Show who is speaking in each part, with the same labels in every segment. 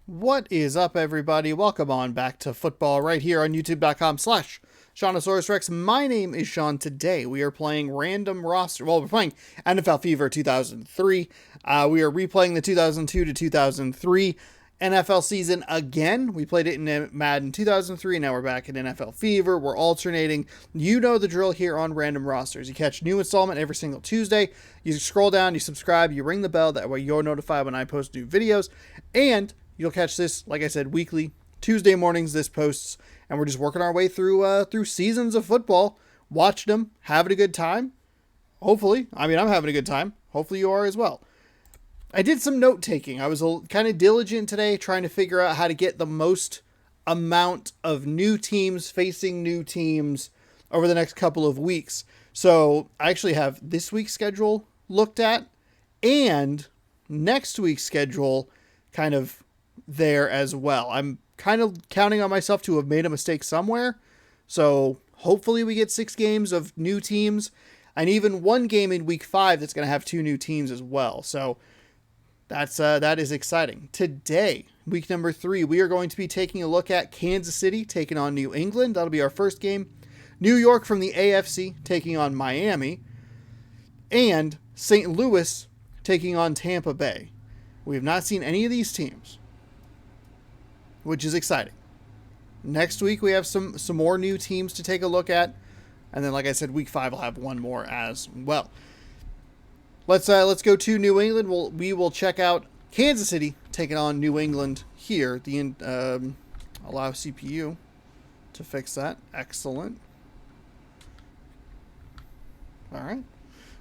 Speaker 1: What is up, everybody? Welcome on back to football right here on youtube.com/Shaunosaurus Rex. My name is Sean. Today we are playing random roster. Well, we're playing NFL Fever 2003. We are replaying the 2002 to 2003 NFL season again. We played it in Madden 2003. Now we're back in NFL Fever. We're alternating. You know the drill here on random rosters. You catch new installment every single Tuesday. You scroll down, you subscribe, you ring the bell. That way you're notified when I post new videos. And you'll catch this, like I said, weekly. Tuesday mornings this posts, and we're just working our way through seasons of football, watching them, having a good time. Hopefully. I mean, I'm having a good time. Hopefully you are as well. I did some note taking. I was kind of diligent today, trying to figure out how to get the most amount of new teams facing new teams over the next couple of weeks. So I actually have this week's schedule looked at and next week's schedule kind of there as well. I'm kind of counting on myself to have made a mistake somewhere. So hopefully we get 6 games of new teams and even 1 game in week 5 that's going to have 2 new teams as well. So that is exciting. Today, week number 3, we are going to be taking a look at Kansas City taking on New England. That'll be our first game. New York from the AFC taking on Miami. And St. Louis taking on Tampa Bay. We have not seen any of these teams, which is exciting. Next week, we have some more new teams to take a look at. And then, like I said, week 5 will have 1 more as well. Let's go to New England. We will check out Kansas City taking on New England here. Allow CPU to fix that. Excellent. All right.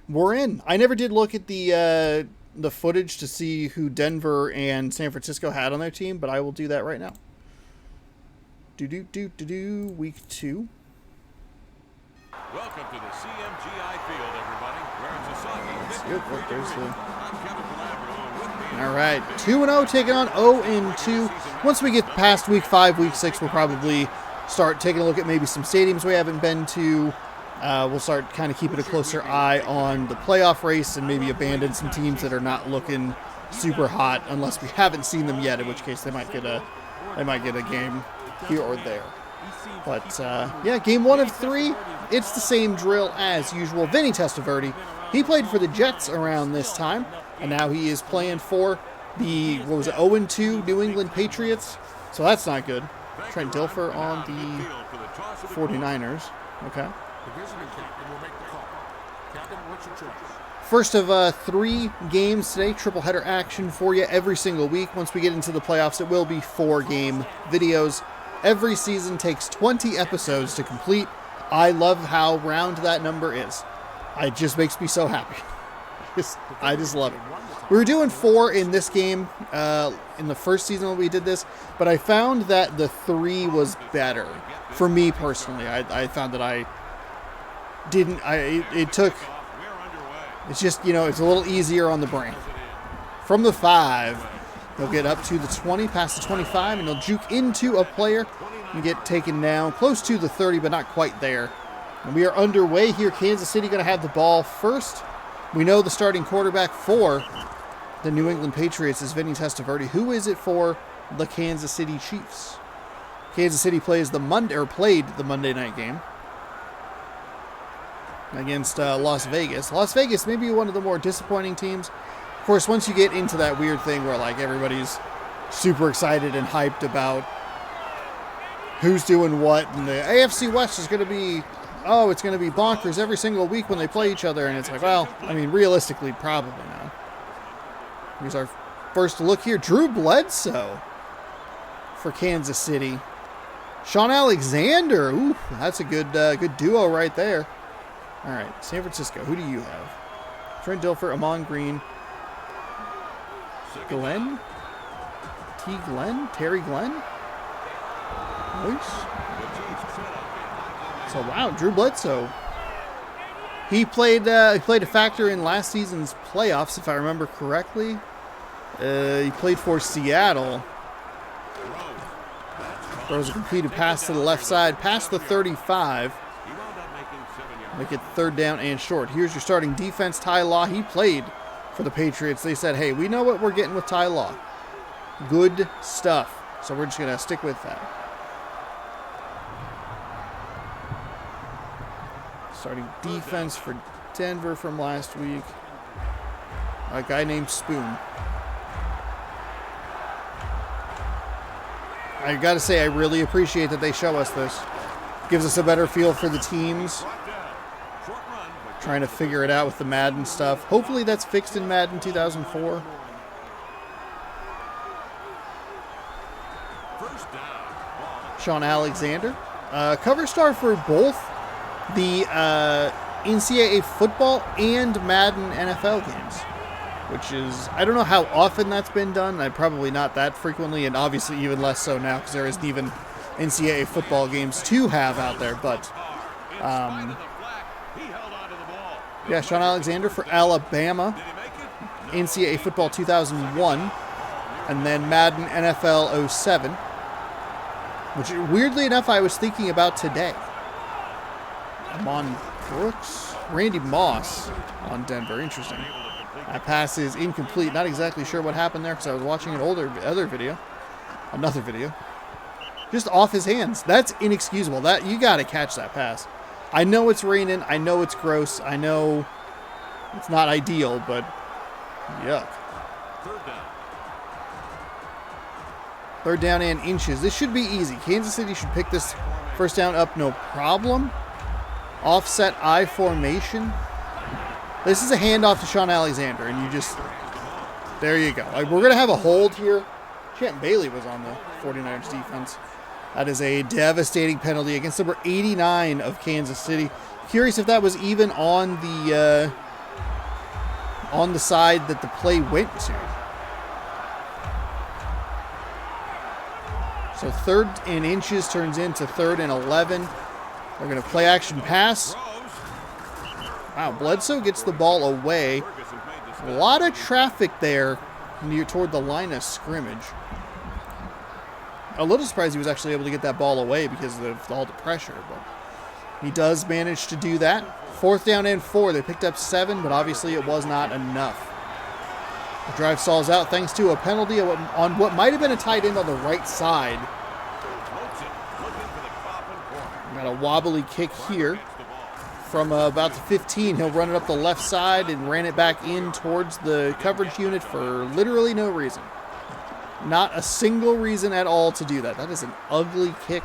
Speaker 1: We're in. I never did look at the footage to see who Denver and San Francisco had on their team, but I will do that right now. Week 2.
Speaker 2: Welcome to the CMGI field, everybody. Where it's a soggy
Speaker 1: All right, 2-0 taking on 0-2. Once we get past week 5, week 6, we'll probably start taking a look at maybe some stadiums we haven't been to. We'll start kind of keeping a closer eye on the playoff race and maybe abandon some teams that are not looking super hot unless we haven't seen them yet, in which case they might get a game here or there. But yeah, game 1 of 3, it's the same drill as usual. Vinny Testaverde, he played for the Jets around this time, and now he is playing for the 0-2 New England Patriots. So that's not good. Trent Dilfer on the 49ers. Okay. First of 3 games today, triple header action for you every single week. Once we get into the playoffs, it will be 4-game videos. Every season takes 20 episodes to complete. I love how round that number is. It just makes me so happy. I just love it. We were doing 4 in this game in the first season when we did this, but I found that the 3 was better for me personally. I found that it's just, it's a little easier on the brain. From the 5, they'll get up to the 20, past the 25, and they'll juke into a player and get taken down close to the 30, but not quite there. And we are underway here. Kansas City going to have the ball first. We know the starting quarterback for the New England Patriots is Vinny Testaverde. Who is it for the Kansas City Chiefs? Kansas City played the Monday night game against Las Vegas. Las Vegas may be one of the more disappointing teams. Of course, once you get into that weird thing where like everybody's super excited and hyped about who's doing what, and the AFC West is going to be, it's going to be bonkers every single week when they play each other, and it's like, well, I mean, realistically, probably not. Here's our first look here. Drew Bledsoe for Kansas City. Sean Alexander. Ooh, that's a good duo right there. All right, San Francisco. Who do you have? Trent Dilfer, Amon Green, Glenn? Terry Glenn? Nice. So, wow, Drew Bledsoe. He played a factor in last season's playoffs, if I remember correctly. He played for Seattle. Throws a completed pass to the left side, past the 35. Make it 3rd down and short. Here's your starting defense, Ty Law. He played for the Patriots. They said, hey, we know what we're getting with Ty Law. Good stuff. So we're just going to stick with that. Starting defense for Denver from last week. A guy named Spoon. I got to say, I really appreciate that they show us this. Gives us a better feel for the teams. Trying to figure it out with the Madden stuff. Hopefully that's fixed in Madden 2004. Sean Alexander. Cover star for both the NCAA football and Madden NFL games. Which is, I don't know how often that's been done. Probably not that frequently, and obviously even less so now because there isn't even NCAA football games to have out there. But, yeah, Sean Alexander for Alabama, NCAA football 2001, and then Madden NFL 07, which weirdly enough I was thinking about today. Amon Brooks, Randy Moss on Denver. Interesting. That pass is incomplete. Not exactly sure what happened there because I was watching an another video. Just off his hands. That's inexcusable. That you got to catch that pass. I know it's raining. I know it's gross. I know it's not ideal, but yuck. Third down and inches. This should be easy. Kansas City should pick this first down up no problem. Offset I formation. This is a handoff to Sean Alexander, and you just, there you go. Like, we're going to have a hold here. Champ Bailey was on the 49ers defense. That is a devastating penalty against number 89 of Kansas City. Curious if that was even on the side that the play went to. So 3rd and inches turns into 3rd and 11. They're going to play action pass. Wow, Bledsoe gets the ball away. A lot of traffic there near toward the line of scrimmage. A little surprised he was actually able to get that ball away because of all the pressure, but he does manage to do that. 4th down and 4. They picked up 7, but obviously it was not enough. The drive stalls out thanks to a penalty on what might have been a tight end on the right side. Got a wobbly kick here. From about the 15, he'll run it up the left side and ran it back in towards the coverage unit for literally no reason. Not a single reason at all to do that. That is an ugly kick.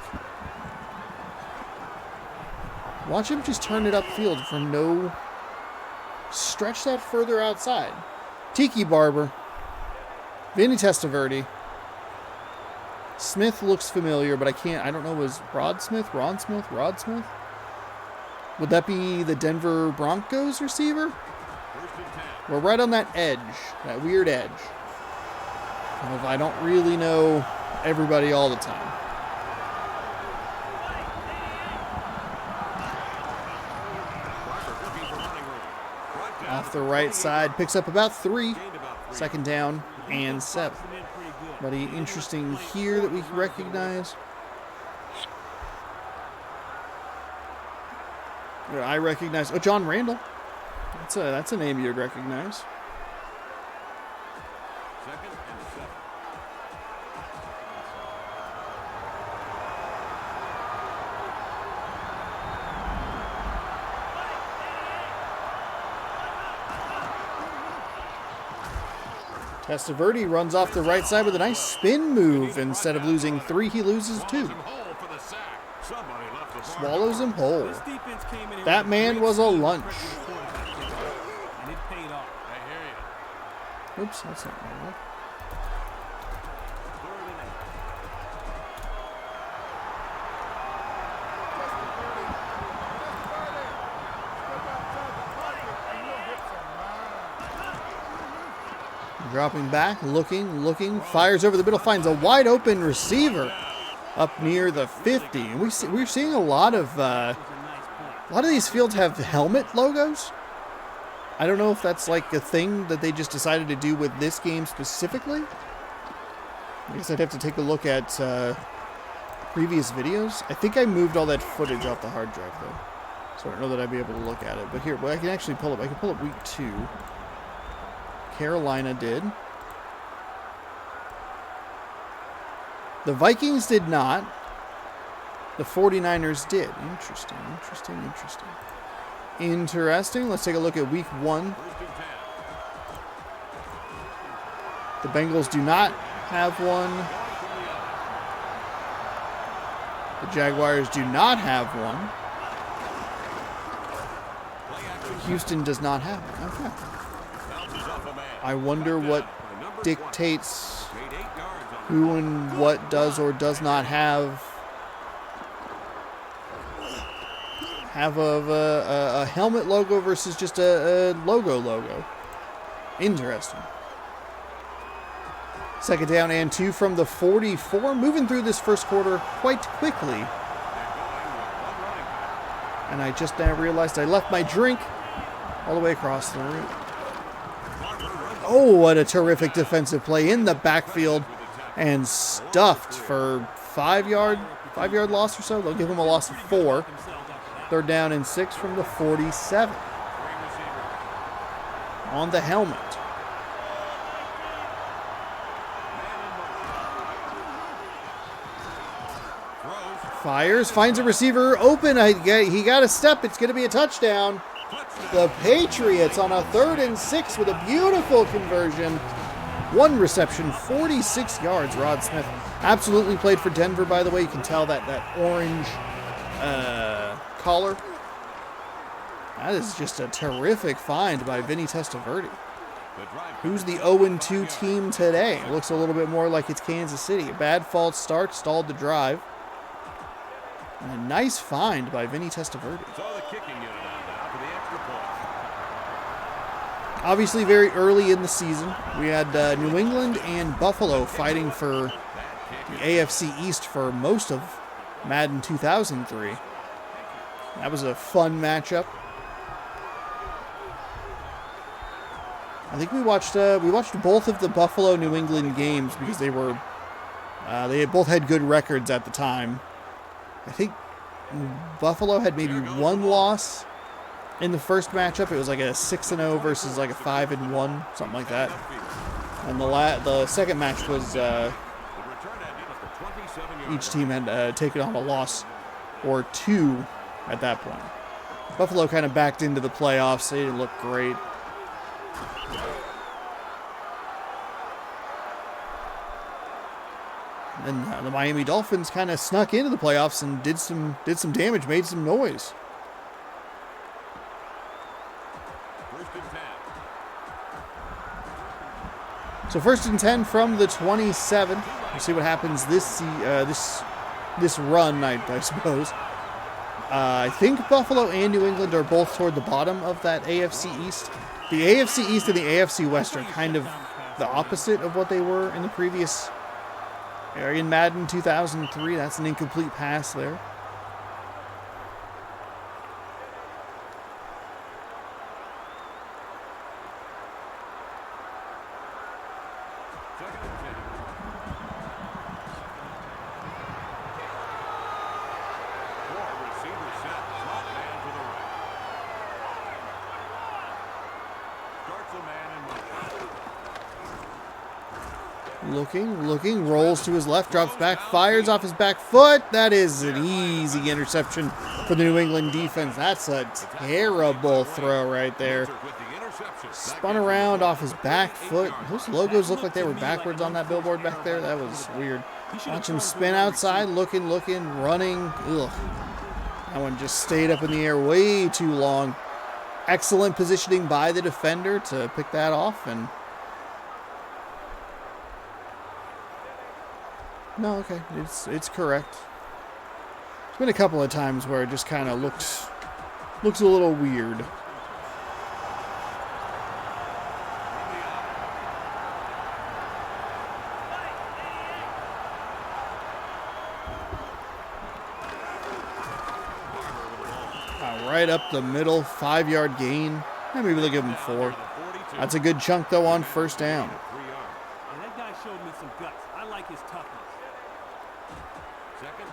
Speaker 1: Watch him just turn it upfield for no... Stretch that further outside. Tiki Barber. Vinny Testaverde. Smith looks familiar, but I don't know, was Ron Smith? Would that be the Denver Broncos receiver? We're right on that edge, that weird edge. I don't really know everybody all the time. Off the right side, picks up about 3. 2nd down and 7. Anybody interesting here that we can recognize? I recognize. Oh, John Randall. That's a name you'd recognize.
Speaker 2: 2nd and 7.
Speaker 1: Testaverde runs off the right side with a nice spin move. Instead of losing 3, he loses 2. Swallows him whole. That man was a lunch. Oops, that's not right. Dropping back, looking, fires over the middle, finds a wide open receiver up near the 50. And we're seeing a lot of these fields have helmet logos. I don't know if that's like a thing that they just decided to do with this game specifically. I guess I'd have to take a look at previous videos. I think I moved all that footage off the hard drive though, so I don't know that I'd be able to look at it. But here, I can actually pull up. I can pull up week 2. Carolina did. The Vikings did not. The 49ers did. Interesting. Let's take a look at week 1. The Bengals do not have one. The Jaguars do not have one. Houston does not have one. Okay. I wonder what dictates who and what does or does not have a helmet logo versus just a logo. Interesting. Second down and 2 from the 44. Moving through this first quarter quite quickly. And I just now realized I left my drink all the way across the room. Oh, what a terrific defensive play in the backfield and stuffed for 5-yard loss or so. They'll give him a loss of 4. Third down and 6 from the 47. On the helmet. Fires, finds a receiver open. He got a step. It's going to be a touchdown. The Patriots on a 3rd and 6 with a beautiful conversion. 1 reception, 46 yards. Rod Smith absolutely played for Denver, by the way. You can tell that orange collar. That is just a terrific find by Vinny Testaverde. Who's the 0-2 team today? Looks a little bit more like it's Kansas City. A bad false start, stalled the drive. And a nice find by Vinny Testaverde. Obviously very early in the season. We had New England and Buffalo fighting for the AFC East for most of Madden 2003. That was a fun matchup. I think we watched both of the Buffalo New England games because they both had good records at the time. I think Buffalo had maybe 1 loss in the first matchup. It was like a 6-0 versus like a 5-1, something like that. And the second match was each team had taken on a loss or 2 at that point. Buffalo kind of backed into the playoffs. They didn't look great. And the Miami Dolphins kind of snuck into the playoffs and did some damage, made some noise. So 1st and 10 from the 27. We'll see what happens this run, I suppose. I think Buffalo and New England are both toward the bottom of that AFC East. The AFC East and the AFC West are kind of the opposite of what they were in the previous. In Madden 2003, that's an incomplete pass there. Looking, rolls to his left, drops back, fires off his back foot. That is an easy interception for the New England defense. That's a terrible throw right there. Spun around off his back foot. Those logos look like they were backwards on that billboard back there. That was weird. Watch him spin outside, looking, running. Ugh. That one just stayed up in the air way too long. Excellent positioning by the defender to pick that off, and no, okay, it's correct. There's been a couple of times where it just kind of looks a little weird. Right up the middle, 5-yard gain. Maybe they'll give him 4. That's a good chunk though on 1st down.
Speaker 3: And that guy showed me some guts. I like his toughness.
Speaker 2: 2nd and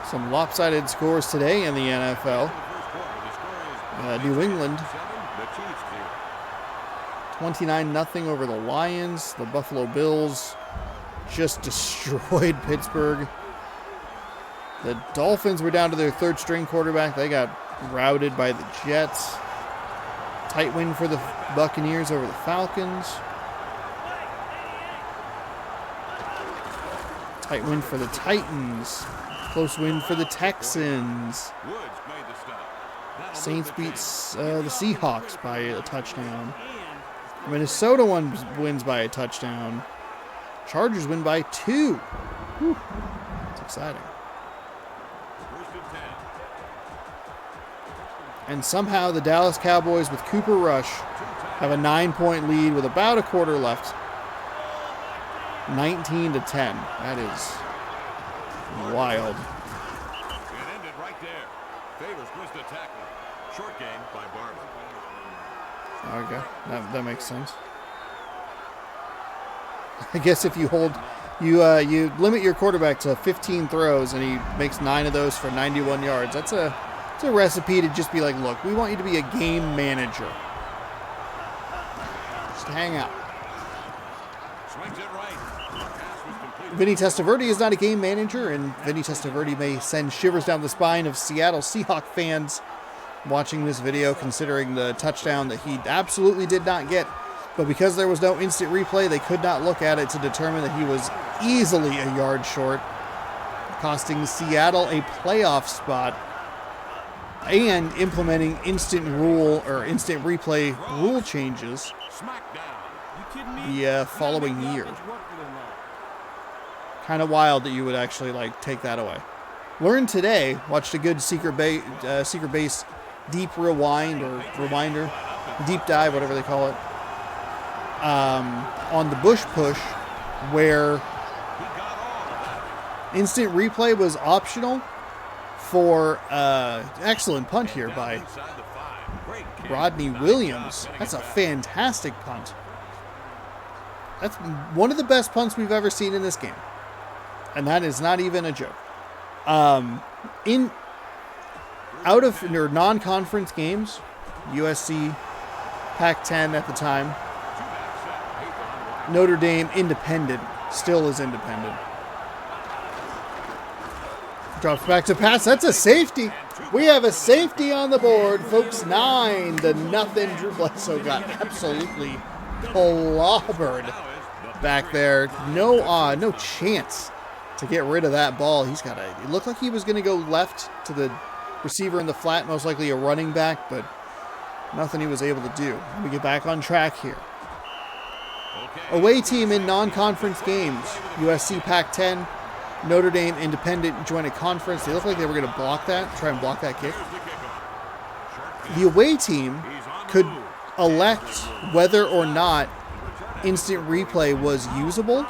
Speaker 2: 7.
Speaker 1: Some lopsided scores today in the NFL. New England 29-0 over the Lions. The Buffalo Bills just destroyed Pittsburgh. The Dolphins were down to their third-string quarterback. They got routed by the Jets. Tight win for the Buccaneers over the Falcons. Tight win for the Titans. Close win for the Texans. Saints beats the Seahawks by a touchdown. Minnesota wins by a touchdown. Chargers win by 2. Whew. It's exciting. And somehow the Dallas Cowboys with Cooper Rush have a 9-point lead with about a quarter left. 19-10. That is wild.
Speaker 2: It ended right there. Favors missed a tackle. Short game by Barber.
Speaker 1: Okay, that makes sense. I guess if you hold, you limit your quarterback to 15 throws and he makes 9 of those for 91 yards. It's a recipe to just be like, look, we want you to be a game manager. Just hang out.
Speaker 2: Swings it right. Pass was complete.
Speaker 1: Vinny Testaverde is not a game manager, and Vinny Testaverde may send shivers down the spine of Seattle Seahawks fans watching this video, considering the touchdown that he absolutely did not get. But because there was no instant replay, they could not look at it to determine that he was easily a yard short, costing Seattle a playoff spot and implementing instant replay rule changes the following year. Kind of wild that you would actually take that away. Learned today, watched a good secret base deep rewind or rewinder, deep dive, whatever they call it, on the Bush push, where instant replay was optional for excellent punt here by Rodney Williams. That's a fantastic punt. That's one of the best punts we've ever seen in this game. And that is not even a joke. Out of your non-conference games, USC, Pac-10 at the time, Notre Dame independent, still is independent. Drops back to pass. That's a safety. We have a safety on the board, folks. 9-0. Drew Bledsoe got absolutely clobbered back there. No chance to get rid of that ball. It looked like he was going to go left to the receiver in the flat, most likely a running back, but nothing he was able to do. We get back on track here. Away team in non-conference games. USC Pac-10, Notre Dame independent join a conference. They look like they were going to try and block that kick. The away team could elect whether or not instant replay was usable,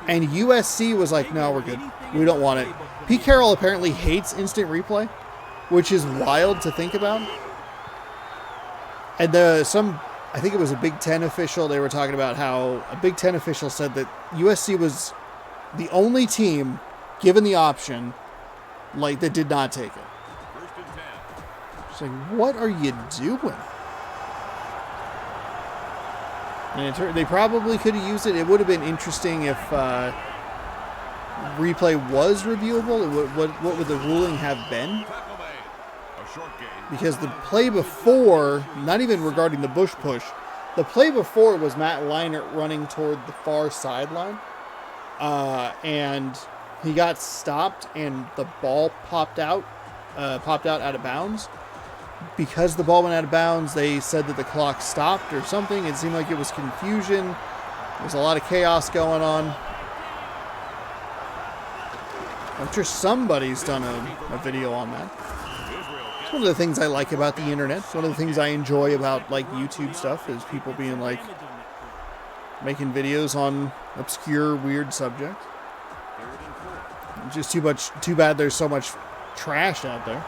Speaker 1: and USC was like, no, we're good. We don't want it. Pete Carroll apparently hates instant replay, which is wild to think about. And I think it was a Big Ten official, they were talking about how a Big Ten official said that USC was the only team given the option that did not take it. It's like, what are you doing? And they probably could have used it. It would have been interesting if replay was reviewable. What would the ruling have been? Because the play before, not even regarding the Bush push, the play before was Matt Leinart running toward the far sideline. And he got stopped and the ball popped out of bounds. Because the ball went out of bounds, they said that the clock stopped or something. It seemed like it was confusion. There's a lot of chaos going on. I'm sure somebody's done a video on that. It's one of the things I like about the internet. It's one of the things I enjoy about YouTube stuff is people being making videos on obscure, weird subjects. It's just too bad there's so much trash out there.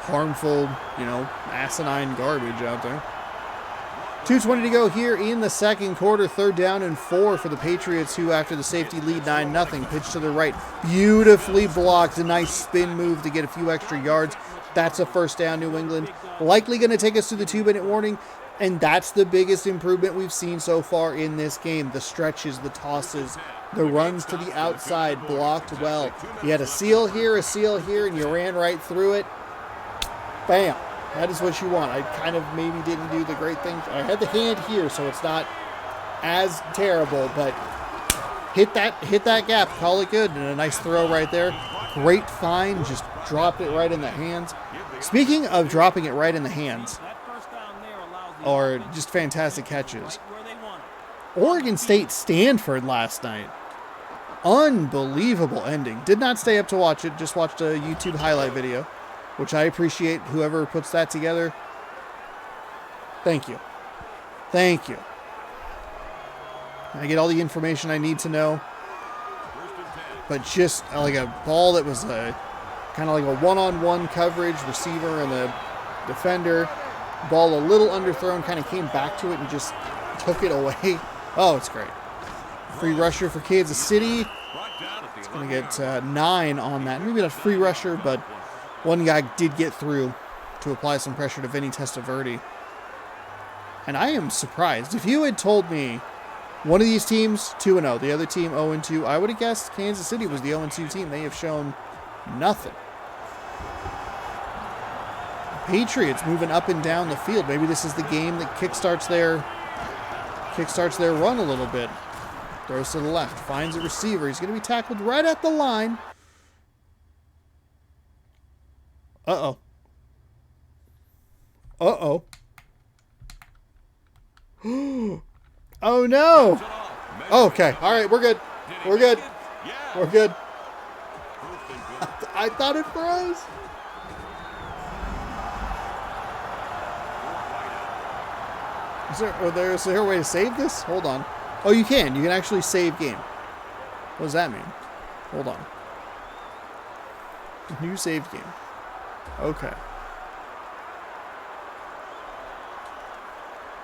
Speaker 1: Harmful, asinine garbage out there. 2:20 to go here in the second quarter. 3rd down and 4 for the Patriots, who after the safety lead 9-0. Pitch to the right. Beautifully blocked. A nice spin move to get a few extra yards. That's a first down, New England. Likely going to take us to the 2-minute warning. And that's the biggest improvement we've seen so far in this game. The stretches, the tosses, the runs to the outside, blocked well. You had a seal here, and you ran right through it. Bam. That is what you want. I kind of maybe didn't do the great thing. I had the hand here, so it's not as terrible, but hit that gap, call it good, and a nice throw right there. Great find, just dropped it right in the hands. Speaking of dropping it right in the hands, or just fantastic catches, Oregon State Stanford last night. Unbelievable ending. Did not stay up to watch it, just watched a YouTube highlight video, which I appreciate whoever puts that together. Thank you. Thank you. I get all the information I need to know. But just like a ball that was kind of like a one-on-one coverage, receiver and the defender. Ball a little underthrown, kind of came back to it and just took it away. Oh, it's great. Free rusher for Kansas City. It's going to get 9 on that. Maybe not a free rusher, but one guy did get through to apply some pressure to Vinny Testaverde. And I am surprised. If you had told me one of these teams 2-0, the other team 0-2, I would have guessed Kansas City was the 0-2 team. They have shown nothing. Patriots moving up and down the field. Maybe this is the game that kickstarts their run a little bit. Throws to the left, finds a receiver. He's going to be tackled right at the line. Uh-oh. Uh-oh. Oh, no. Okay. All right, we're good. We're good. We're good. I thought it froze. Is there a way to save this? Hold on. Oh, you can. You can actually save game. What does that mean? Hold on. New save game. Okay.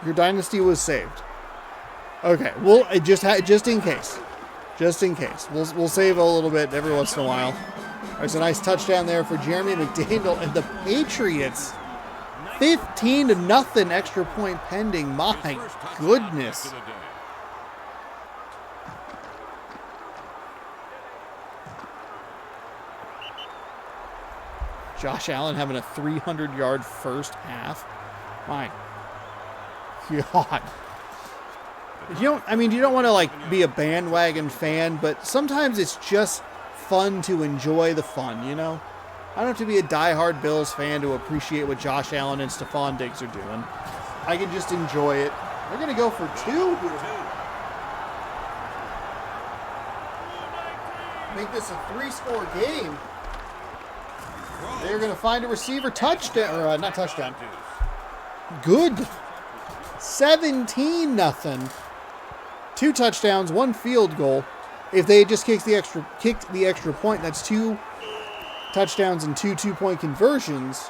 Speaker 1: Your dynasty was saved. Okay. Well, just in case. Just in case. We'll save a little bit every once in a while. There's a nice touchdown there for Jeremy McDaniel and the Patriots. 15-0 extra point pending. My goodness. Josh Allen having a 300-yard first half. My God. You don't want to like be a bandwagon fan, but sometimes it's just fun to enjoy the fun, you know? I don't have to be a diehard Bills fan to appreciate what Josh Allen and Stephon Diggs are doing. I can just enjoy it. They're going to go for 2 here. Make this a 3-score game. They're going to find a receiver touchdown, or not touchdown. Good. 17-0. 2 touchdowns, 1 field goal. If they had just kicked the extra point, that's 2 touchdowns and 2 two-point conversions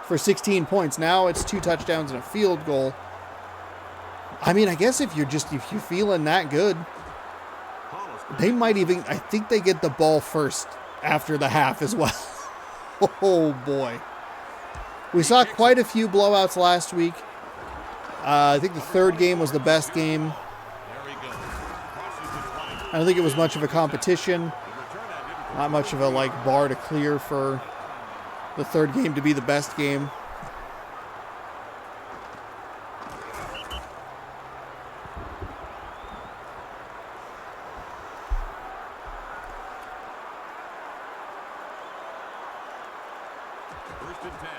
Speaker 1: for 16 points. Now it's 2 touchdowns and a field goal. I mean, I guess if you're feeling that good, they might even, I think they get the ball first after the half as well. Oh boy. We saw quite a few blowouts last week. I think the third game was the best game. I don't think it was much of a competition. Not much of a bar to clear for the third game to be the best game.
Speaker 2: First and 10.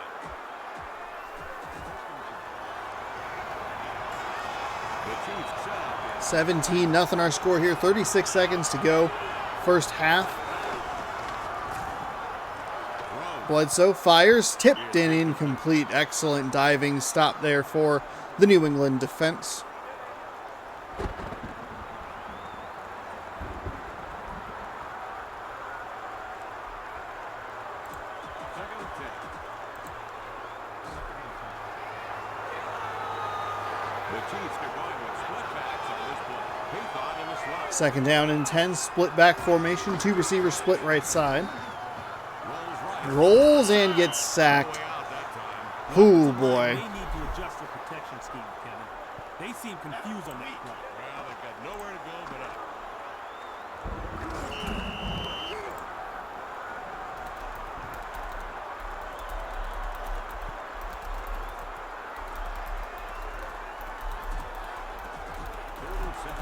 Speaker 1: 17-0 our score here. 36 seconds to go. First half. Bledsoe fires, tipped and incomplete. Excellent diving stop there for the New England defense. Second down and 10, split back formation. 2 receivers split right side. rolls and gets sacked. Oh boy.
Speaker 3: They need to adjust their protection scheme, Kevin. They seem confused on that play.
Speaker 2: Well, they've got nowhere to go but up. Third and 17.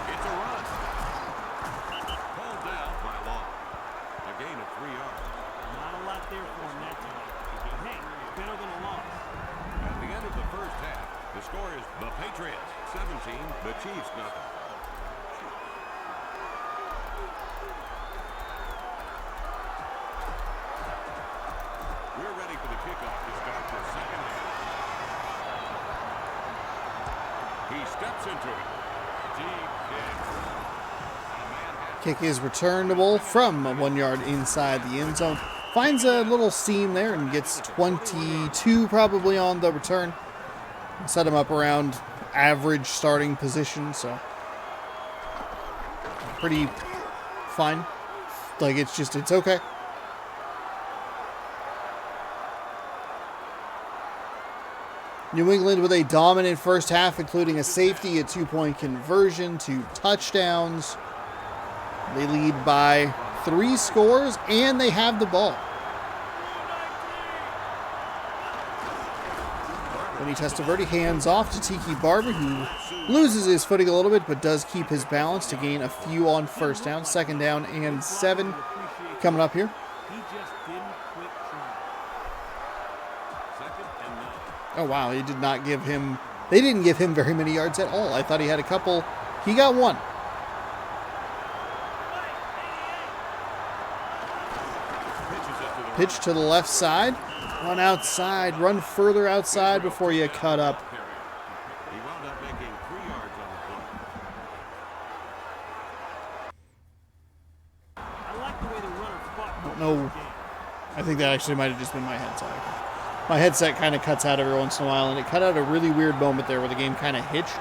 Speaker 2: It's a run. Pulled down by Law. A gain of 3 yards.
Speaker 3: Not a lot there for him that time. But hey, better than a loss.
Speaker 2: At the end of the first half, the score is the Patriots 17, the Chiefs nothing. We're ready for the kickoff to start the second half. He steps into it. Deep kick.
Speaker 1: Kick is returnable from 1 yard inside the end zone. Finds a little seam there and gets 22 probably on the return. Set him up around average starting position, so pretty fine. Like it's okay. New England with a dominant first half, including a safety, a 2-point conversion, 2 touchdowns. They lead by 3 scores, and they have the ball. Vinny Testaverde hands off to Tiki Barber, who loses his footing a little bit, but does keep his balance to gain a few on first down. Second down and 7 coming up here.
Speaker 3: He just didn't quit trying.
Speaker 2: Second and 9.
Speaker 1: Oh, wow. They didn't give him very many yards at all. I thought he had a couple. He got 1. Pitch to the left side. Run outside. Run further outside before you cut up.
Speaker 2: He wound up making 3 yards on the play.
Speaker 3: I like the way the runner fought.
Speaker 1: Don't know. I think that actually might have just been my headset. My headset kind of cuts out every once in a while, and it cut out a really weird moment there where the game kind of hitched.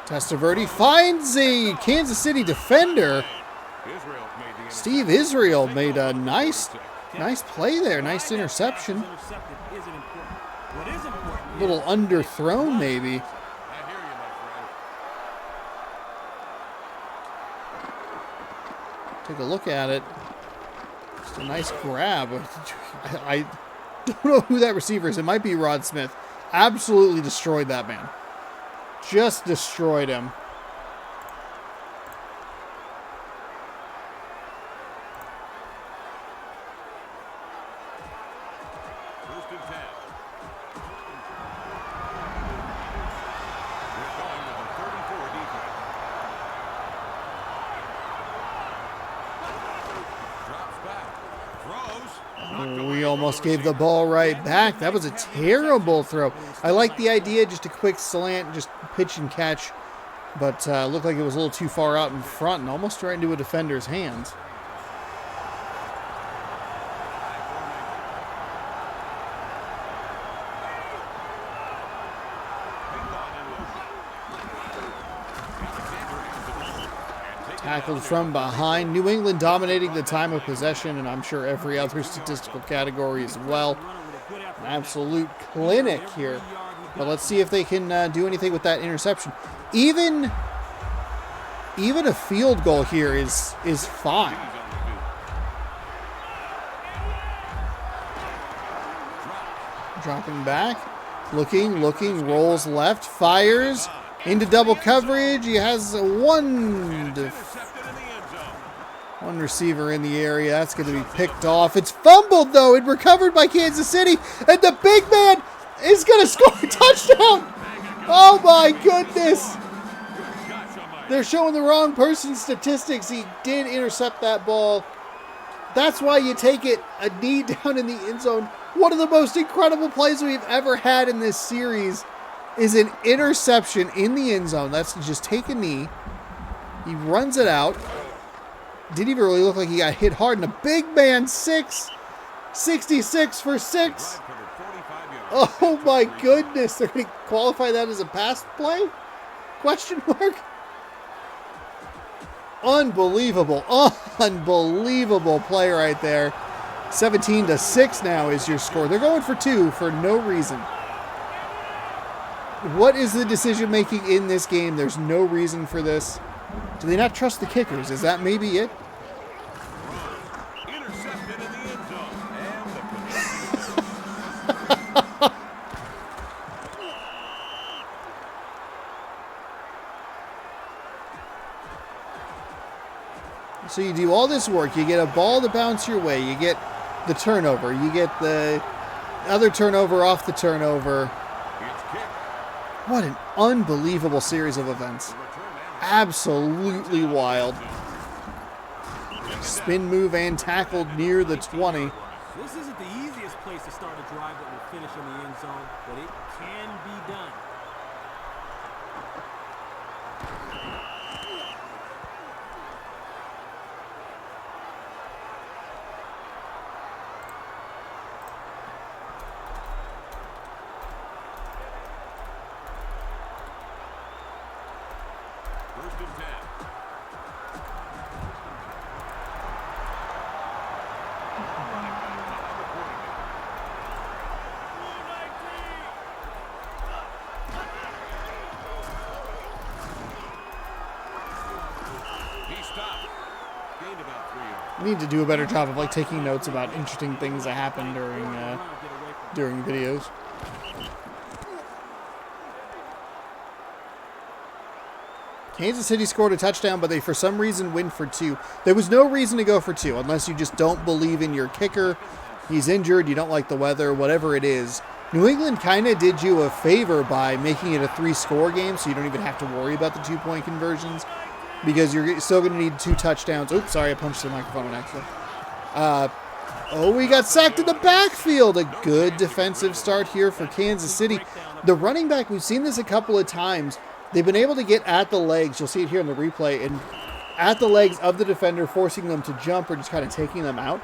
Speaker 1: Testaverde finds a Kansas City defender. Steve Israel made a nice play there. Nice interception. A little underthrown, maybe.
Speaker 2: I hear you, my friend.
Speaker 1: Take a look at it. Just a nice grab. I don't know who that receiver is. It might be Rod Smith. Absolutely destroyed that man. Just destroyed him.
Speaker 2: First and 10. We're going with a 34 defense. Drops back. Throws.
Speaker 1: We almost gave the ball right back. That was a terrible throw. I like the idea, just a quick slant, just pitch and catch, but looked like it was a little too far out in front and almost right into a defender's hands. Tackled from behind. New England dominating the time of possession, and I'm sure every other statistical category as well. An absolute clinic here. But let's see if they can do anything with that interception. Even a field goal here is fine. Dropping back. Looking, rolls left, fires into double coverage. He has one receiver in the area. That's going to be picked off. It's fumbled, though, and recovered by Kansas City. And the big man is going to score a touchdown. Oh, my goodness. They're showing the wrong person's statistics. He did intercept that ball. That's why you take it a knee down in the end zone. One of the most incredible plays we've ever had in this series is an interception in the end zone. That's just take a knee. He runs it out. Didn't even really look like he got hit hard. And a big man, 66 for 6. Oh my goodness, they're going to qualify that as a pass play? Question mark? Unbelievable, unbelievable play right there. 17-6 now is your score. They're going for 2 for no reason. What is the decision making in this game? There's no reason for this. Do they not trust the kickers? Is that maybe it?
Speaker 2: Intercepted in the end zone.
Speaker 1: So you do all this work. You get a ball to bounce your way. You get the turnover. You get the other turnover off the turnover. What an unbelievable series of events. Absolutely wild. Spin move and tackled near the 20.
Speaker 3: This isn't the easiest place to start a drive that will finish in the end zone, but it can be done.
Speaker 2: First and 10. He stopped. Gained about 3 yards.
Speaker 1: We need to do a better job of taking notes about interesting things that happen during videos. Kansas City scored a touchdown, but they for some reason win for 2. There was no reason to go for 2 unless you just don't believe in your kicker. He's injured, you don't like the weather, whatever it is. New England kind of did you a favor by making it a 3-score game, so you don't even have to worry about the 2-point conversions because you're still going to need 2 touchdowns. Oops, sorry, I punched the microphone on accident. We got sacked in the backfield. A good defensive start here for Kansas City. The running back, we've seen this a couple of times. They've been able to get at the legs. You'll see it here in the replay. And at the legs of the defender, forcing them to jump or just kind of taking them out.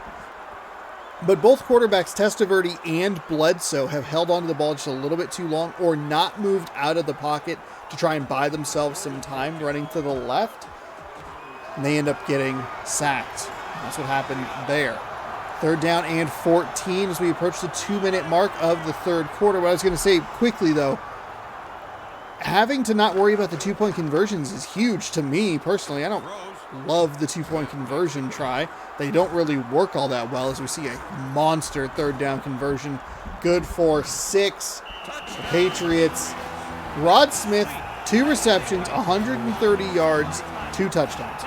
Speaker 1: But both quarterbacks, Testaverde and Bledsoe, have held onto the ball just a little bit too long or not moved out of the pocket to try and buy themselves some time running to the left. And they end up getting sacked. That's what happened there. 3rd down and 14 as we approach the 2-minute mark of the third quarter. What I was going to say quickly, though, having to not worry about the 2-point conversions is huge to me personally. I don't love the 2-point conversion try. They don't really work all that well as we see a monster 3rd down conversion. Good for 6. The Patriots. Rod Smith, 2 receptions, 130 yards, 2 touchdowns.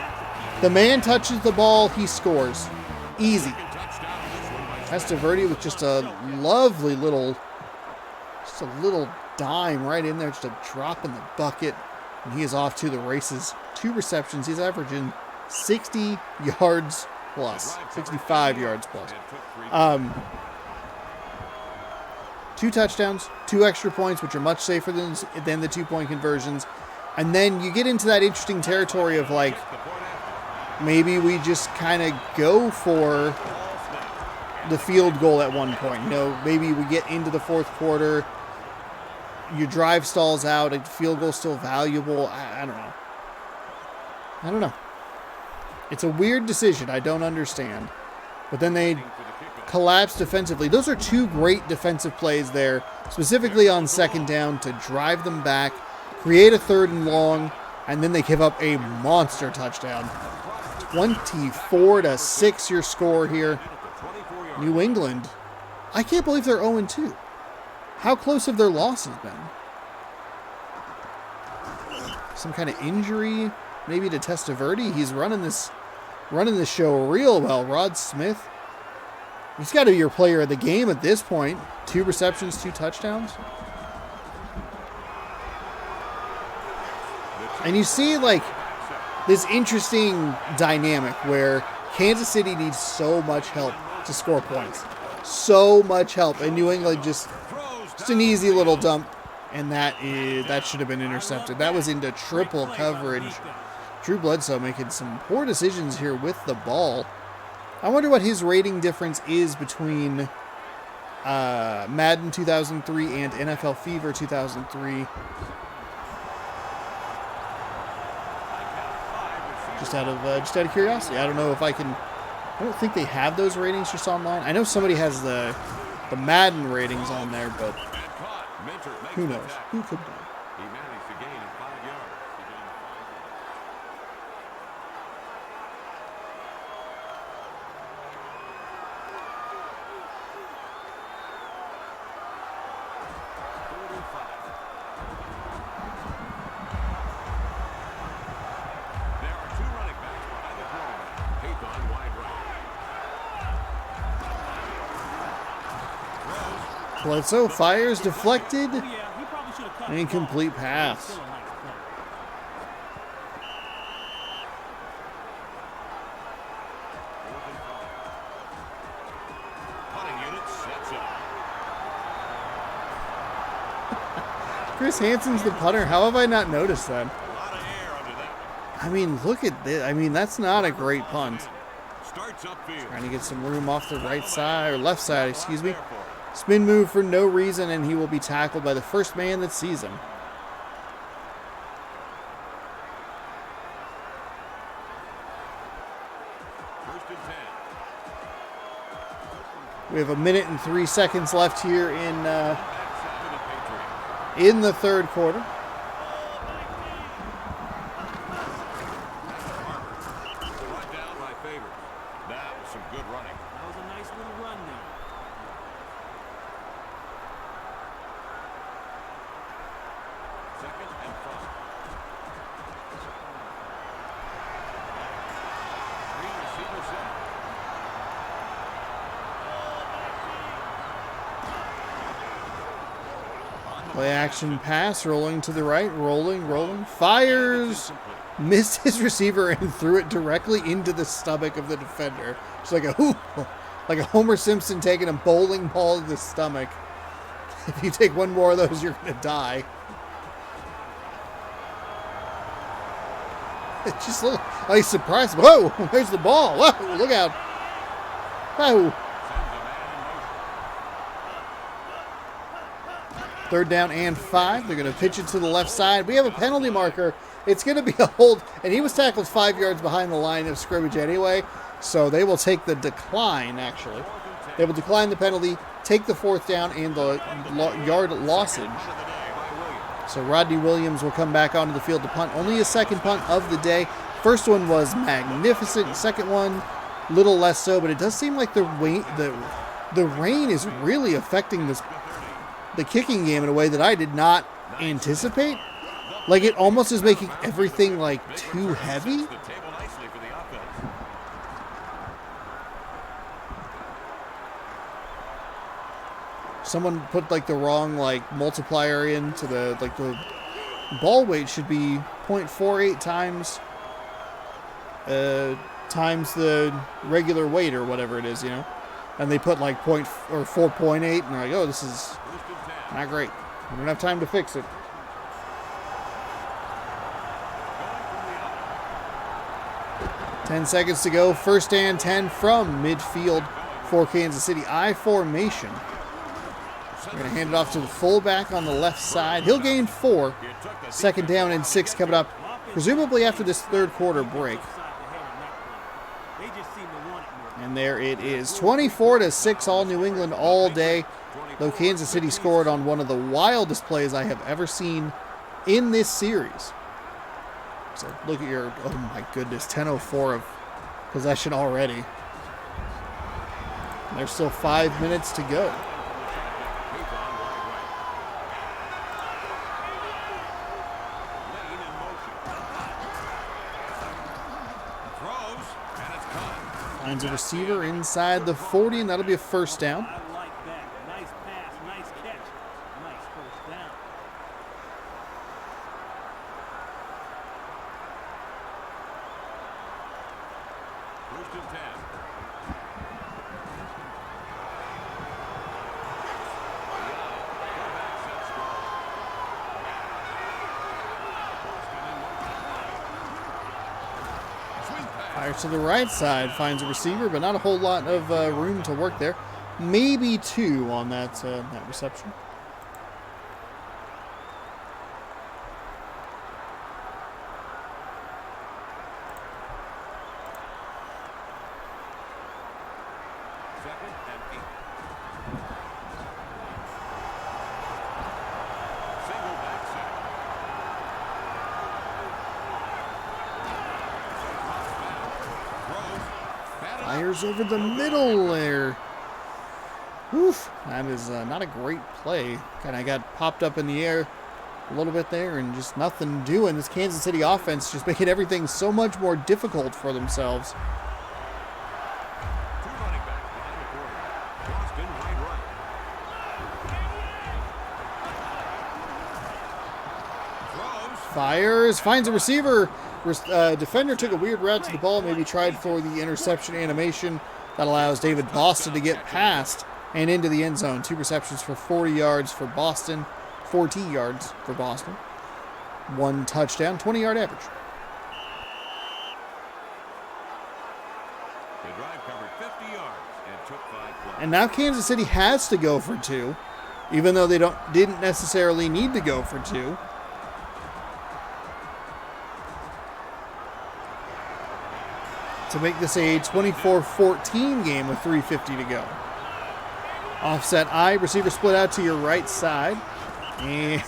Speaker 1: The man touches the ball, he scores. Easy. Testaverde with just a lovely little dime right in there, just a drop in the bucket, and he is off to the races. 2 receptions, he's averaging 60 yards plus, 65 yards plus. 2 touchdowns, 2 extra points, which are much safer than the 2-point conversions. And then you get into that interesting territory of maybe we just kind of go for the field goal at one point. Maybe we get into the 4th quarter, your drive stalls out, a field goal still valuable. I don't know. It's a weird decision. I don't understand. But then they collapse defensively. Those are 2 great defensive plays there, specifically on 2nd down to drive them back, create a 3rd and long, and then they give up a monster touchdown. 24-6 your score here. New England, I can't believe they're 0-2. How close have their losses been? Some kind of injury, maybe to Testaverde. He's running this show real well. Rod Smith, he's got to be your player of the game at this point. 2 receptions, 2 touchdowns. And you see this interesting dynamic where Kansas City needs so much help to score points. So much help. And New England just an easy little dump. And that should have been intercepted. That was into triple coverage. Drew Bledsoe making some poor decisions here with the ball. I wonder what his rating difference is between Madden 2003 and NFL Fever 2003. Just out of curiosity, I don't know if I can. I don't think they have those ratings just online. I know somebody has the Madden ratings on there, but who knows? Who could know?
Speaker 2: He managed to gain 5 yards. There are 2 running backs behind the quarterback. Haython wide right.
Speaker 1: Bledsoe fires, deflected,
Speaker 3: Yeah, he probably should have cut the
Speaker 1: incomplete
Speaker 3: ball.
Speaker 1: pass.
Speaker 3: Still a nice play.
Speaker 2: Punting unit sets up.
Speaker 1: Chris Hansen's the punter. How have I not noticed that?
Speaker 2: A lot of air under that one.
Speaker 1: I mean, look at this. I mean, that's not a great punt.
Speaker 2: Starts upfield.
Speaker 1: Trying to get some room off the right side, or left side, excuse me. Spin move for no reason, and he will be tackled by the first man that sees him.
Speaker 2: First and 10.
Speaker 1: We have 1 minute and 3 seconds left here in
Speaker 2: Backs out to the Patriots.
Speaker 1: the third quarter.
Speaker 2: Brought down by Favors. That was some good running.
Speaker 3: That was a nice little run there.
Speaker 2: Second and 5. 3 receiver set.
Speaker 1: Play action pass, rolling to the right, rolling, fires, missed his receiver and threw it directly into the stomach of the defender. It's like like a Homer Simpson taking a bowling ball to the stomach. If you take one more of those, you're gonna die. It just looked like surprise. Whoa, there's the ball. Whoa, look out. Whoa. Third down and 5. They're going to pitch it to the left side. We have a penalty marker. It's going to be a hold, and he was tackled 5 yards behind the line of scrimmage anyway, so they will take the decline, actually. They will decline the penalty, take the 4th down, and the yard lossage. So Rodney Williams will come back onto the field to punt. Only his second punt of the day. First one was magnificent. Second one, little less so, but it does seem like the rain is really affecting the kicking game in a way that I did not anticipate. Like, it almost is making everything like too heavy.
Speaker 2: The table nicely for the offense.
Speaker 1: Someone put like the wrong like multiplier into the ball weight should be 0.48 times the regular weight or whatever it is, you know. And they put like 4.8, and they're like, oh, this is
Speaker 2: First and 10.
Speaker 1: not great. We don't have time to fix it.
Speaker 2: Going from the
Speaker 1: 10 seconds to go. First and 10 from midfield for Kansas City. I formation. We're going to hand it off to the fullback on the left side. He'll gain 4. Second down and 6 coming up, presumably after this third quarter break.
Speaker 3: They just seem to want it more.
Speaker 1: And there it is. 24-6, all New England all day. Though Kansas City scored on one of the wildest plays I have ever seen in this series. So look at your, oh my goodness, 10:04 of possession already. And there's still 5 minutes to go.
Speaker 2: lane in motion. Throws, and it's caught.
Speaker 1: Finds a receiver inside the 40, and that'll be a first down.
Speaker 3: I like that. Nice pass, nice catch, nice first down.
Speaker 2: First and 10. Fullback set strong. Boston in motion. Swing pass.
Speaker 1: Fires to the right side, finds a receiver, but not a whole lot of room to work there. maybe 2 on that reception.
Speaker 2: Second and 8. Single back set.
Speaker 1: Fires over the middle there. Oof, that is not a great play. Kind of got popped up in the air a little bit there and just nothing doing. This Kansas City offense just making everything so much more difficult for themselves.
Speaker 2: Two running backs behind the quarterback. Boston right. Throws.
Speaker 1: Fires, finds a receiver. Defender took a weird route to the ball, maybe tried for the interception animation. That allows David Boston to get past and into the end zone. 2 receptions for 40 yards for Boston. 40 yards for Boston. 1 touchdown, 20-yard average.
Speaker 2: The drive covered 50 yards and took 5 plays.
Speaker 1: And now Kansas City has to go for 2, even though they didn't necessarily need to go for 2. To make this a 24-14 game with 3:50 to go. Offset I, receiver split out to your right side. And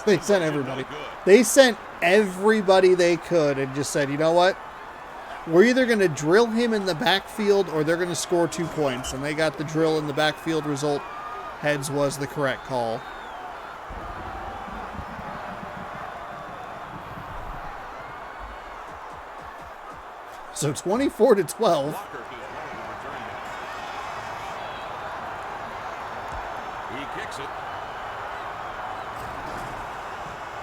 Speaker 1: they sent everybody. They sent everybody they could and just said, you know what? We're either going to drill him in the backfield or they're going to score 2 points. And they got the drill in the backfield result. Heads was the correct call. So 24-12.
Speaker 2: Walker is one of the return backs. He kicks it.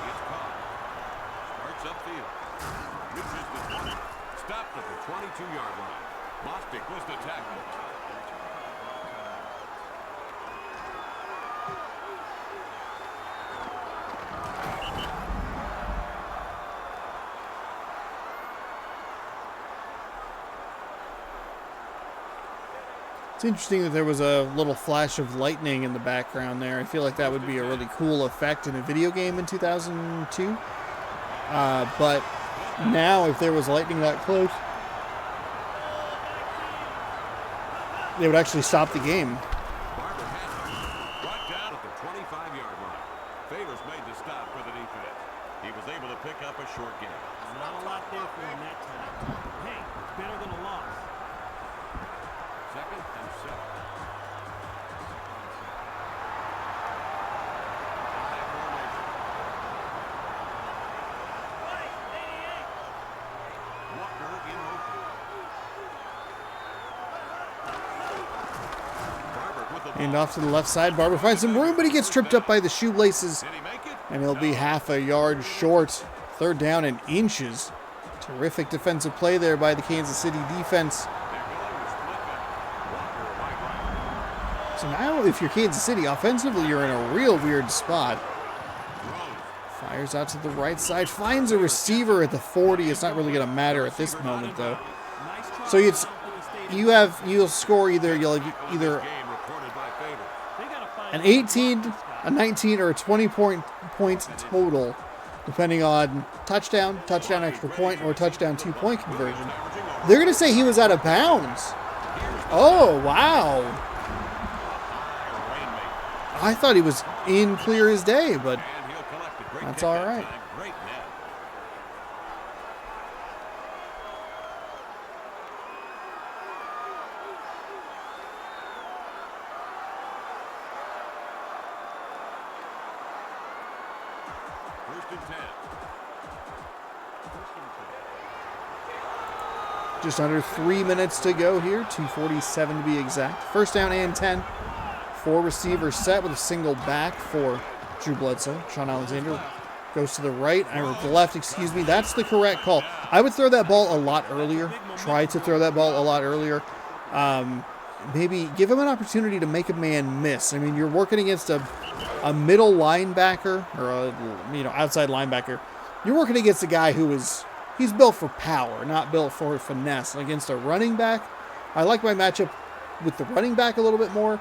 Speaker 2: It's Carr. Starts upfield. Reaches the 20. Stopped at the 22-yard line. Bostic was the tackle.
Speaker 1: It's interesting that there was a little flash of lightning in the background there. I feel like that would be a really cool effect in a video game in 2002. But now, if there was lightning that close, they would actually stop the game.
Speaker 2: Barber has it. Brought down at the 25-yard line. Favors made the stop for the defense. He was able to pick up a short gain.
Speaker 3: Not a lot there for him that time. Hey, it's better than a loss.
Speaker 2: Second and 7. High formation. Walker in motion. Barber with the ball.
Speaker 1: And off to the left side. Barber finds some room, but he gets tripped up by the shoelaces.
Speaker 2: Did he make it?
Speaker 1: And he'll be half a yard short. 3rd down and inches. Terrific defensive play there by the Kansas City defense. So now, if you're Kansas City, offensively, you're in a real weird spot. Fires out to the right side, finds a receiver at the 40. It's not really going to matter at this moment, though. So you'll score you'll either an 18, a 19, or a 20 point total, depending on touchdown extra point, or touchdown 2-point conversion. They're going to say he was out of bounds. Oh, wow. I thought he was in clear as day, but that's all right.
Speaker 2: First and 10.
Speaker 1: Just under 3 minutes to go here, 2:47 to be exact. 1st down and 10. 4 receivers set with a single back for Drew Bledsoe. Sean Alexander goes to the right, or the left, excuse me. That's the correct call. I would throw that ball a lot earlier. Try to throw that ball a lot earlier. Maybe give him an opportunity to make a man miss. I mean, you're working against a middle linebacker, or a outside linebacker. You're working against a guy he's built for power, not built for finesse. Against a running back, I like my matchup with the running back a little bit more.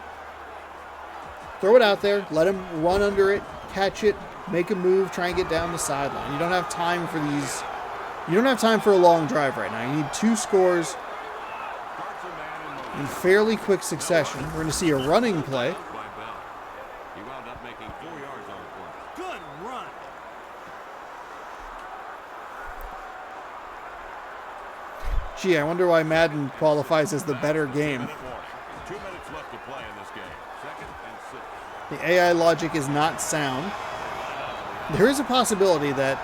Speaker 1: Throw it out there. Let him run under it, catch it, make a move, try and get down the sideline. You don't have time for these. You don't have time for a long drive right now. You need 2 scores in fairly quick succession. We're going to see a running play.
Speaker 2: He wound up making 4 yards on the play.
Speaker 3: Good run.
Speaker 1: Gee, I wonder why Madden qualifies as the better game.
Speaker 2: 2 minutes left to play in this game. 2nd and 6.
Speaker 1: The AI logic is not sound. There is a possibility that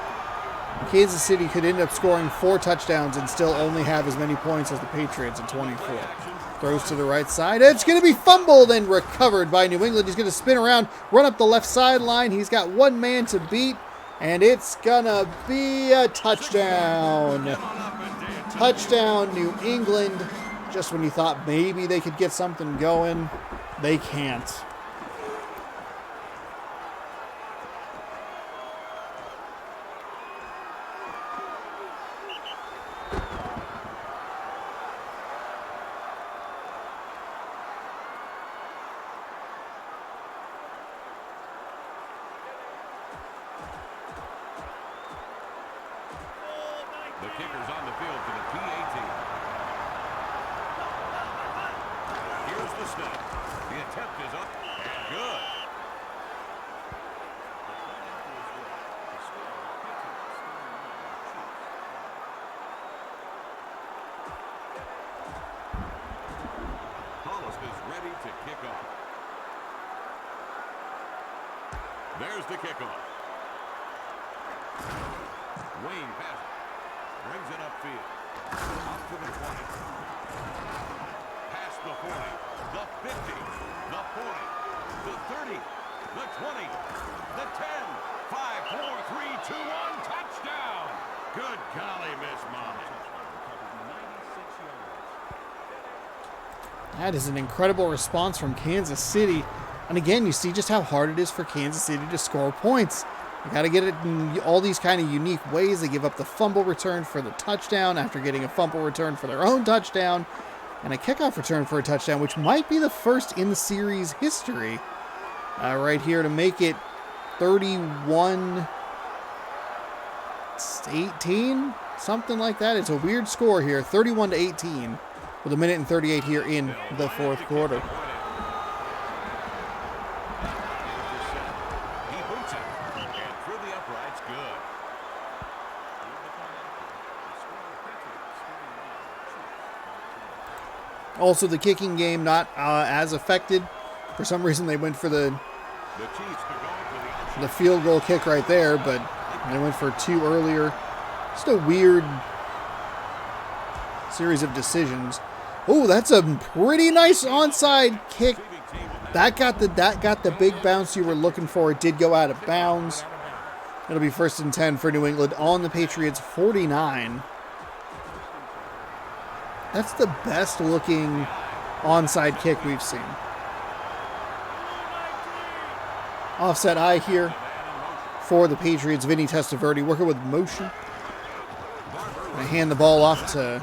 Speaker 1: Kansas City could end up scoring 4 touchdowns and still only have as many points as the Patriots at 24. Throws to the right side. It's going to be fumbled and recovered by New England. He's going to spin around, run up the left sideline. He's got one man to beat, and it's going to be a touchdown. Touchdown, New England. Just when you thought maybe they could get something going, they can't.
Speaker 2: The kicker's on the field for the PAT. Here's the snap. The attempt is up and good. Hollis is ready to kick off. There's the kickoff. Wayne passes. Brings it upfield. Up to the 20. Past the 40. The 50. The 40. The 30. The 20. The 10. 5, 4, 3, 2, 1. Touchdown. Good golly, Miss Mommy.
Speaker 1: That is an incredible response from Kansas City. And again, you see just how hard it is for Kansas City to score points. You got to get it in all these kind of unique ways. They give up the fumble return for the touchdown after getting a fumble return for their own touchdown and a kickoff return for a touchdown, which might be the first in the series history right here to make it 31-18, something like that. It's a weird score here, 31-18 with 1:38 here in the fourth quarter. Also, the kicking game not as affected. For some reason, they went for the field goal kick right there, but they went for 2 earlier. Just a weird series of decisions. Oh, that's a pretty nice onside kick. That got the big bounce you were looking for. It did go out of bounds. It'll be 1st and 10 for New England on the Patriots 49. That's the best looking onside kick we've seen. Offset eye here for the Patriots. Vinny Testaverde working with motion. I hand the ball off to,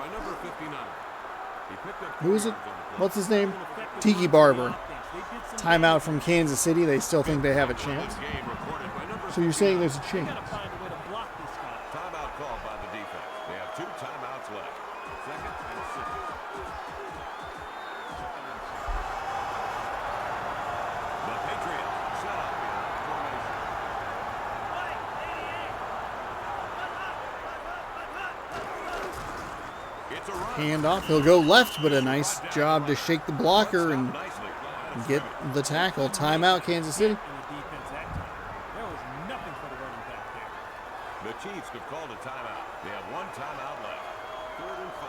Speaker 1: who is it? What's his name? Tiki Barber. Timeout from Kansas City. They still think they have a chance. So you're saying there's a chance?
Speaker 2: Timeout called by the defense. They have 2 timeouts left. 2nd and 6. The Patriots set up in formation. It's a run.
Speaker 1: Handoff. He'll go left, but a nice job to shake the blocker and get the tackle. Timeout, Kansas City.
Speaker 2: The Chiefs have called a timeout. They have 1 timeout left. 3rd and 5.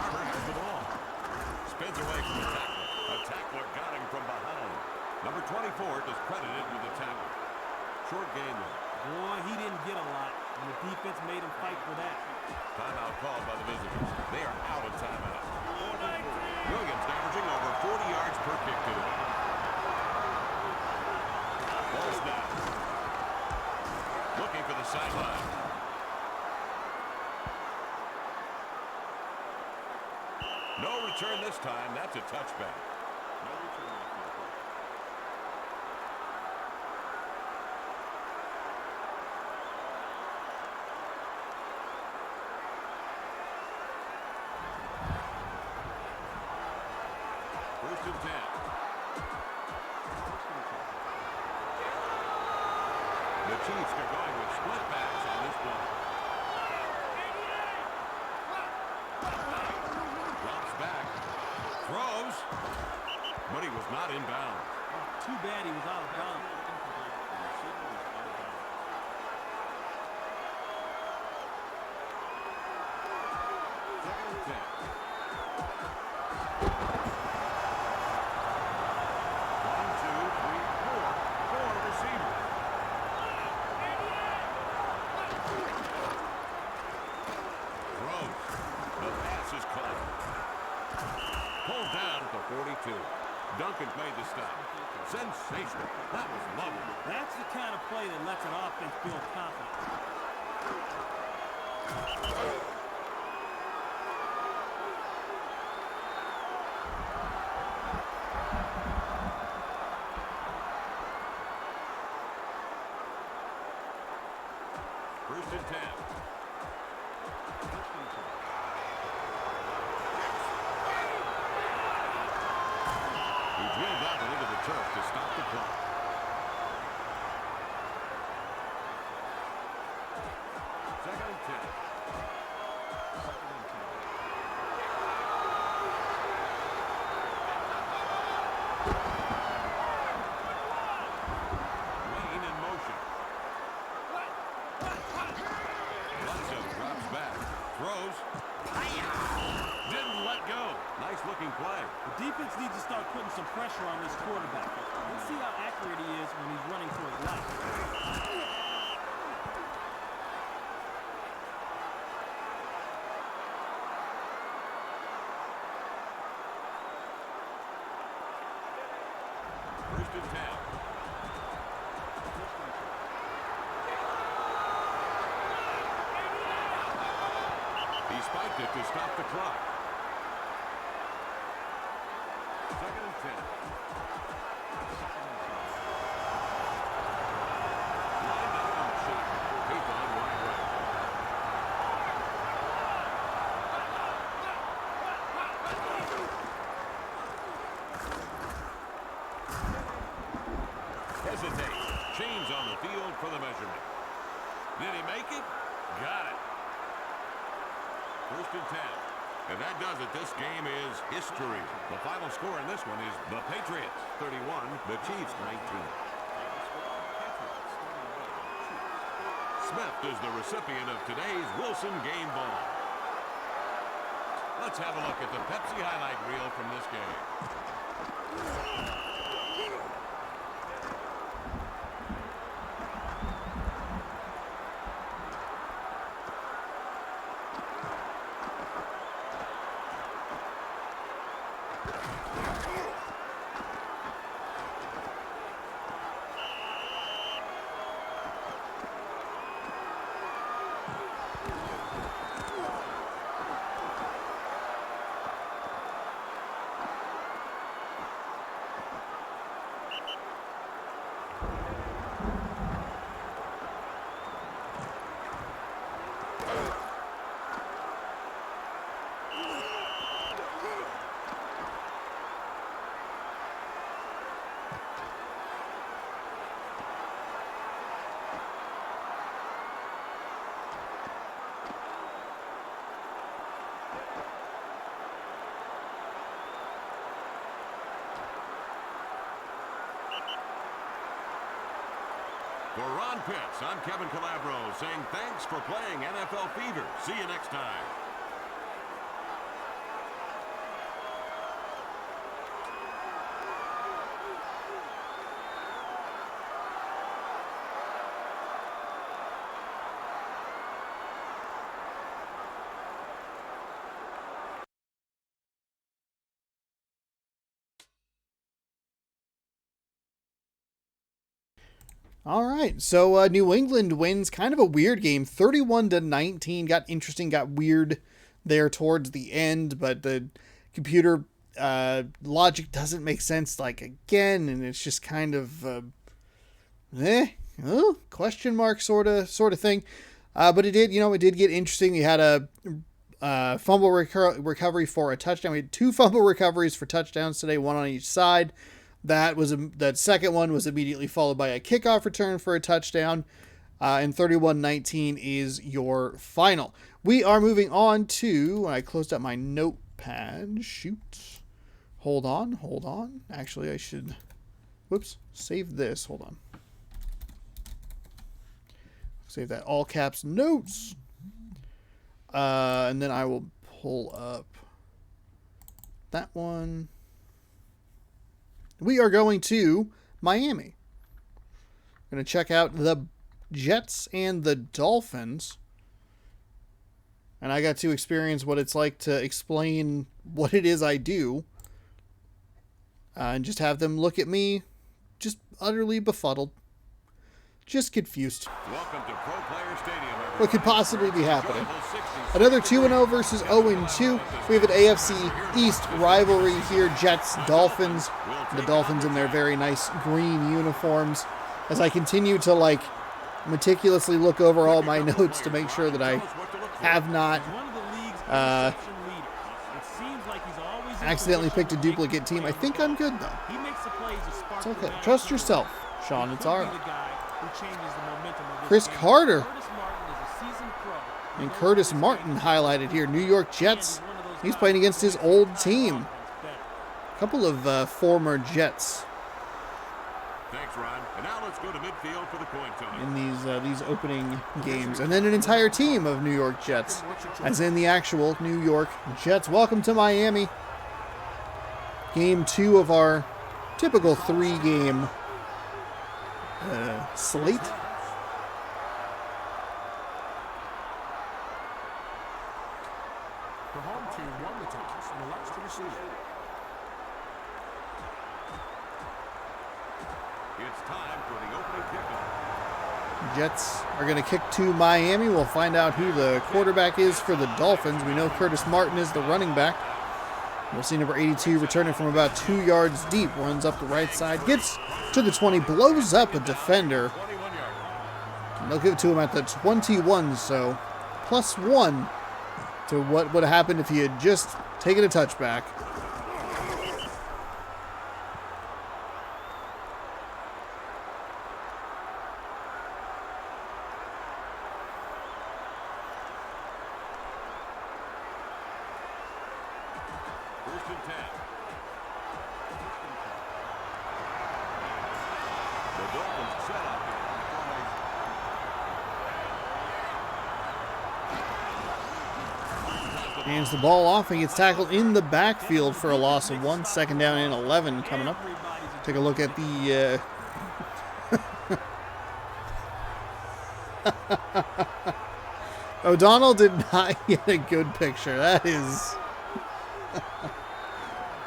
Speaker 2: Carr has the ball. Spins away from the tackler. A tackler got him from behind. Number 24 is credited with the tackle. Short game there.
Speaker 3: Boy, he didn't get a lot, and the defense made him fight for that.
Speaker 2: Timeout called by the visitors. They are out of timeout. Williams averaging over 40 yards per kick today. looking for the sideline. No return this time. That's a touchback. No return. First and 10. The Chiefs are going with split backs on this play. Drops back. Throws. But he was not in bounds.
Speaker 3: Too bad he was out of bounds.
Speaker 2: Second and 10. Four receivers. Throws. The pass is caught. Pulled down at the 42. Duncan made the stop. Sensational. That was lovely.
Speaker 3: That's the kind of play that lets an offense build confidence.
Speaker 2: First and 10. He drilled that one into the turf to stop the clock. Second and 10. Wayne in motion. Bledsoe drops back. Throws. Didn't let go. Nice looking play.
Speaker 3: The defense needs to start putting some pressure on this quarterback. Let's see how accurate he is when he's running to his left.
Speaker 2: First and 10. He spiked it to stop the clock. Second and 10. Lined up in the shape. He's on wide right. Hesitates. Chains on the field for the measurement. Did he make it? Got it. First and 10. And that does it. This game is history. The final score in this one is the Patriots 31, the Chiefs 19. Smith is the recipient of today's Wilson game ball. Let's have a look at the Pepsi highlight reel from this game. For Ron Pitts, I'm Kevin Calabro saying thanks for playing NFL Fever. See you next time.
Speaker 1: All right, so New England wins kind of a weird game, 31-19. Got interesting, got weird there towards the end, but the computer logic doesn't make sense like again, and it's just kind of question mark sort of thing. But it did get interesting. We had a fumble recovery for a touchdown. We had 2 fumble recoveries for touchdowns today, one on each side. That second one was immediately followed by a kickoff return for a touchdown. And 31-19 is your final. We are moving on to, I closed up my notepad. Shoot. Hold on. Actually, I should, save this. Hold on. Save that all caps notes. And then I will pull up that one. We are going to Miami. Going to check out the Jets and the Dolphins. And I got to experience what it's like to explain what it is I do. And just have them look at me just utterly befuddled. Just confused.
Speaker 2: Welcome to Pro Player Stadium, everybody.
Speaker 1: What could possibly be happening? Another 2-0 versus 0-2. We have an AFC East rivalry here. Jets, Dolphins. The Dolphins in their very nice green uniforms. As I continue to meticulously look over all my notes to make sure that I have not accidentally picked a duplicate team. I think I'm good though. It's okay. Trust yourself, Sean. It's all right. Chris Carter and Curtis Martin highlighted here. New York Jets. He's playing against his old team. A couple of former Jets.
Speaker 2: Thanks, Ron. And now let's go to midfield for the coin toss.
Speaker 1: In these opening games. And then an entire team of New York Jets, as in the actual New York Jets. Welcome to Miami. Game 2 of our typical 3-game slate.
Speaker 3: The home team won the toss and elects to receive.
Speaker 2: It's time for the opening kickoff.
Speaker 1: Jets are going to kick to Miami. We'll find out who the quarterback is for the Dolphins. We know Curtis Martin is the running back. We'll see number 82 returning from about 2 yards deep. Runs up the right side. Gets to the 20. Blows up a defender. And they'll give it to him at the 21. So +1 to what would have happened if he had just taken a touchback.
Speaker 2: First and 10. The Dolphins set up here.
Speaker 1: Hands the ball off and gets tackled in the backfield for a loss of 1. Second down and 11 coming up. Take a look at the... O'Donnell did not get a good picture. That is...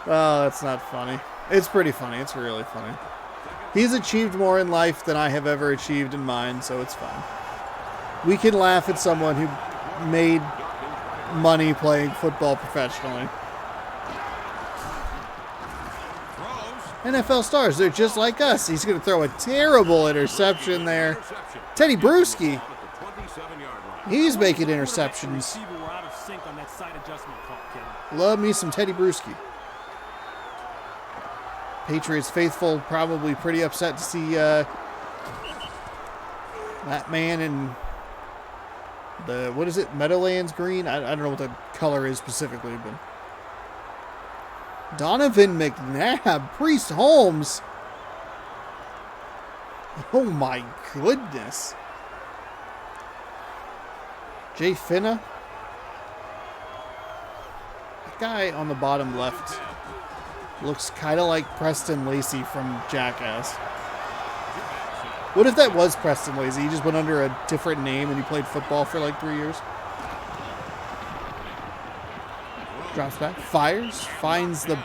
Speaker 1: Oh, that's not funny. It's pretty funny. It's really funny. He's achieved more in life than I have ever achieved in mine, so it's fine. We can laugh at someone who made money playing football professionally. NFL stars, they're just like us. He's going to throw a terrible interception there. Teddy Bruschi, he's making interceptions. Love me some Teddy Bruschi. Patriots faithful probably pretty upset to see that man in the, what is it, Meadowlands green? I don't know what the color is specifically, but Donovan McNabb, Priest Holmes. Oh my goodness. Jay Finna. That guy on the bottom left looks kind of like Preston Lacey from Jackass. What if that was Preston Lacey? He just went under a different name and he played football for like 3 years. Drops back, fires, finds the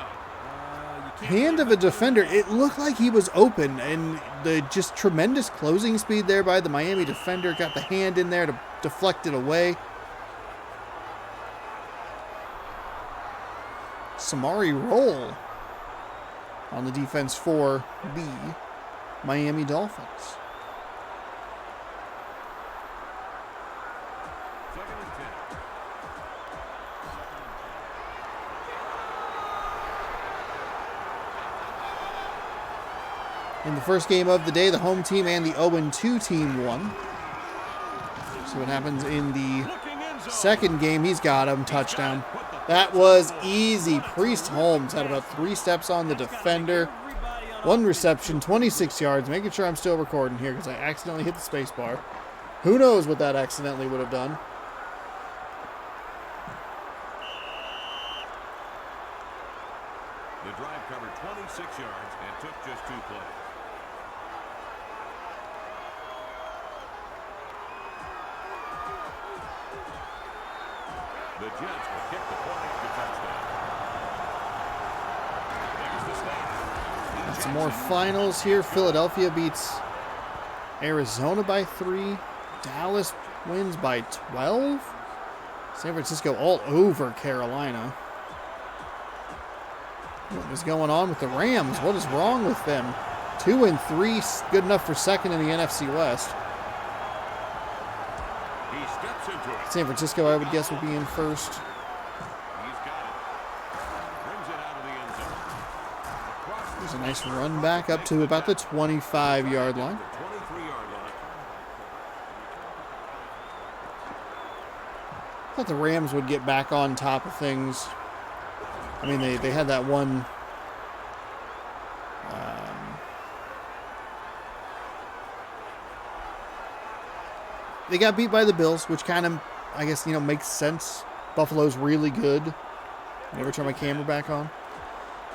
Speaker 1: hand of a defender. It looked like he was open, and the just tremendous closing speed there by the Miami defender got the hand in there to deflect it away. Samari roll on the defense for the Miami Dolphins. In the first game of the day, the home team and the 0-2 team won. See what happens in the second game. He's got him. Touchdown. That was easy. Priest Holmes had about 3 steps on the defender. 1 reception, 26 yards. Making sure I'm still recording here because I accidentally hit the space bar. Who knows what that accidentally would have done.
Speaker 2: The drive covered 26 yards and took just 2 plays. The Jets will kick the point after touchdown. There's the snap.
Speaker 1: And some more finals here. Philadelphia beats Arizona by 3. Dallas wins by 12. San Francisco all over Carolina. What is going on with the Rams? What is wrong with them? 2-3, good enough for second in the NFC West.
Speaker 2: He steps into it.
Speaker 1: San Francisco, I would guess, would be in first.
Speaker 2: He's got it. Brings it out of the end zone.
Speaker 1: There's a nice run back up to about the 25-yard line.
Speaker 2: 23-yard line.
Speaker 1: I thought the Rams would get back on top of things. I mean, they had that one. They got beat by the Bills, which kind of, I guess, makes sense. Buffalo's really good. Never turn my camera back on.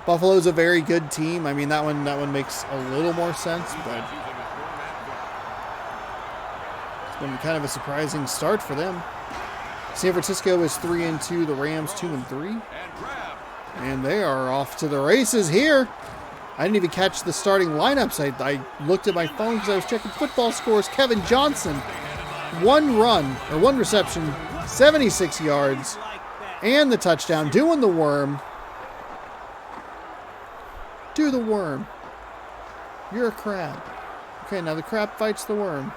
Speaker 1: Buffalo's a very good team. I mean, that one makes a little more sense, but it's been kind of a surprising start for them. San Francisco is 3-2. The Rams 2-3. And they are off to the races here. I didn't even catch the starting lineups. I looked at my phone because I was checking football scores. Kevin Johnson, 1 reception, 76 yards, and the touchdown. Doing the worm. Do the worm. You're a crab. Okay, now the crab fights the worm.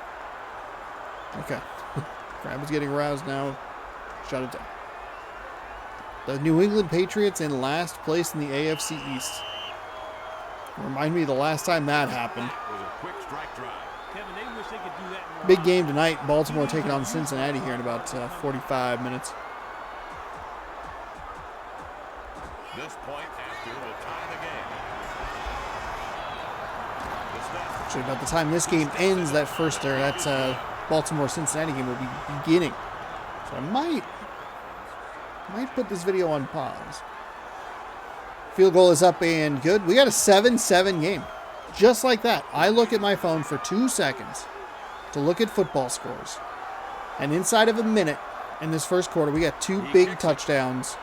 Speaker 1: Okay. Crab is getting aroused now. Shut it down. The New England Patriots in last place in the AFC East. Remind me of the last time that happened. Big game tonight. Baltimore taking on Cincinnati here in about 45 minutes.
Speaker 2: This point after will tie the game.
Speaker 1: Actually, about the time this game ends, that Baltimore-Cincinnati game will be beginning. So I might put this video on pause. Field goal is up and good. We got a 7-7 game. Just like that. I look at my phone for 2 seconds to look at football scores. And inside of a minute in this first quarter, we got 2 big touchdowns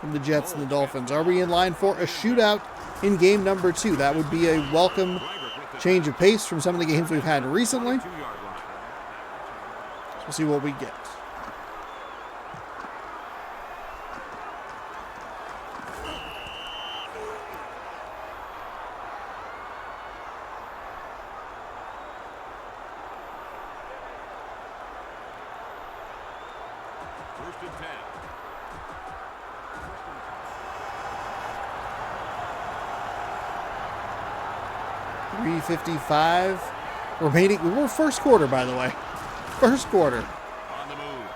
Speaker 1: from the Jets and the Dolphins. Are we in line for a shootout in game number 2? That would be a welcome change of pace from some of the games we've had recently. So we'll see what we get.
Speaker 2: First and 10.
Speaker 1: 3:55 remaining. We're first quarter, by the way. First quarter.
Speaker 2: On the move.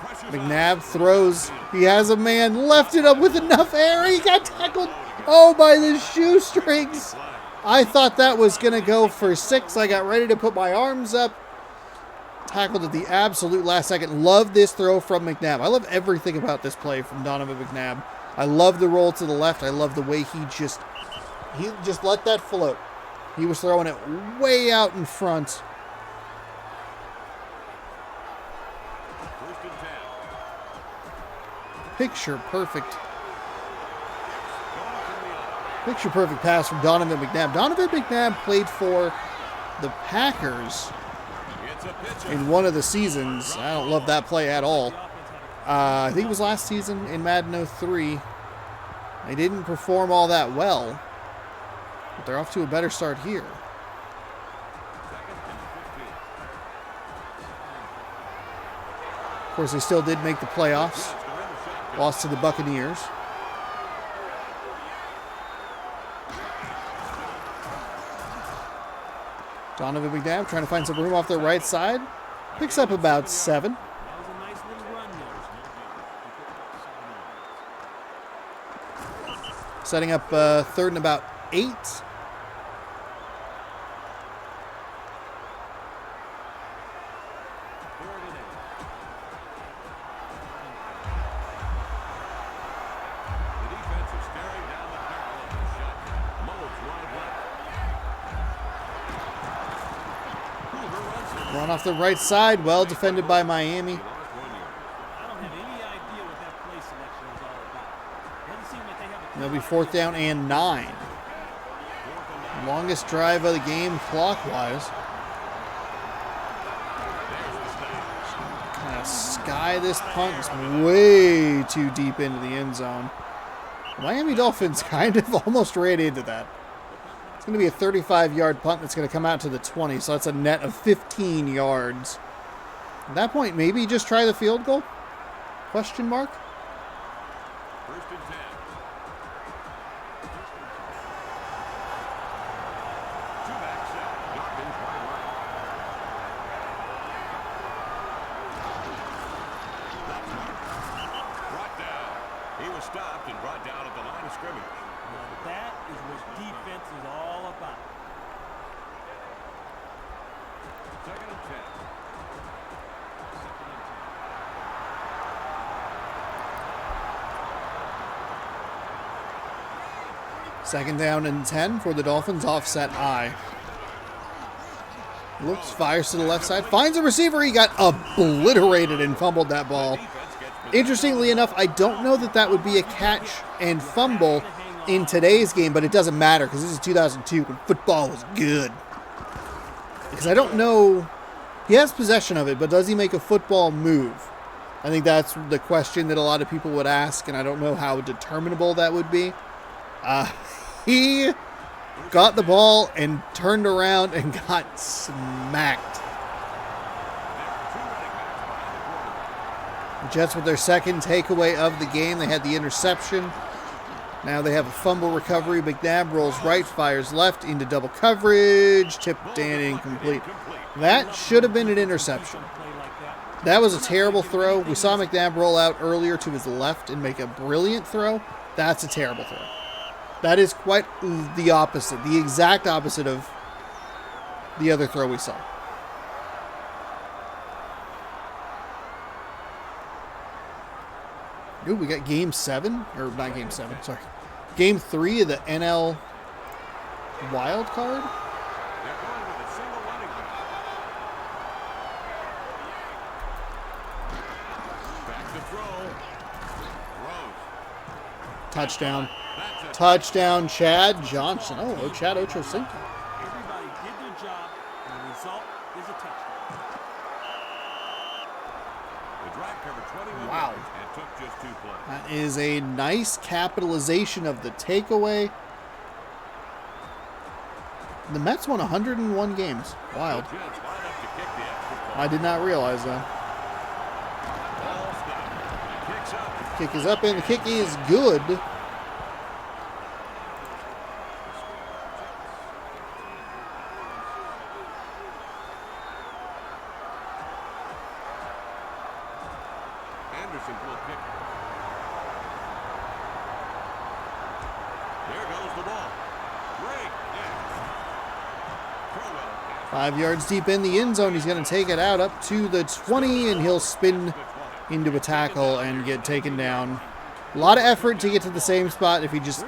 Speaker 2: Pressures
Speaker 1: McNabb throws. He has a man. Left it up with enough air. He got tackled. Oh, by the shoestrings. I thought that was going to go for 6. I got ready to put my arms up. Tackled at the absolute last second. Love this throw from McNabb. I love everything about this play from Donovan McNabb. I love the roll to the left. I love the way he just let that float. He was throwing it way out in front.
Speaker 2: First and 10.
Speaker 1: Picture perfect Picture-perfect pass from Donovan McNabb. Donovan McNabb played for the Packers in one of the seasons. I don't love that play at all. I think it was last season in Madden 03. They didn't perform all that well, but they're off to a better start here. Of course, they still did make the playoffs. Lost to the Buccaneers. Donovan McNabb trying to find some room off the right side. Picks up about 7.
Speaker 3: That was a nice little run there.
Speaker 1: Setting up 3rd and about 8. Run off the right side, well defended by Miami.
Speaker 3: I don't have any idea what that play selection is all about. Doesn't seem like they have a
Speaker 1: It'll be 4th down and 9. Longest drive of the game clockwise. Kind of sky this punt. It's way too deep into the end zone. The Miami Dolphins kind of almost ran into that. It's going to be a 35-yard punt that's going to come out to the 20, so that's a net of 15 yards. At that point, maybe just try the field goal? Question mark?
Speaker 2: First and 10. Two-back set. Dolphins wide right. That's marked. Brought down. He was stopped and brought down at the line of scrimmage.
Speaker 3: Now that is what defense is all about.
Speaker 2: Second and 10.
Speaker 1: Second down and 10 for the Dolphins. Offset I. Looks, fires to the left side. Finds a receiver. He got obliterated and fumbled that ball. Interestingly enough, I don't know that that would be a catch and fumble in today's game, but it doesn't matter because this is 2002 when football was good. Because I don't know, he has possession of it, but does he make a football move? I think that's the question that a lot of people would ask, and I don't know how determinable that would be. He got the ball and turned around and got smacked. The Jets with their second takeaway of the game. They had the interception. Now they have a fumble recovery. McNabb rolls right, fires left into double coverage. Tipped and incomplete. That should have been an interception. That was a terrible throw. We saw McNabb roll out earlier to his left and make a brilliant throw. That's a terrible throw. That is quite the opposite, the exact opposite of the other throw we saw. Ooh, we got game 7, or not game 7, sorry. Game 3 of the NL wild card.
Speaker 2: They're going with a single running back. Back to throw. Throws.
Speaker 1: Touchdown.
Speaker 2: That's it.
Speaker 1: Touchdown, Chad Johnson. Oh, Chad Ochocinco.
Speaker 3: Everybody did their job, and the result is a touchdown.
Speaker 2: The drive covered 21
Speaker 1: Wow.
Speaker 2: yards and took just 2 plays.
Speaker 1: That is a nice capitalization of the takeaway. The Mets won 101 games. Wild.
Speaker 2: Jets line up to kick the extra point.
Speaker 1: I did not realize that.
Speaker 2: Ball snapped. Kicks up.
Speaker 1: Kick is up and the kick is good.
Speaker 2: Anderson will kick it. There goes the ball. Great catch. Crowell
Speaker 1: 5 yards deep in the end zone. He's going to take it out up to the 20, and he'll spin into a tackle and get taken down. A lot of effort to get to the same spot if he just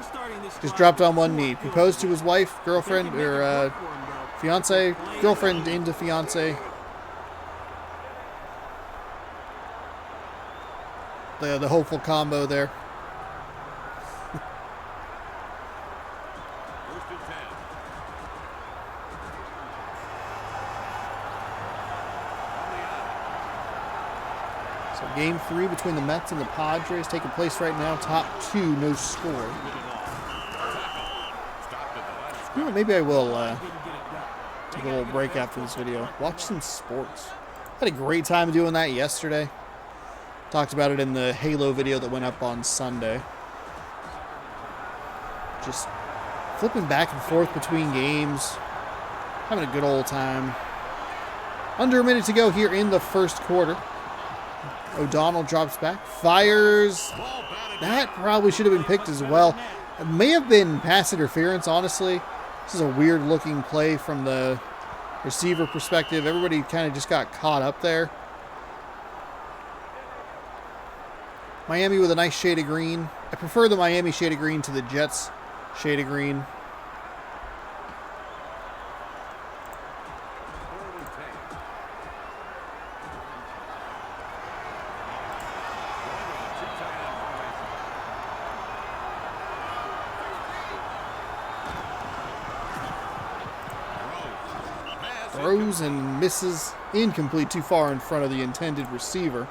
Speaker 1: dropped on one knee. Proposed to his wife, girlfriend, or fiance, girlfriend into fiance. The hopeful combo there. 3 between the Mets and the Padres taking place right now. Top 2, no score. You know, maybe I will take a little break after this video. Watch some sports. Had a great time doing that yesterday. Talked about it in the Halo video that went up on Sunday. Just flipping back and forth between games. Having a good old time. Under a minute to go here in the first quarter. O'Donnell drops back. Fires. That probably should have been picked as well. It may have been pass interference, honestly. This is a weird looking play from the receiver perspective. Everybody kind of just got caught up there. Miami with a nice shade of green. I prefer the Miami shade of green to the Jets shade of green. Throws and misses, incomplete, too far in front of the intended receiver.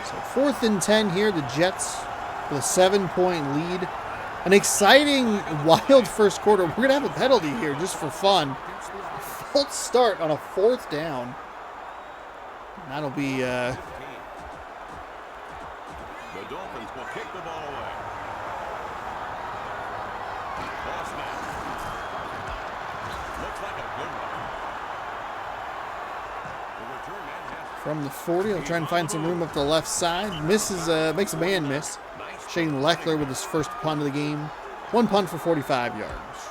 Speaker 1: So 4th and 10 here, the Jets with a 7-point lead. An exciting, wild first quarter. We're going to have a penalty here just for fun. False start on a 4th down. That'll be...
Speaker 2: The Dolphins will kick the ball away. Ball snap. Looks like a good one. The return man has
Speaker 1: From the 40, he'll try and find some room up the left side. Misses, makes a man miss. Shane Leckler with his first punt of the game. 1 punt for 45 yards.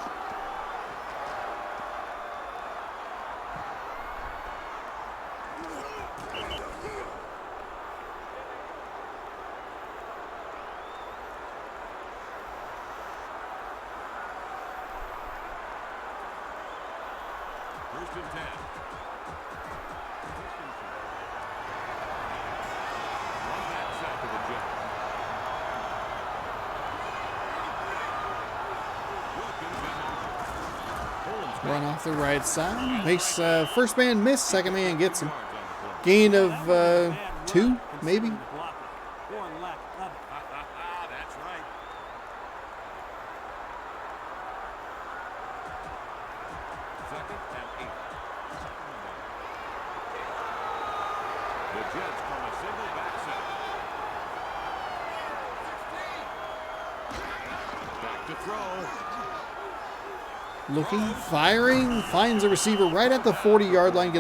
Speaker 2: first and 10. Run back set to the Jets.
Speaker 1: Run off the right side. Makes first man miss, second man gets him. Gain of 2, maybe.
Speaker 2: That's right. Second and 8. The Jets from a single back set. Back to throw.
Speaker 1: Looking, firing, finds a receiver right at the 40-yard line.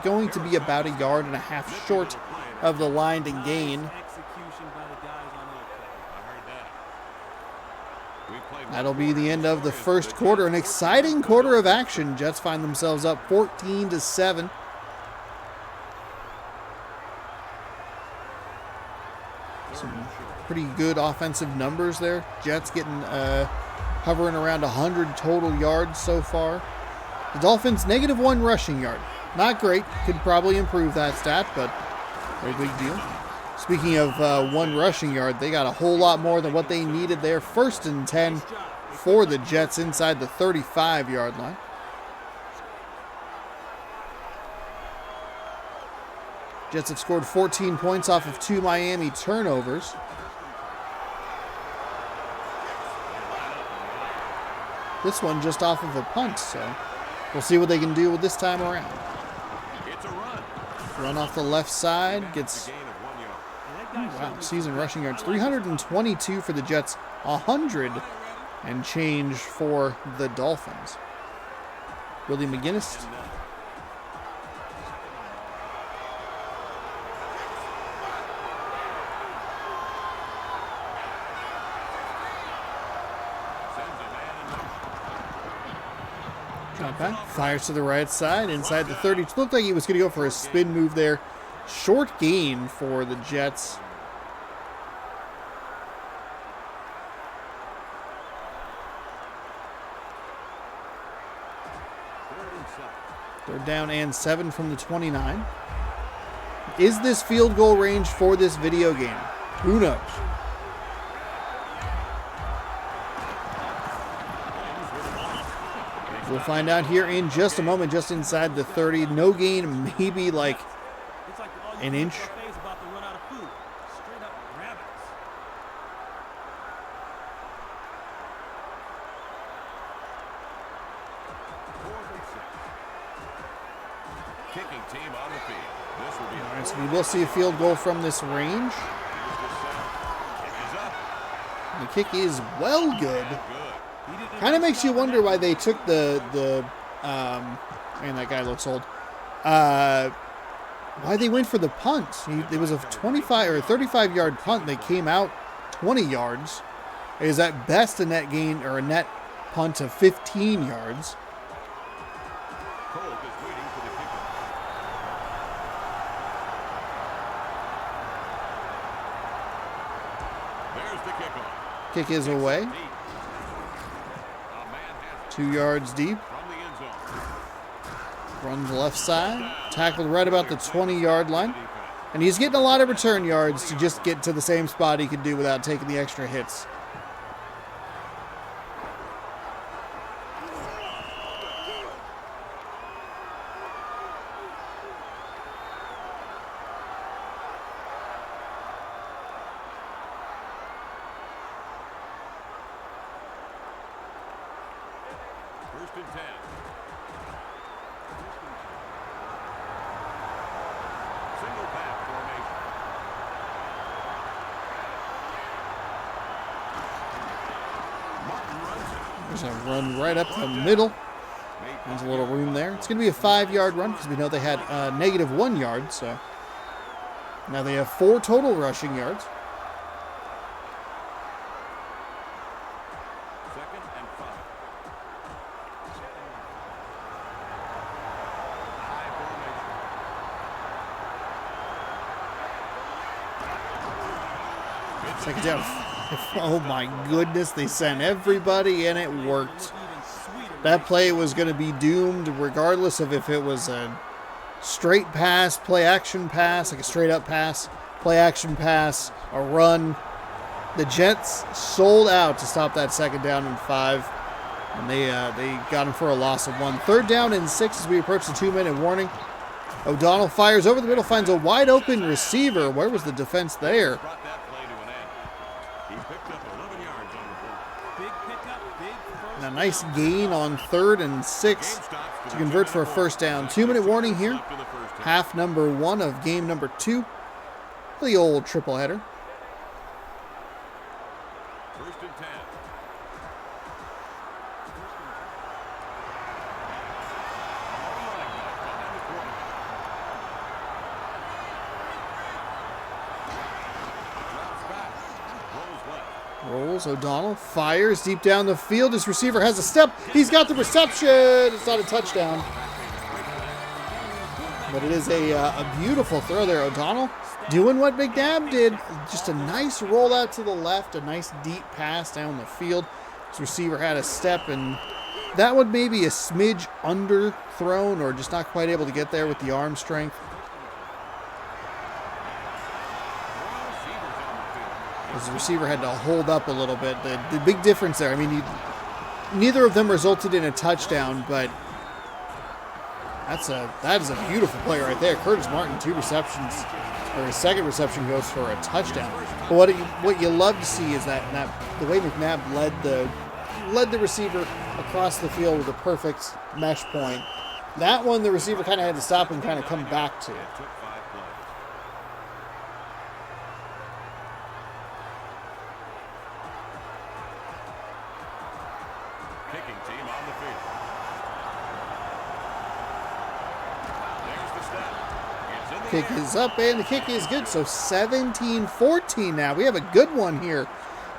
Speaker 1: Going to be about a yard and a half short of the line to gain. That'll be the end of the first quarter. An exciting quarter of action. Jets find themselves up 14-7. Some pretty good offensive numbers there. Jets getting hovering around 100 total yards so far. The Dolphins -1 rushing yard. Not great. Could probably improve that stat, but no big deal. Speaking of 1 rushing yard, they got a whole lot more than what they needed there. First and 10 for the Jets inside the 35-yard line. Jets have scored 14 points off of 2 Miami turnovers. This one just off of a punt, so we'll see what they can do with this time around.
Speaker 2: It's a run.
Speaker 1: Run off the left side, gets,
Speaker 2: Gain of 1 yard.
Speaker 1: wow, season rushing yards, 322 for the Jets, 100 and change for the Dolphins. Willie McGinnis. Drop back, fires to the right side, inside the 30. It looked like he was going to go for a spin move there. Short gain for the Jets. They're down and 7 from the 29. Is this field goal range for this video game? Who knows? We'll find out here in just a moment, just inside the 30. No gain, maybe like an inch.
Speaker 2: Kicking team on the field. This will be
Speaker 1: All right, so we will see a field goal from this range. The kick is well good. Kind of makes you wonder why they took the man, that guy looks old. Why they went for the punt. It was a 25 or 35-yard punt. They came out 20 yards. It is at best a net gain or a net punt of 15 yards. Kick is away. 2 yards deep. Runs left side. Tackled right about the 20-yard line. And he's getting a lot of return yards to just get to the same spot he could do without taking the extra hits.
Speaker 2: First and 10. Single back formation. Martin runs it.
Speaker 1: There's a run right up the middle. There's a little room there. It's going to be a 5-yard run because we know they had -1 yard. So now they have 4 total rushing yards.
Speaker 2: Second and 5. High formation.
Speaker 1: Second down. Oh my goodness, they sent everybody and it worked. That play was going to be doomed regardless of if it was a straight pass, play action pass, like a straight up pass, play action pass, a run. The Jets sold out to stop that second down and 5. And they got him for a loss of 1. Third down and 6 as we approach the 2-minute warning. O'Donnell fires over the middle, finds a wide open receiver. Where was the defense there?
Speaker 2: Brought that play to an end. He picked up 11 yards on the play. Big pickup, big first.
Speaker 1: And a nice gain on 3rd and 6 to convert for a first down. 2-minute warning here. Half number 1 of game number 2. The old triple header.
Speaker 2: First and 10. Drops back. Rolls left.
Speaker 1: Rolls, O'Donnell fires deep down the field. His receiver has a step. He's got the reception. It's not a touchdown. But it is a beautiful throw there. O'Donnell doing what McNabb did. Just a nice rollout to the left. A nice deep pass down the field. His receiver had a step, and that one maybe a smidge underthrown or just not quite able to get there with the arm strength. The receiver had to hold up a little bit. The big difference there, I mean, neither of them resulted in a touchdown, but that is a beautiful play right there. Curtis Martin, 2 receptions, or his second reception goes for a touchdown. But what you love to see is that the way McNabb led the receiver across the field with a perfect mesh point. That one, the receiver kind of had to stop and kind of come back to.
Speaker 2: Took 5 plays. Kicking team on the field. There's the snap. It's in the
Speaker 1: Kick
Speaker 2: air.
Speaker 1: is up, and the kick is good. So 17-14 now. We have a good one here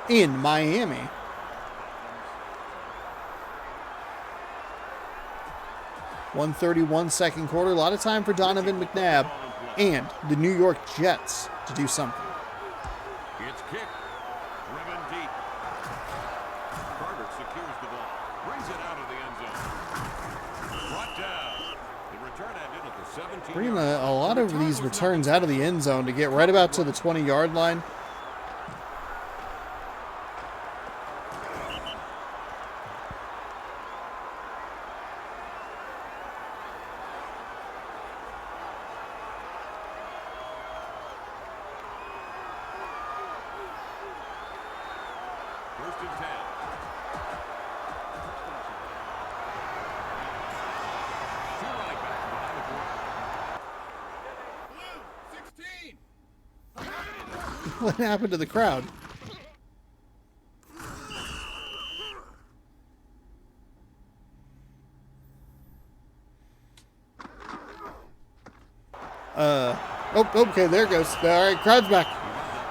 Speaker 1: in Miami. .131 second quarter. A lot of time for Donovan McNabb and the New York Jets to do something.
Speaker 2: It's kicked. Driven deep. Carter secures the ball. Brings it out of the end zone. Brought down. The return ended at the 17.
Speaker 1: Bringing a lot of these returns out of the end zone to get right about to the 20-yard line. What happened to the crowd? Oh, okay, there it goes. All right, crowd's back.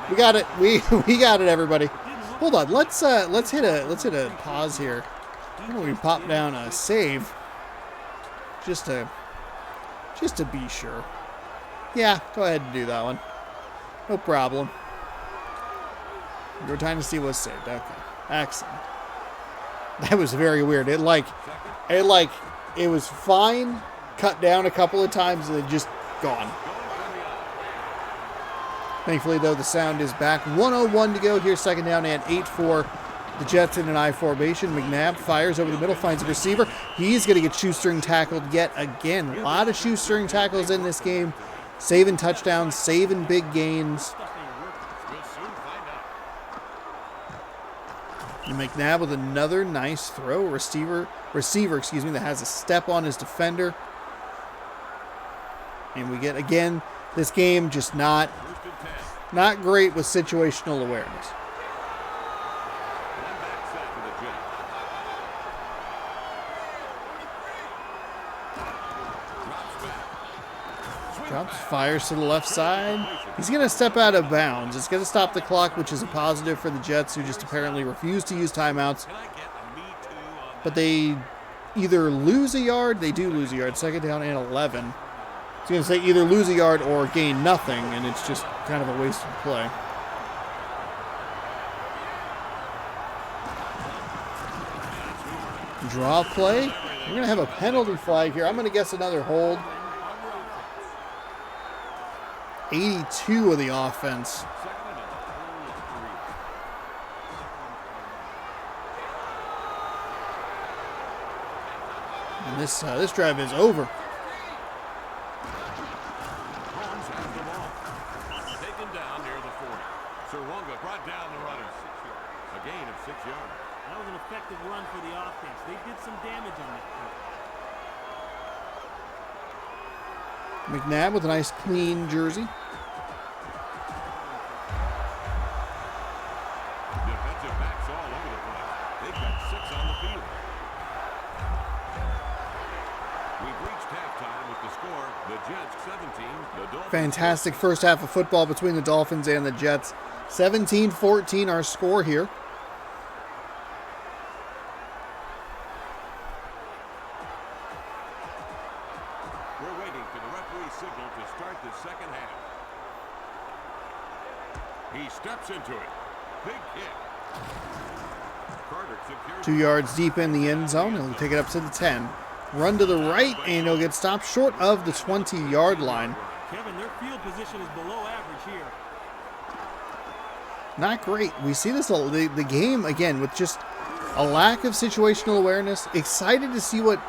Speaker 1: We got it. We got it, everybody. Hold on. Let's hit a pause here. Why don't we pop down a save? Just to be sure. Yeah, go ahead and do that one. No problem. Your Dynasty was saved. Okay. Excellent. That was very weird. It was fine, cut down a couple of times, and then just gone. Thankfully, though, the sound is back. 1:01 to go here, second down and 8 for the Jets in an I formation. McNabb fires over the middle, finds a receiver. He's going to get shoestring tackled yet again. A lot of shoestring tackles in this game. Saving touchdowns, saving big gains. And McNabb with another nice throw. Receiver, that has a step on his defender. And we get, again, this game just not great with situational awareness. Drops, fires to the left side. He's going to step out of bounds. It's going to stop the clock, which is a positive for the Jets, who just apparently refuse to use timeouts. But they either lose a yard, they do lose a yard, second down and 11. I was going to say either lose a yard or gain nothing, and it's just kind of a wasted play. Draw play. We're going to have a penalty flag here. I'm going to guess another hold. 82 of the offense. And this drive is over.
Speaker 2: Taken down near the 40. Surwonga brought down the runners. A gain of 6 yards.
Speaker 3: That was an effective run for the offense. They did some damage on that play.
Speaker 1: McNabb with a nice clean jersey.
Speaker 2: Defensive backs all over the place. They've got 6 on the field. We've reached halftime with the score. The Jets 17. The Dolphins.
Speaker 1: Fantastic first half of football between the Dolphins and the Jets. 17-14 our score here.
Speaker 2: We're waiting for the referee's signal to start the second half. He steps into it. Big hit. Carter secures
Speaker 1: 2 yards deep in the end zone. He'll take it up to the 10. Run to the right, and he'll get stopped short of the 20-yard line.
Speaker 3: Kevin, their field position is below average here.
Speaker 1: Not great. We see this the game again with just a lack of situational awareness. Excited to see what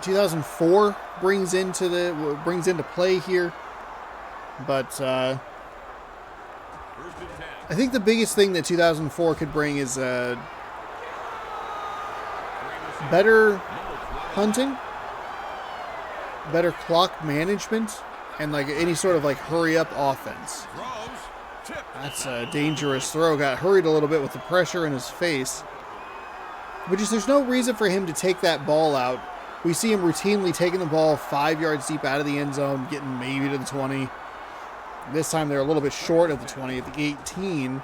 Speaker 1: 2004 brings into play here, but
Speaker 2: first and 10.
Speaker 1: I think the biggest thing that 2004 could bring is better punting, better clock management, and like any sort of like hurry up offense.
Speaker 2: Throws. Tip.
Speaker 1: That's a dangerous throw. Got hurried a little bit with the pressure in his face. But just there's no reason for him to take that ball out. We see him routinely taking the ball 5 yards deep out of the end zone, getting maybe to the 20. This time they're a little bit short of the 20 at the 18.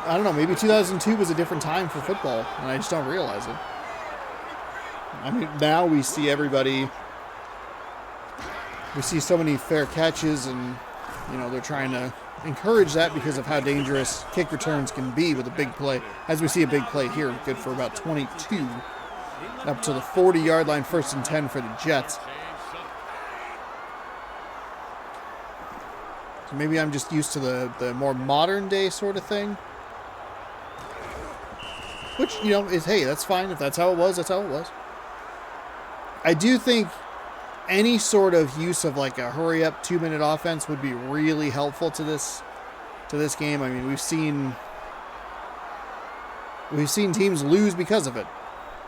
Speaker 1: I don't know, maybe 2002 was a different time for football, and I just don't realize it. I mean, now we see everybody, we see so many fair catches, and, you know, they're trying to encourage that because of how dangerous kick returns can be with a big play. As we see a big play here, good for about 22. Up to the 40-yard line, first and 10 for the Jets. So maybe I'm just used to the more modern day sort of thing. Which, you know, is, hey, that's fine. If that's how it was, that's how it was. I do think any sort of use of like a hurry-up 2-minute offense would be really helpful to this game. I mean, we've seen teams lose because of it.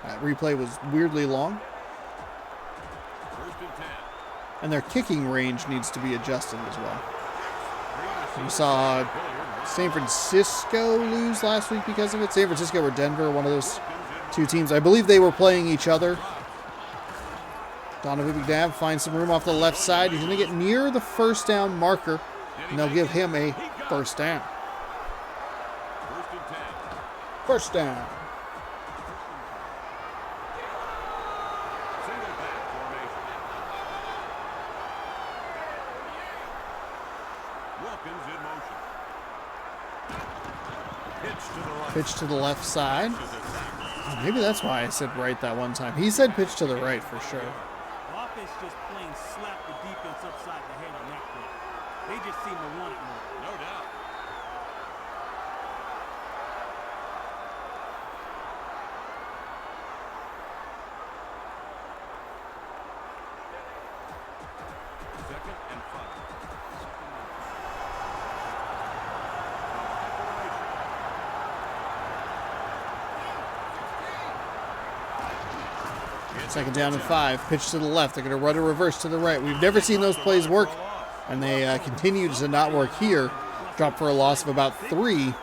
Speaker 1: That replay was weirdly long.
Speaker 2: First and 10.
Speaker 1: And their kicking range needs to be adjusted as well. We saw San Francisco lose last week because of it. San Francisco or Denver, one of those two teams. I believe they were playing each other. Donovan McNabb finds some room off the left side. He's going to get near the first down marker, and they'll give him a first down. First down. Pitch to the left side. Oh, maybe that's why I said right that one time. He said pitch to the right for sure.
Speaker 3: Offense just plain slapped the defense upside the head on that play. They just seem to want it more.
Speaker 2: No doubt. Second and 5.
Speaker 1: Second down and 5. Pitch to the left. They're going to run a reverse to the right. We've never seen those plays work, and they continue to not work here. Drop for a loss of about 3.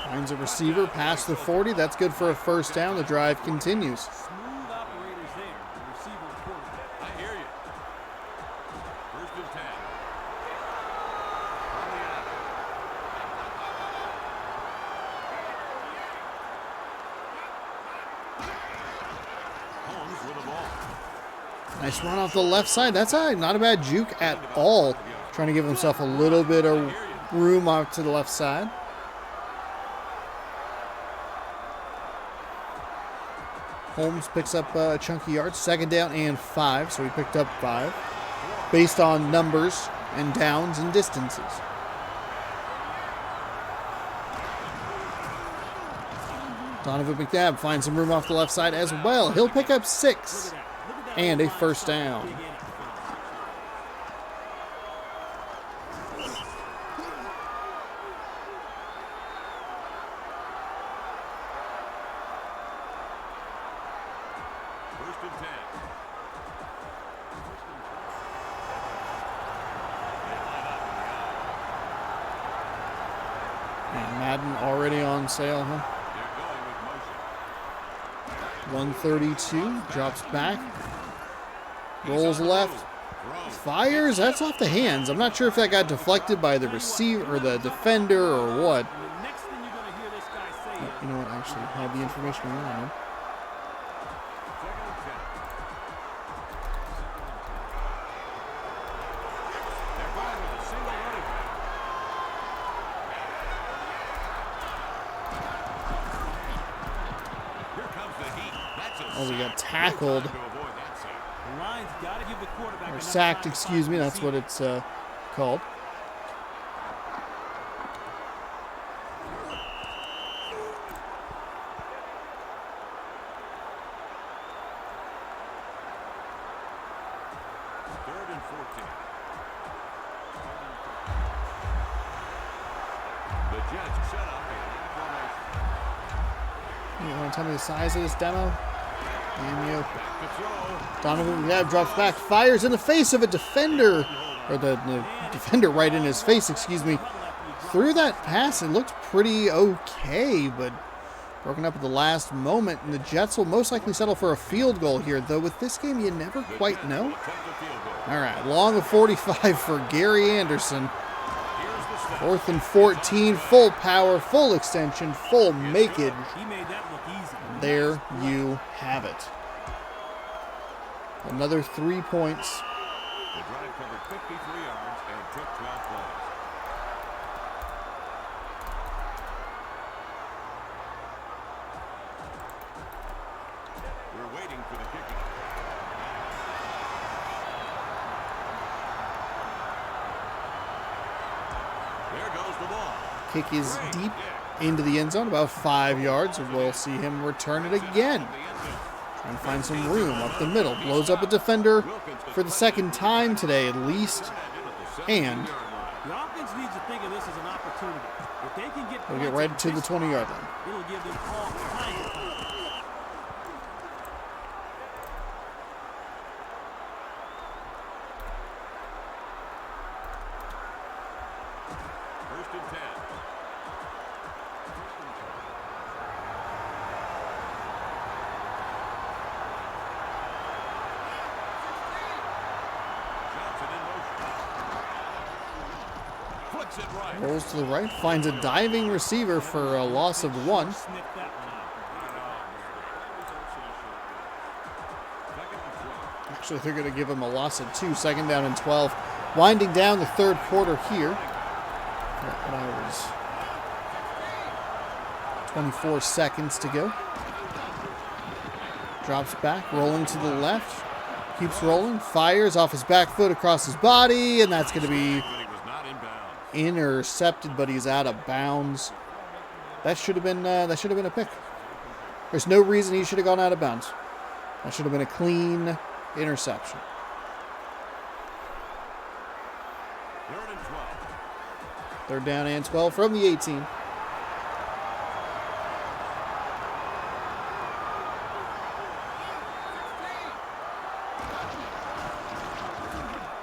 Speaker 1: Finds a receiver past the 40. That's good for a first down. The drive continues.
Speaker 3: Smooth operators there. The receiver quarterback.
Speaker 2: I hear you. First and 10. Holmes with the ball.
Speaker 1: Nice run off the left side. That's not a bad juke at all. Trying to give himself a little bit of room out to the left side. Holmes picks up a chunky yard. Second down and 5, so he picked up 5 based on numbers and downs and distances. Donovan McNabb finds some room off the left side as well. He'll pick up 6 and a first down.
Speaker 2: First and 10.
Speaker 1: And Madden already on sale, huh?
Speaker 2: They're going with motion.
Speaker 1: 132, drops back, rolls left, fires. That's off the hands. I'm not sure if that got deflected by the receiver or the defender or what.
Speaker 3: And the next thing you're going to hear this guy say is,
Speaker 1: You know what? I actually have the information on him.
Speaker 2: Second and 10. They're going with a single running back. Here comes the heat. That's a
Speaker 1: Oh, we got
Speaker 2: sack.
Speaker 1: tackled.
Speaker 2: To avoid that sack.
Speaker 3: the line's got to give the quarterback
Speaker 1: Or
Speaker 3: enough
Speaker 1: sacked,
Speaker 3: time to
Speaker 1: excuse
Speaker 3: find
Speaker 1: me.
Speaker 3: the
Speaker 1: That's what
Speaker 3: receiver.
Speaker 1: it's called.
Speaker 2: Third and 14. The Jets set up a formation.
Speaker 1: You want to tell me the size of this demo? Damn you.
Speaker 2: Back to throw.
Speaker 1: Donovan McNabb drops back, fires in the face of a defender. Or the defender right in his face, excuse me. Through that pass, it looked pretty okay, but broken up at the last moment. And the Jets will most likely settle for a field goal here, though with this game, you never quite know.
Speaker 2: Attempt a field goal.
Speaker 1: All right, long of 45 for Gary Anderson.
Speaker 2: Here's the snap.
Speaker 1: 4th and 14, full power, full extension, full makeage.
Speaker 3: He made that look easy.
Speaker 1: There you have it. Another 3 points.
Speaker 2: The drive covered 53 yards and took 12 plays. We're waiting for the kickoff. There goes the ball.
Speaker 1: Kick is
Speaker 2: Great
Speaker 1: deep
Speaker 2: kick.
Speaker 1: into the end zone, about 5 yards, and we'll see him return it again. Trying to find some room up the middle. Blows up a defender for the second time today, at least. And
Speaker 3: The offense needs to think of this as an opportunity. If they can get
Speaker 1: we'll get right to the 20-yard line.
Speaker 3: it'll give them all kinds of time.
Speaker 2: First and 10. Johnson in motion. Flicks it right.
Speaker 1: Rolls to the right, finds a diving receiver for a loss of 1.
Speaker 3: Sniff that one out.
Speaker 2: Second and 12.
Speaker 1: Actually, they're going to give him a loss of 2. Second down and 12. Winding down the third quarter here. What hours? 24 seconds to go. Drops back, rolling to the left. Keeps rolling, fires off his back foot across his body, and that's going to be
Speaker 2: But he was not inbound.
Speaker 1: intercepted, but he's out of bounds. That should have been a pick. There's no reason he should have gone out of bounds. That should have been a clean interception.
Speaker 2: Third and 12.
Speaker 1: Third down and 12 from the 18.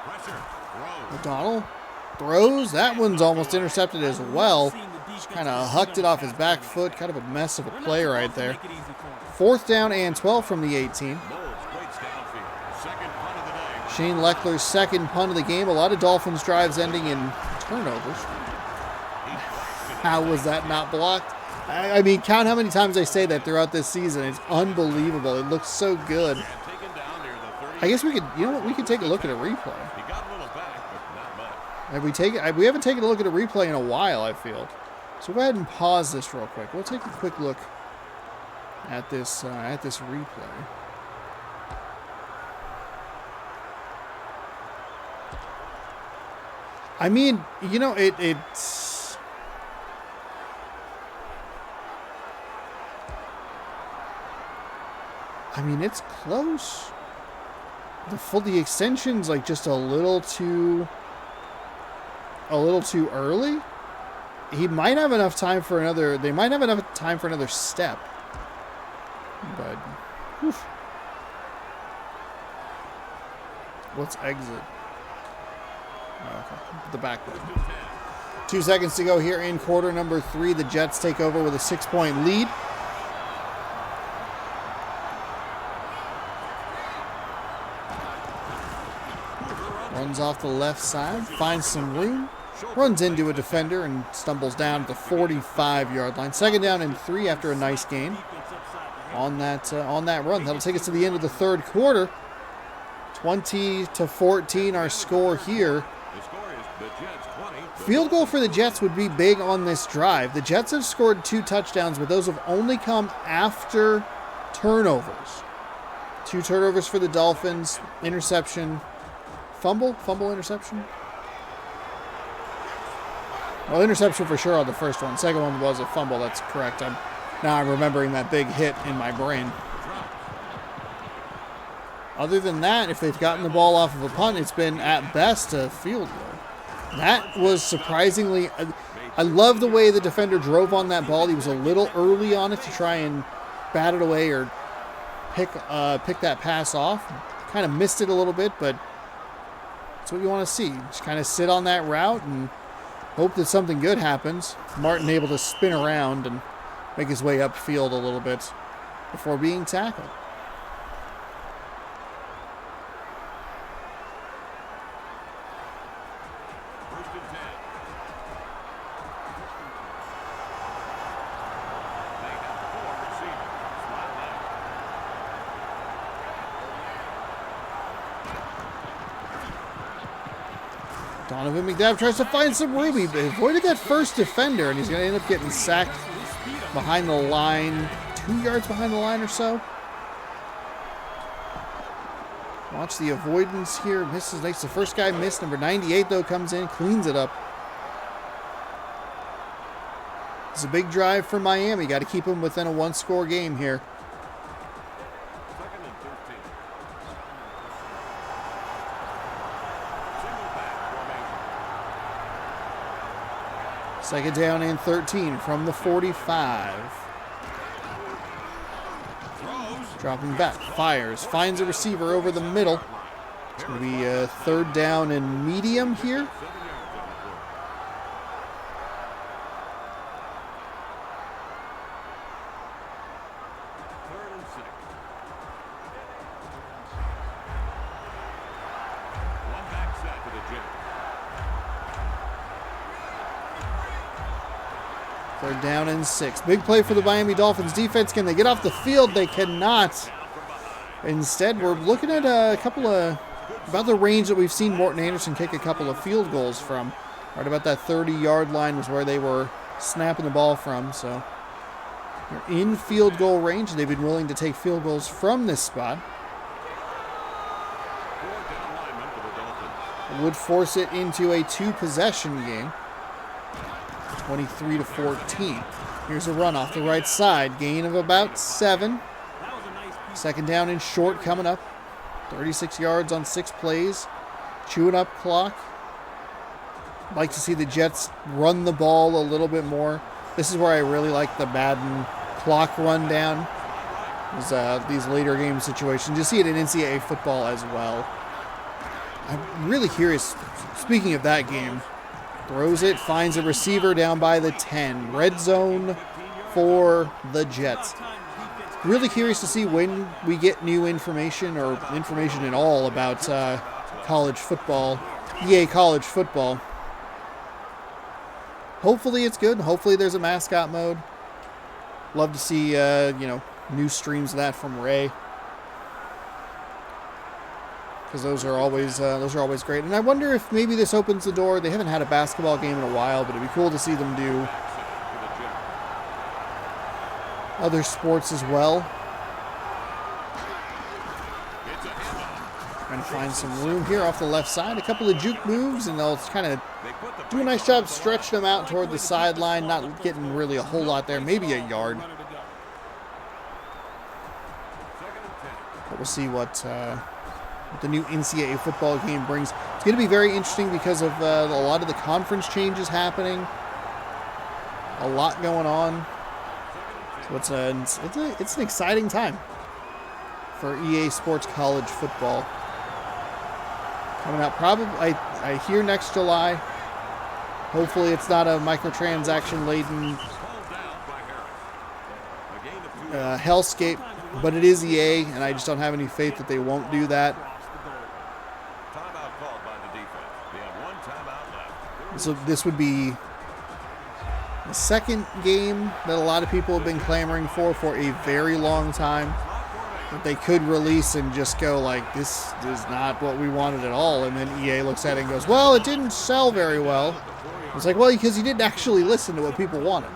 Speaker 2: Pressure. Throw.
Speaker 1: O'Donnell throws. That one's almost intercepted as well. Kind of hucked it off his back foot. Kind of a mess of a play right there.
Speaker 3: Make it easy for them.
Speaker 1: Fourth down and 12 from the 18.
Speaker 2: Moles waits downfield. Second punt of the day.
Speaker 1: Shane Leckler's second punt of the game. A lot of Dolphins drives ending in turnovers. How was that not blocked? I mean, count how many times I say that throughout this season. It's unbelievable. It looks so good.
Speaker 2: And taken down near the 30.
Speaker 1: I guess we could, you know what, we could take a look at a replay.
Speaker 2: He got a little back, but not much.
Speaker 1: We haven't taken a look at a replay in a while, I feel. So go ahead and pause this real quick. We'll take a quick look at this replay. I mean, you know, it's. I mean, it's close. The extension's like just a little too early. He might have enough time for another. They might have enough time for another step. But, whew. Let's exit. Oh, okay, the back button. 2 seconds to go here in quarter number 3. The Jets take over with a 6-point lead. Runs off the left side, finds some room, runs into a defender and stumbles down at the 45-yard line. Second down and 3 after a nice gain on that run. That'll take us to the end of the third quarter. 20-14 our score here.
Speaker 2: The score is the Jets 20.
Speaker 1: Field goal for the Jets would be big on this drive. The Jets have scored 2 touchdowns, but those have only come after turnovers. 2 turnovers for the Dolphins, interception, fumble, interception. Well, interception for sure on the first one. Second one was a fumble. That's correct. Now I'm remembering that big hit in my brain. Other than that, if they've gotten the ball off of a punt, it's been at best a field goal. That was surprisingly. I love the way the defender drove on that ball. He was a little early on it to try and bat it away or pick that pass off. Kind of missed it a little bit, but that's what you want to see. Just kind of sit on that route and hope that something good happens. Martin able to spin around and make his way upfield a little bit before being tackled.
Speaker 2: First and 10. They have 4 receivers. Slot left.
Speaker 1: Donovan McNabb tries to find some room. He avoided that first defender, and he's going to end up getting sacked behind the line, 2 yards behind the line or so. Watch the avoidance here. Misses. Makes the first guy miss. Number 98, though, comes in, cleans it up. It's a big drive for Miami. Got to keep them within a one-score game here.
Speaker 2: Second and 13. Single back formation.
Speaker 1: Second down and 13 from the 45.
Speaker 2: Throws.
Speaker 1: Dropping back, fires, finds a receiver over the middle. It's going to be a third down and medium here.
Speaker 2: 7 yards on the play. Third and 6. One back set to the Jets.
Speaker 1: Third down and 6. Big play for the Miami Dolphins defense. Can they get off the field? They cannot. Instead, we're looking at a couple of, about the range that we've seen Morton Anderson kick a couple of field goals from. Right about that 30-yard line was where they were snapping the ball from. So they're in field goal range. They've been willing to take field goals from this spot.
Speaker 2: 4 down linemen for the Dolphins.
Speaker 1: Would force it into a two-possession game. 23-14. Here's a run off the right side. Gain of about 7.
Speaker 3: That was a nice piece.
Speaker 1: Second down and short coming up. 36 yards on 6 plays. Chewing up clock. Like to see the Jets run the ball a little bit more. This is where I really like the Madden clock rundown. These later game situations. You see it in NCAA football as well. I'm really curious. Speaking of that game, throws it, finds a receiver down by the 10. Red zone for the Jets. Really curious to see when we get new information or information at all about college football, EA college football. Hopefully it's good. Hopefully there's a mascot mode. Love to see new streams of that from Ray, because those are always great. And I wonder if maybe this opens the door. They haven't had a basketball game in a while, but it'd be cool to see them do other sports as well. Trying to find some room here off the left side. A couple of juke moves, and they'll kind of do a nice job stretching them out toward the sideline. Not getting really a whole lot there. Maybe a yard. But we'll see what the new NCAA football game brings. It's going to be very interesting because of a lot of the conference changes happening. A lot going on. So it's an exciting time for EA Sports College Football. Coming out probably, I hear next July. Hopefully it's not a microtransaction-laden hellscape, but it is EA, and I just don't have any faith that they won't do that.
Speaker 2: Timeout called by the defense. They have one timeout left.
Speaker 1: So this would be the second game that a lot of people have been clamoring for a very long time, that they could release and just go like, this is not what we wanted at all. And then EA looks at it and goes, well, it didn't sell very well. It's like, well, because you didn't actually listen to what people wanted.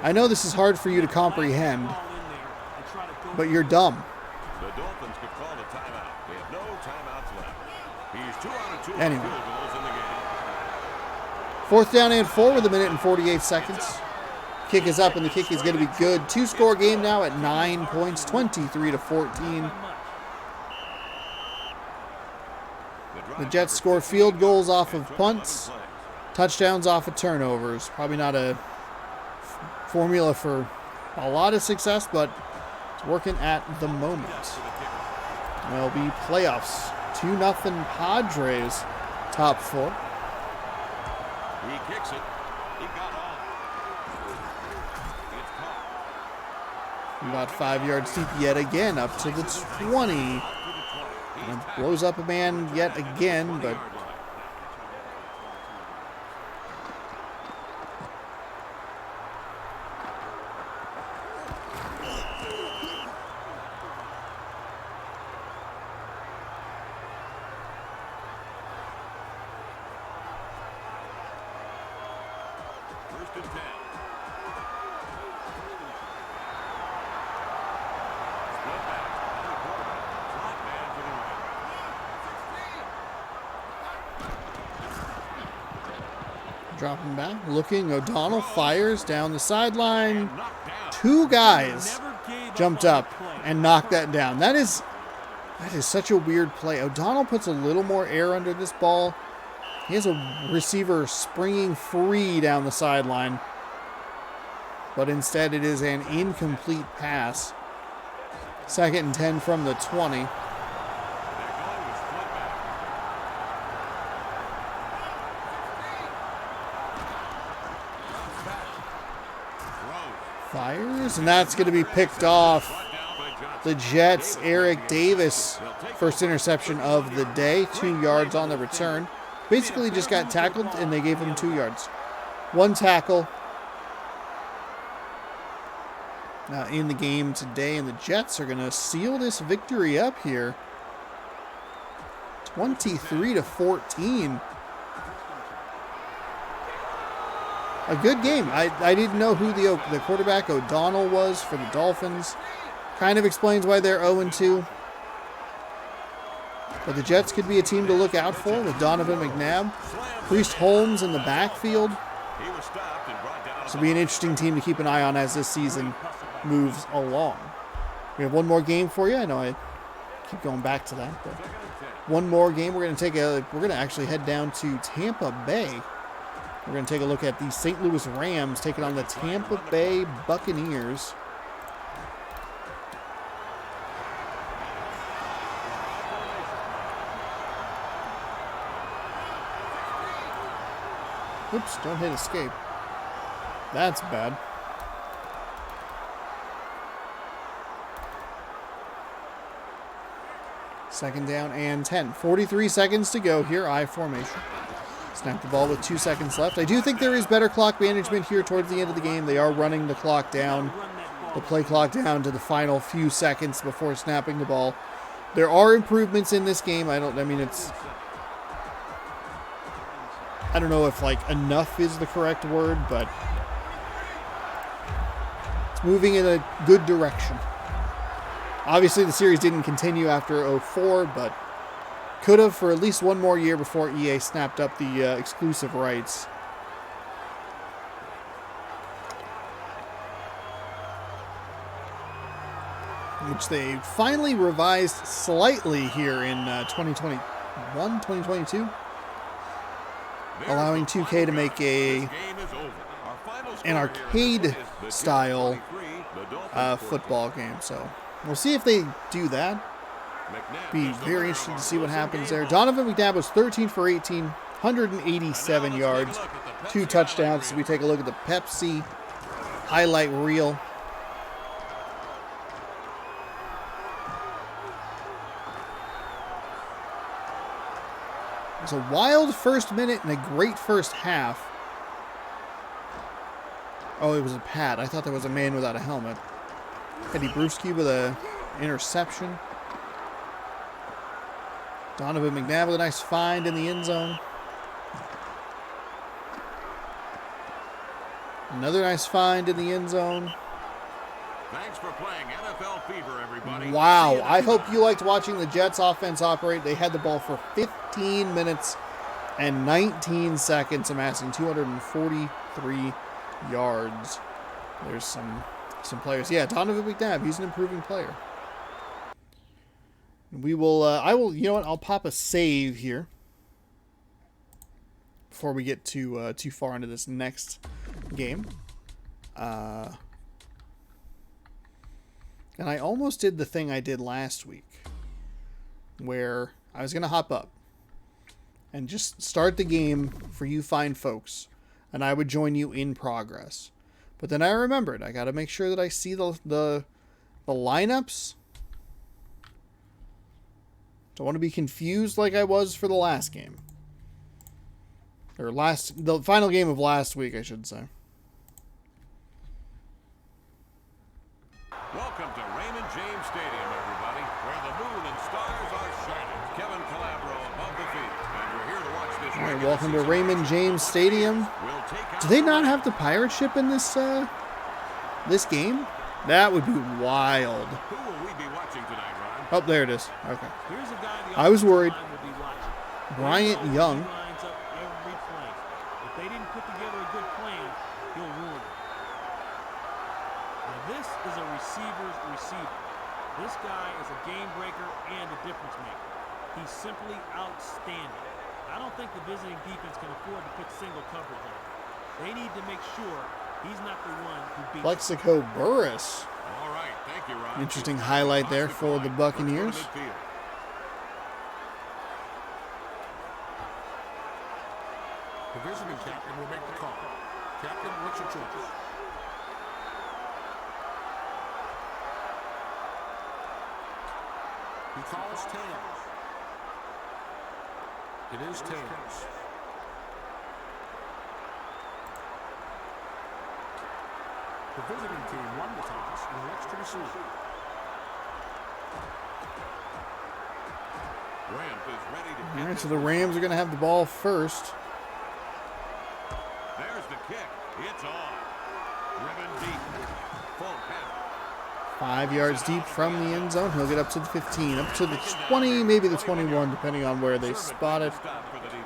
Speaker 1: I know this is hard for you to comprehend, but you're dumb.
Speaker 2: The Dolphins could call a timeout. They have no timeouts left. He's 2 out of 2
Speaker 1: Anyway.
Speaker 2: field goals in the game.
Speaker 1: Fourth down and 4 with 1 minute and 48 seconds. Kick is up, and the kick is going to be good. 2-score game now at 9 points, 23-14. The Jets score field goals off of punts, touchdowns off of turnovers. Probably not a formula for a lot of success, but it's working at the moment. There'll be playoffs. 2-0 Padres, top 4.
Speaker 2: He kicks it. He got off. It's caught.
Speaker 1: About 5 yards deep yet again, up to the 20. And blows up a man yet again, but
Speaker 2: First and 10. Split back. On the quarterback. Slot man to the right.
Speaker 1: Dropping back, looking. O'Donnell fires down the sideline. Two guys jumped up and knocked that down. That is such a weird play. O'Donnell puts a little more air under this ball. He has a receiver springing free down the sideline. But instead it is an incomplete pass. 2nd and 10 from the 20. Fires, and that's going to be picked off. The Jets, Eric Davis, first interception of the day, 2 yards on the return. Basically just got tackled, and they gave him 2 yards. 1 tackle in the game today, and the Jets are going to seal this victory up here. 23-14. A good game. I didn't know who the quarterback O'Donnell was for the Dolphins. Kind of explains why they're 0-2. But the Jets could be a team to look out for with Donovan McNabb. Priest Holmes in the backfield. This will be an interesting team to keep an eye on as this season moves along. We have one more game for you. I know I keep going back to that, but one more game. We're going to actually head down to Tampa Bay. We're going to take a look at the St. Louis Rams taking on the Tampa Bay Buccaneers. Oops, don't hit escape. That's bad. Second down and 10. 43 seconds to go here, I formation. Snap the ball with 2 seconds left. I do think there is better clock management here towards the end of the game. They are running the clock down, the play clock down to the final few seconds before snapping the ball. There are improvements in this game. I don't know if enough is the correct word, but it's moving in a good direction. Obviously, the series didn't continue after 04, but could have for at least one more year before EA snapped up the exclusive rights. Which they finally revised slightly here in 2021, 2022. Allowing 2K to make an arcade-style football game. So we'll see if they do that. Be very interested to see what happens there. Donovan McNabb was 13 for 18, 187 yards, 2 touchdowns. So we take a look at the Pepsi highlight reel. It was a wild first minute and a great first half. Oh, it was a pad. I thought there was a man without a helmet. Eddie Brewski with an interception. Donovan McNabb with a nice find in the end zone. Another nice find in the end zone.
Speaker 2: Thanks for playing NFL Fever, everybody.
Speaker 1: Wow. I hope you liked watching the Jets offense operate. They had the ball for 15 minutes and 19 seconds, amassing 243 yards. There's some players. Yeah, Donovan McNabb, he's an improving player. We will, you know what, I'll pop a save here before we get too far into this next game. And I almost did the thing I did last week where I was going to hop up and just start the game for you fine folks, and I would join you in progress. But then I remembered, I got to make sure that I see the lineups. Don't want to be confused like I was for the last game. Or the final game of last week, I should say.
Speaker 2: Welcome to Raymond James Stadium, everybody, where the moon and stars are shining. Kevin Calabro above the field, and we're here to watch this.
Speaker 1: All right, welcome to Raymond James Stadium. Do they not have the pirate ship in this this game? That would be wild.
Speaker 2: Who will we be watching tonight, Ron?
Speaker 1: Oh, there it is. Okay. I was worried. Bryant Young.
Speaker 3: Lines up every play. If they didn't put together a good plan, he'll ruin it. Now this is a receiver's receiver. This guy is a game breaker and a difference maker. He's simply outstanding. I don't think the visiting defense can afford to put single coverage on him. They need to make sure he's not the one who beats
Speaker 1: Plexico Burress.
Speaker 2: All right, thank you, Ron.
Speaker 1: Interesting highlight there for the Buccaneers.
Speaker 4: The visiting captain will make the call. Captain, what's your choice? He calls tails. It is tails. The visiting team won the toss and elects to receive.
Speaker 2: Ramp is ready to
Speaker 1: All right, so the Rams are going to have the ball first.
Speaker 2: There's the kick. It's on. Driven deep. Full pass.
Speaker 1: 5 yards deep from the end zone. He'll get up to the 15, up to the 20, maybe the 21, depending on where they spot it.
Speaker 2: Stop for the defense.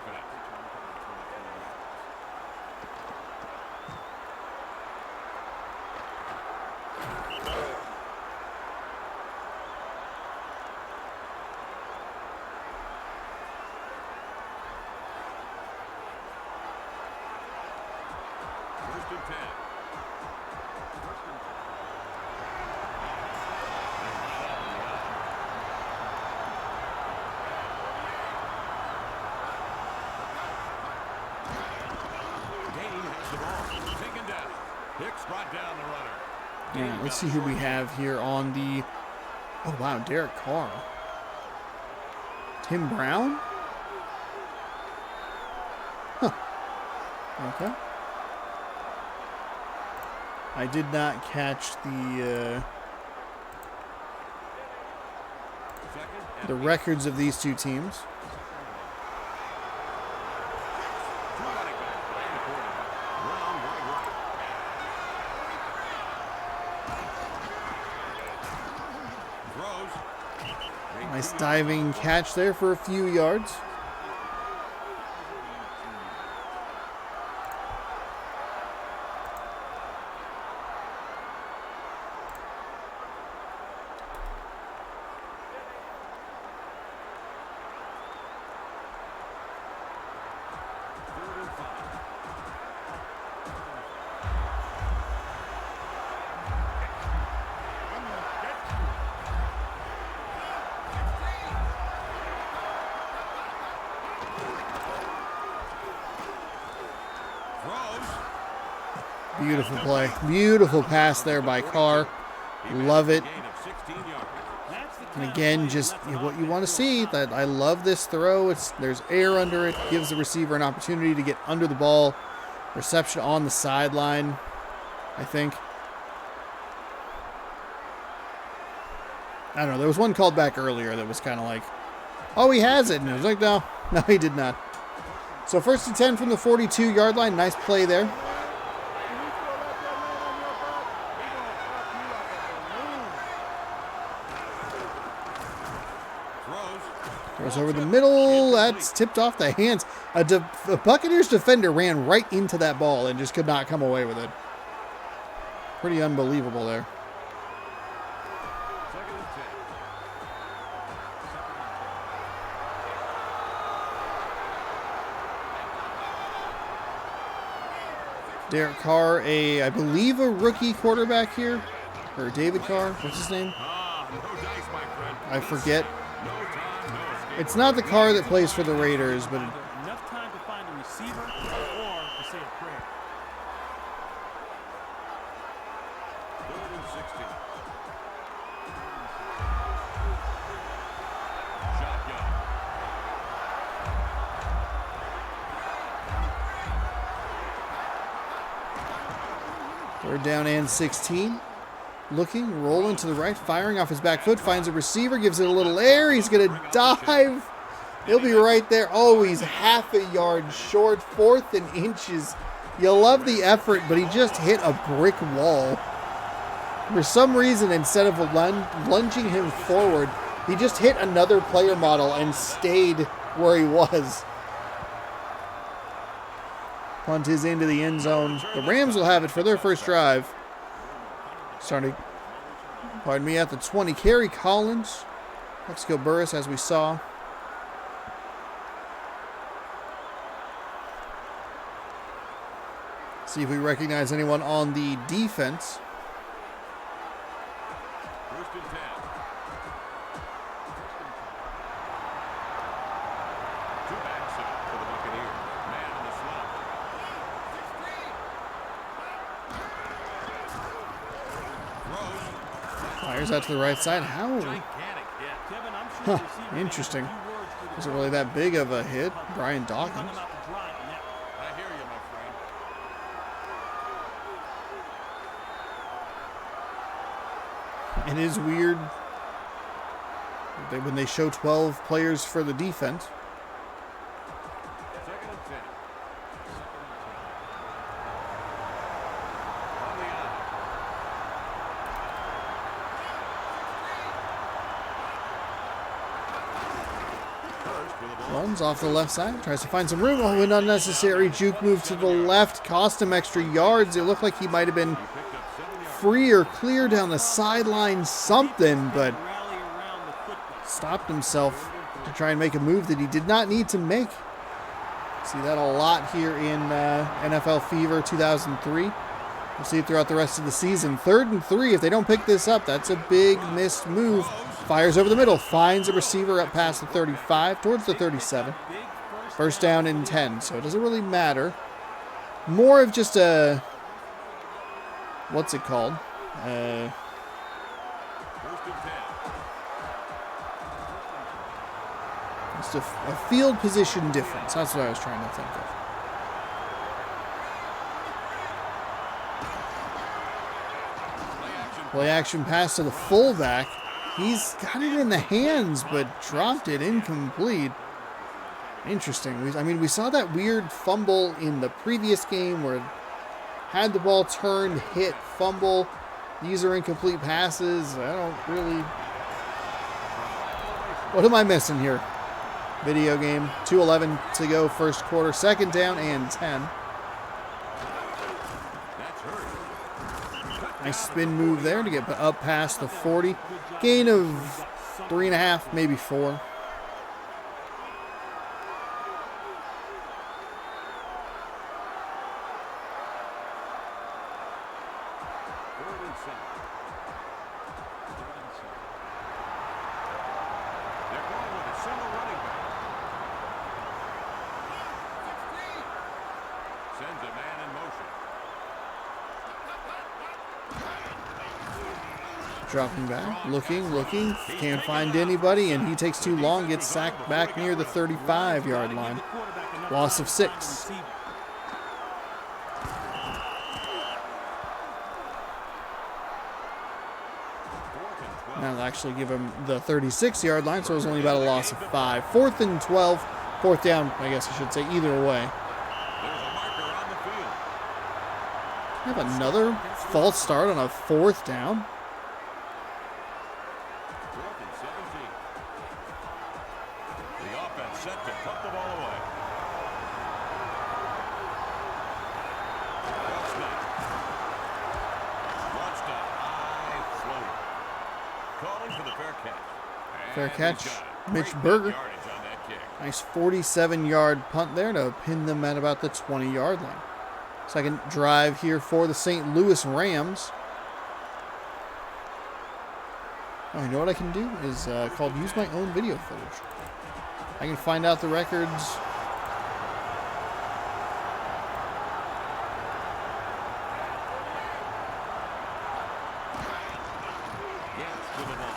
Speaker 2: First and 10. Hicks brought down the runner.
Speaker 1: Yeah, let's see who we have here on the... Oh, wow, Derek Carr. Tim Brown? Huh. Okay. I did not catch the records of these two teams. Nice diving catch there for a few yards. Beautiful play. Beautiful pass there by Carr. Love it. And again, just what you want to see. That I love this throw. There's air under it. Gives the receiver an opportunity to get under the ball. Reception on the sideline, I think. I don't know. There was one called back earlier that was kind of like, oh, he has it. And it was like, no, he did not. So 1st and 10 from the 42-yard line. Nice play there. Throws over the middle. That's tipped off the hands. A Buccaneers defender ran right into that ball and just could not come away with it. Pretty unbelievable there. Derek Carr, I believe a rookie quarterback here. Or David Carr. What's his name? I forget. It's not the Carr that plays for the Raiders, but
Speaker 3: enough time to find a receiver or to say a prayer.
Speaker 2: 3rd and 16. Shotgun.
Speaker 1: 3rd down and 16. Looking, rolling to the right, firing off his back foot, finds a receiver, gives it a little air. He's going to dive. He'll be right there. Oh, he's half a yard short, 4th and inches. You'll love the effort, but he just hit a brick wall. For some reason, instead of lunging him forward, he just hit another player model and stayed where he was. Punt is into the end zone. The Rams will have it for their first drive. Starting, pardon me, at the 20. Kerry Collins. Let's go Burris, as we saw. See if we recognize anyone on the defense.
Speaker 2: First and 10. Two backs for the Buccaneers. Man in the slot. Throws.
Speaker 1: Fires out to the right side. How?
Speaker 2: Gigantic hit.
Speaker 3: Kevin, I'm sure
Speaker 1: Huh,
Speaker 3: the receiver
Speaker 1: interesting.
Speaker 3: had a few words for the
Speaker 1: Wasn't really that big of a hit. Brian
Speaker 3: He hung
Speaker 1: Dawkins.
Speaker 3: him out to dry on that one.
Speaker 2: I hear you, my friend.
Speaker 1: It is weird when they show 12 players for the defense.
Speaker 2: Second and 10. On the eye. First with a ball.
Speaker 1: Runs off the left side. Tries to find some room. Oh, an unnecessary juke move to the left. Cost him extra yards. It looked like he might have been
Speaker 2: Picked up 7 yards.
Speaker 1: free or clear down the sideline, something, but
Speaker 3: Rally around the football.
Speaker 1: stopped himself to try and make a move that he did not need to make. See that a lot here in NFL Fever 2003. We'll see it throughout the rest of the season. 3rd and 3. If they don't pick this up, that's a big missed move. Fires over the middle. Finds a receiver up past the 35, towards the 37.
Speaker 3: Big
Speaker 1: First down and 10. So it doesn't really matter. More of just a... What's it called?
Speaker 2: First and 10.
Speaker 1: Just a field position difference. That's what I was trying to think of. Play action pass to the fullback. He's got it in the hands, but dropped it incomplete. Interesting. We saw that weird fumble in the previous game where it had the ball turned, hit, fumble. These are incomplete passes. I don't really... What am I missing here? Video game. 2:11 to go, first quarter. Second down and 10.
Speaker 2: That's hurt.
Speaker 1: Nice spin move there to get up past the 40. Gain of 3.5, maybe 4.
Speaker 2: Third and 7. They're going with a single running back. Sends a man in motion.
Speaker 1: Dropping back, looking, can't find anybody, and he takes too long, gets sacked back near the 35-yard line. Loss of 6. Now they'll actually give him the 36-yard line, so it was only about a loss of 5. 4th and 12, 4th down, I guess I should say, either way.
Speaker 2: There's a marker on the field.
Speaker 1: Have another false start on a 4th down.
Speaker 2: 4th and 17. The offense set to put the ball away. Well snapped. Launched a high floater. Calling for the fair catch.
Speaker 1: Fair
Speaker 2: And
Speaker 1: catch,
Speaker 2: he's got it.
Speaker 1: Mitch
Speaker 2: Great
Speaker 1: Berger.
Speaker 2: yardage on that kick.
Speaker 1: Nice 47-yard punt there to pin them at about the 20-yard line. Second drive here for the St. Louis Rams. Oh, you know what I can do is called use my own video footage. I can find out the records.
Speaker 2: Gets to the ball.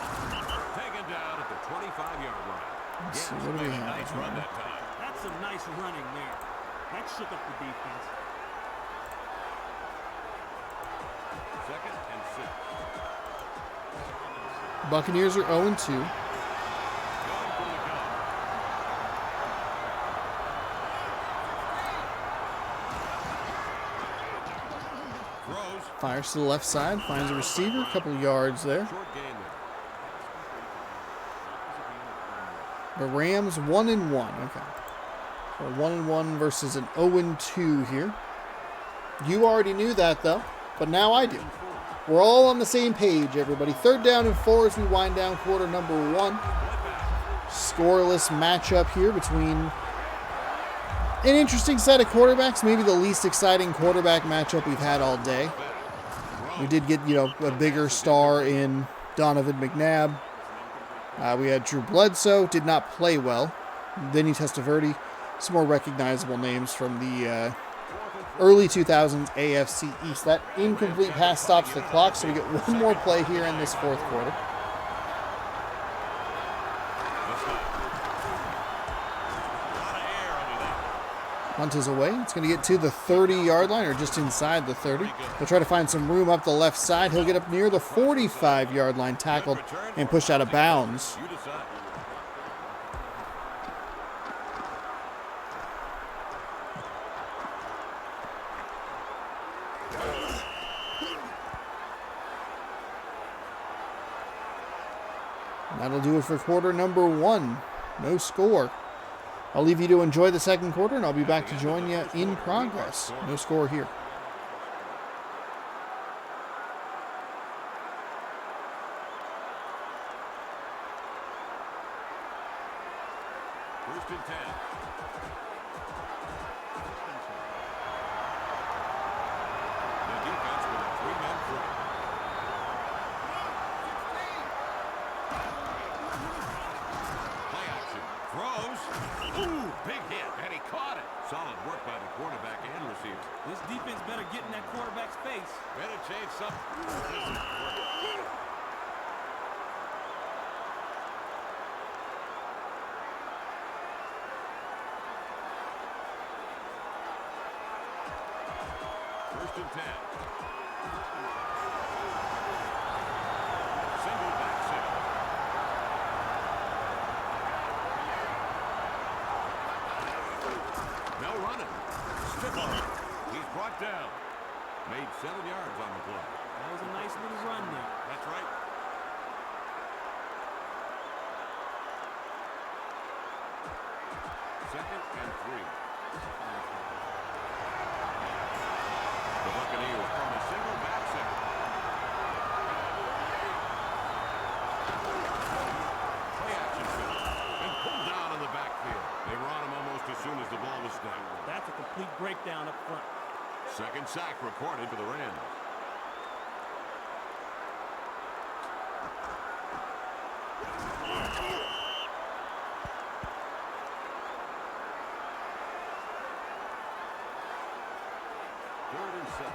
Speaker 2: Taken down at the 25-yard line.
Speaker 1: Let's see,
Speaker 2: Gets
Speaker 1: what do we
Speaker 2: made a
Speaker 1: have
Speaker 2: nice
Speaker 1: here?
Speaker 2: run that time.
Speaker 3: That's some nice running there. That shook up the defense.
Speaker 2: Second and 6.
Speaker 1: Buccaneers are 0-2.
Speaker 2: Going for the gun. Throws.
Speaker 1: Fires to the left side, finds a receiver, a couple yards there.
Speaker 2: Short gain there.
Speaker 1: The Rams 1-1. Okay. A 1-1 versus an 0-2 here. You already knew that, though, but now I do. We're all on the same page, everybody. 3rd down and 4 as we wind down quarter number 1. Scoreless matchup here between an interesting set of quarterbacks. Maybe the least exciting quarterback matchup we've had all day. We did get, a bigger star in Donovan McNabb. We had Drew Bledsoe, did not play well. Vinny Testaverde, some more recognizable names from the early 2000s AFC East. That incomplete pass stops the clock, so we get one more play here in this 4th quarter. Hunt is away. It's going to get to the 30-yard line, or just inside the 30. He'll try to find some room up the left side. He'll get up near the 45-yard line, tackled and pushed out of bounds. And that'll do it for quarter number 1. No score. I'll leave you to enjoy the 2nd quarter, and I'll be back to join you in progress. No score here.
Speaker 2: First and 10. The defense with a 3-man front. Play action. Throws. Ooh, big hit, and he caught it. Solid work by the quarterback and receiver.
Speaker 3: This defense better get in that quarterback's face.
Speaker 2: Better change something. This is working. First and 10. Single back set. No running. Stiff arm. He's brought down. Made 7 yards on the play.
Speaker 3: That was a nice little run there.
Speaker 2: That's right. Second and 3. The Buccaneers from a single back set. Play action film. And pulled down in the backfield. They were on him almost as soon as the ball was snapped.
Speaker 3: That's a complete breakdown up front.
Speaker 2: Second sack recorded for the Rams. Third and 7.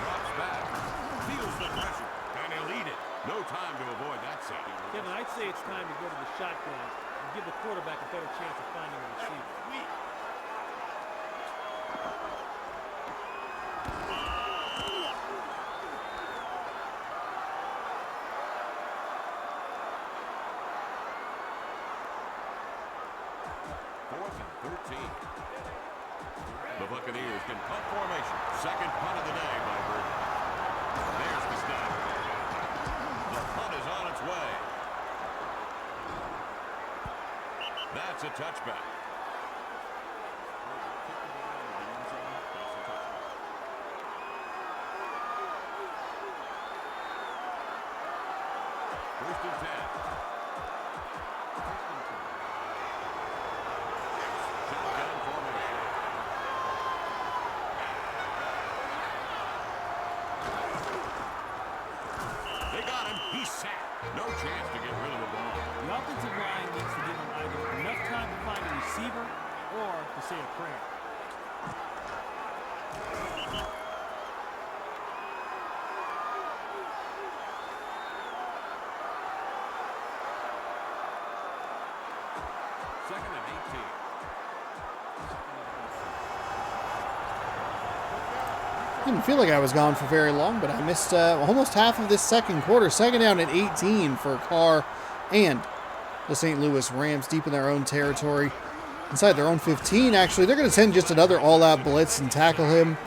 Speaker 2: Drops back. Feels the pressure. And he'll eat it. No time to avoid that sack.
Speaker 3: Kevin, I'd say it's time to go to the shotgun and give the quarterback a better chance of finding a receiver.
Speaker 2: Fourth and 13. The Buccaneers can punt formation. Second punt of the day by Bird. There's the snap. The punt is on its way. That's a touchback. First and 10. Shotgun formation. They got him. He's sacked. No chance to get rid of the ball.
Speaker 3: The offensive line needs to give him either enough time to find a receiver or to say a prayer.
Speaker 2: Second and 18.
Speaker 1: Didn't feel like I was gone for very long, but I missed almost half of this 2nd quarter. 2nd down and 18 for Carr and the St. Louis Rams, deep in their own territory. inside their own 15, actually. They're going to send just another all-out blitz and tackle him.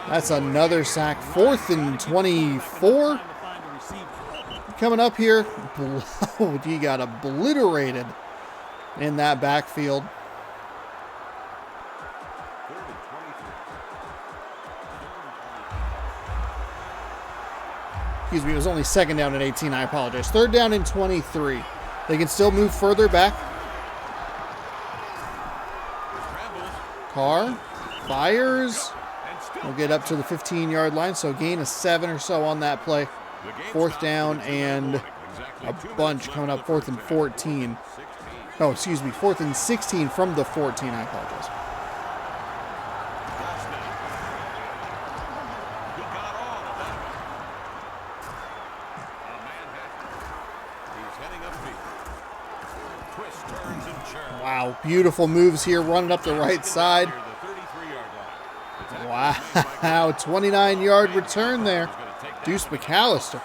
Speaker 1: That's another sack. 4th and 24. Coming up here. He got obliterated in that backfield. Excuse me, it was only 2nd down and 18. I apologize. 3rd down and 23. They can still move further back. Carr fires. We'll get up to the 15-yard line, so gain of 7 or so on that play. 4th down and a bunch coming up. 4th and 14. Oh, excuse me, 4th and 16 from the 14. I apologize. Wow, beautiful moves here, running up the right side. Wow, 29-yard return there. Deuce McAllister.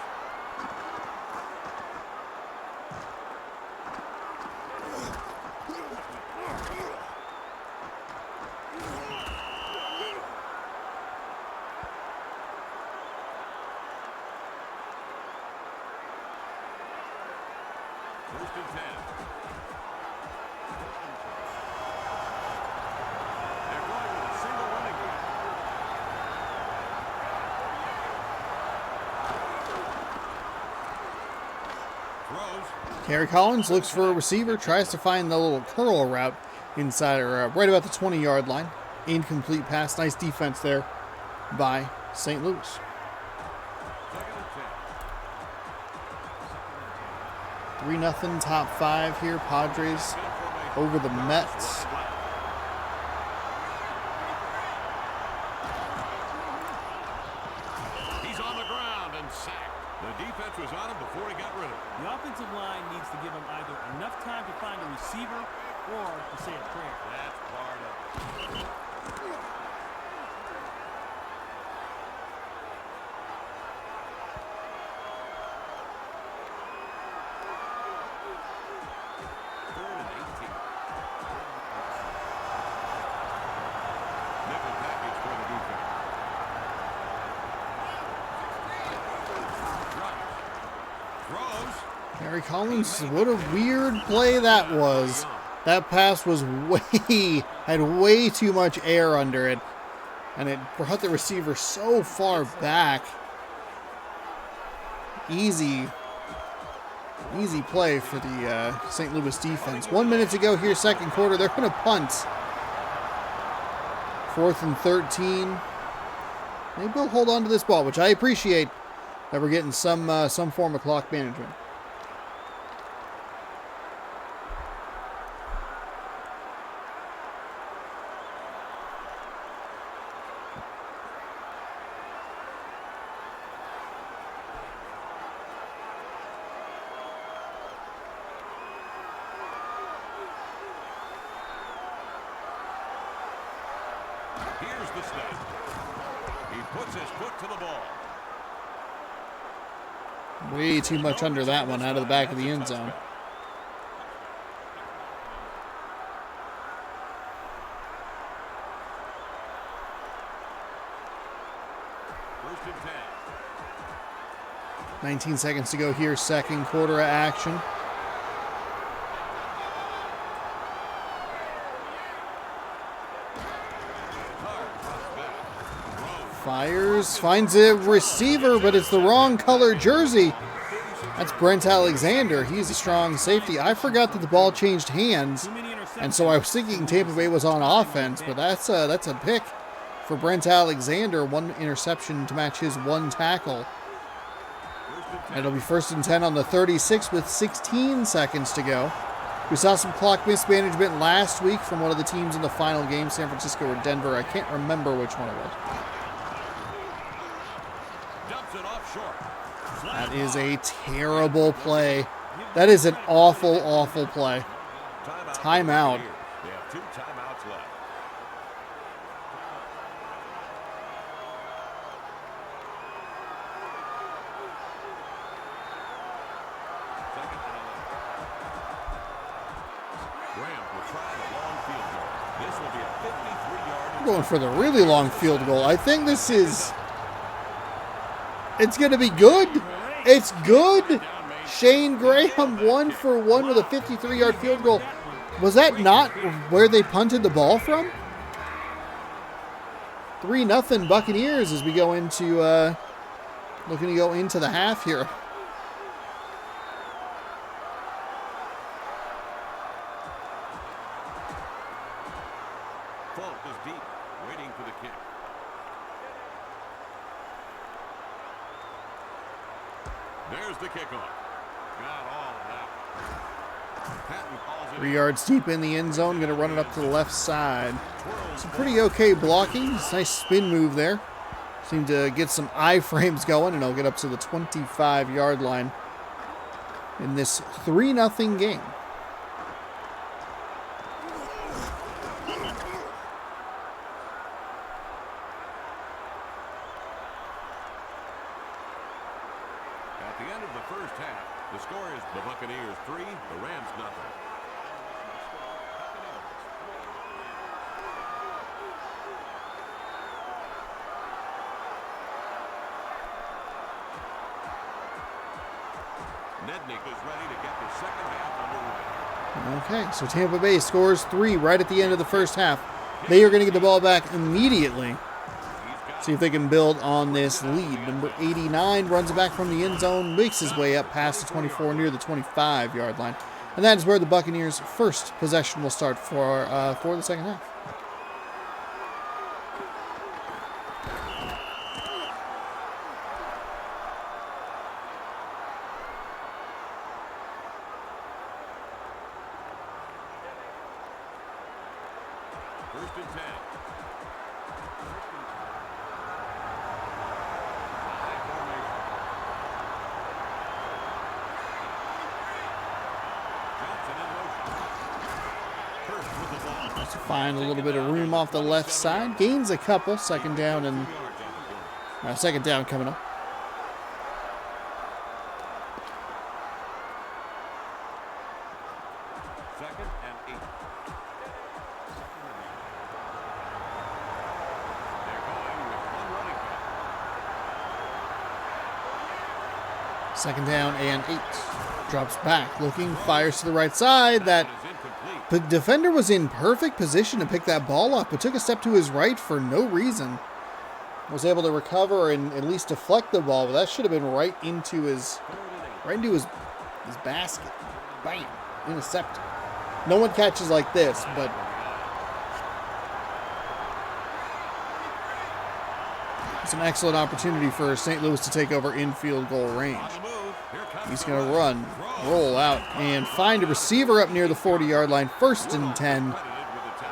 Speaker 1: Gary Collins looks for a receiver, tries to find the little curl route inside or right about the 20-yard line. Incomplete pass. Nice defense there by St. Louis. Three 0 top 5 here. Padres over the Mets.
Speaker 2: He's on the ground and sacked. The defense was on him before he got rid of him.
Speaker 3: The offensive line needs to give him either enough time to find a receiver or to say a prayer.
Speaker 2: That's part of it.
Speaker 1: Gary Collins, what a weird play that was. That pass was had way too much air under it. And it brought the receiver so far back. Easy play for the St. Louis defense. 1 minute to go here, second quarter. They're going to punt. 4th and 13. Maybe we'll hold on to this ball, which I appreciate that we're getting some form of clock management.
Speaker 2: Here's the snap. He puts his foot to the ball.
Speaker 1: Way too much under that one, out of the back of the end zone.
Speaker 2: First and 10.
Speaker 1: 19 seconds to go here, second quarter of action. Fires, finds a receiver, but it's the wrong color jersey. That's Brent Alexander. He's a strong safety. I forgot that the ball changed hands, and so I was thinking Tampa Bay was on offense, but that's a pick for Brent Alexander. 1 interception to match his 1 tackle. It'll be 1st and 10 on the 36 with 16 seconds to go. We saw some clock mismanagement last week from one of the teams in the final game, San Francisco or Denver. I can't remember which one it was. That is a terrible play. That is an awful, awful play. Timeout.
Speaker 2: They have 2 timeouts left. Graham will try the long field goal. This will be a 53-yard.
Speaker 1: Going for the really long field goal. I think this is... It's going to be good. It's good. Shane Graham 1 for 1 with a 53-yard field goal. Was that not where they punted the ball from? 3-0 Buccaneers as we go into, looking to go into the half here.
Speaker 2: Fault is deep, waiting for the kick. There's the kickoff. Got all of that. Patton calls it.
Speaker 1: 3 yards deep in the end zone. Going to run it up to the left side. Some pretty okay blocking. It's a nice spin move there. Seemed to get some I-frames going, and he'll get up to the 25-yard line in this 3-0 game.
Speaker 2: At the end of the first half, the score is the Buccaneers 3, the Rams nothing. Nednick is ready to get the second half underway.
Speaker 1: Okay, so Tampa Bay scores 3 right at the end of the first half. They are going to get the ball back immediately. See if they can build on this lead. Number 89 runs it back from the end zone, makes his way up past the 24 near the 25-yard line. And that is where the Buccaneers' first possession will start for the second half.
Speaker 2: First and 10.
Speaker 1: Find a little bit of room off the left side. Gains a couple. Second down and second down coming up.
Speaker 2: Second and 8. They're going with one running back.
Speaker 1: Second down and 8. Drops back, looking, fires to the right side. That the defender was in perfect position to pick that ball up, but took a step to his right for no reason. Was able to recover and at least deflect the ball, but that should have been right into his basket. Bam! Intercepted. No one catches like this, but it's an excellent opportunity for St. Louis to take over in field goal range. He's going to run, roll out, and find a receiver up near the 40-yard line. First and 10.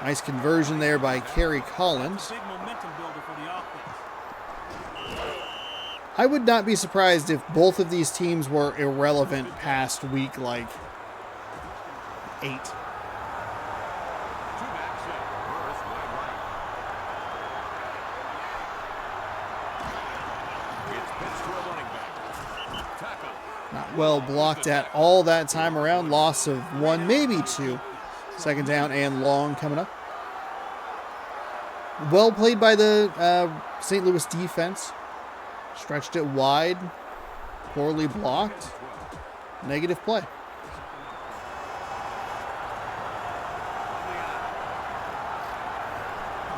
Speaker 1: Nice conversion there by Kerry Collins. I would not be surprised if both of these teams were irrelevant past week like 8. Not well blocked at all that time around. Loss of 1, maybe 2. Second down and long coming up. Well played by the St. Louis defense. Stretched it wide. Poorly blocked. Negative play.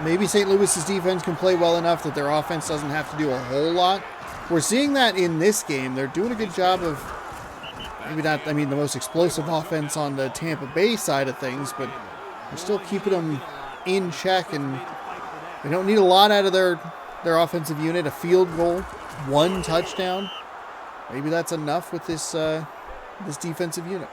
Speaker 1: Maybe St. Louis's defense can play well enough that their offense doesn't have to do a whole lot. We're seeing that in this game. They're doing a good job of, maybe not, the most explosive offense on the Tampa Bay side of things, but they're still keeping them in check, and they don't need a lot out of their offensive unit. A field goal, 1 touchdown. Maybe that's enough with this this defensive unit.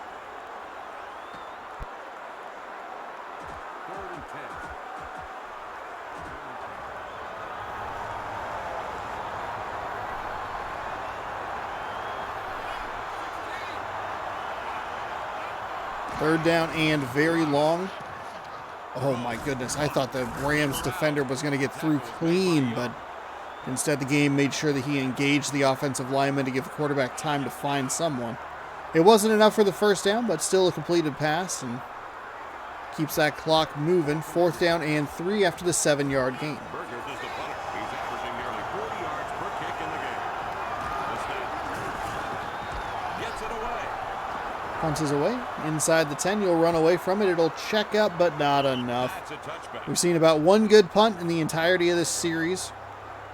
Speaker 1: Third down and very long. Oh my goodness, I thought the Rams defender was going to get through clean, but instead the game made sure that he engaged the offensive lineman to give the quarterback time to find someone. It wasn't enough for the first down, but still a completed pass, and keeps that clock moving. 4th down and 3 after the 7-yard gain.
Speaker 2: Burgers is the punter. He's averaging nearly 40 yards per kick in the game. The snap. Gets it away.
Speaker 1: Punches away. Inside the 10. You'll run away from it. It'll check up, but not enough.
Speaker 2: That's a touchback.
Speaker 1: We've seen about one good punt in the entirety of this series,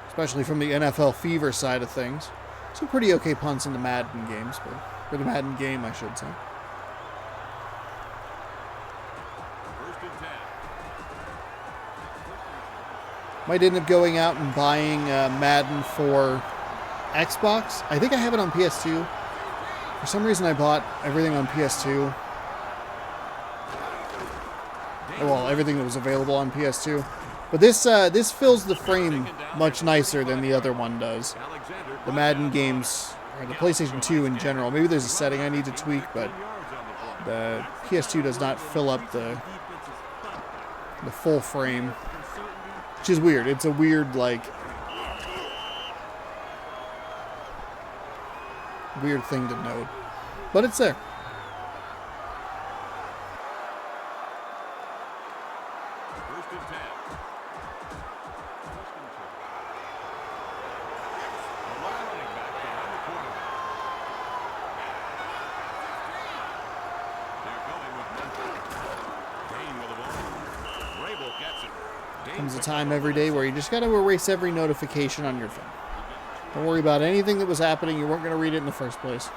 Speaker 1: especially from the NFL Fever side of things. Some pretty okay punts in the Madden games, but for the Madden game, I should say.
Speaker 2: First and 10.
Speaker 1: Might end up going out and buying Madden for Xbox. I think I have it on PS2. For some reason, I bought everything on PS2. Well, everything that was available on PS2. But this fills the frame much nicer than the other one does. The Madden games, or the PlayStation 2 in general. Maybe there's a setting I need to tweak, but the PS2 does not fill up the full frame, which is weird. It's a weird, weird thing to note, but it's there.
Speaker 2: First and 10. A long running back behind the quarterback. They're going with Memphis. Kane with the ball. Rabel gets it.
Speaker 1: Comes a time every day where you just got to erase every notification on your phone. Don't worry about anything that was happening. You weren't going to read it in the first place.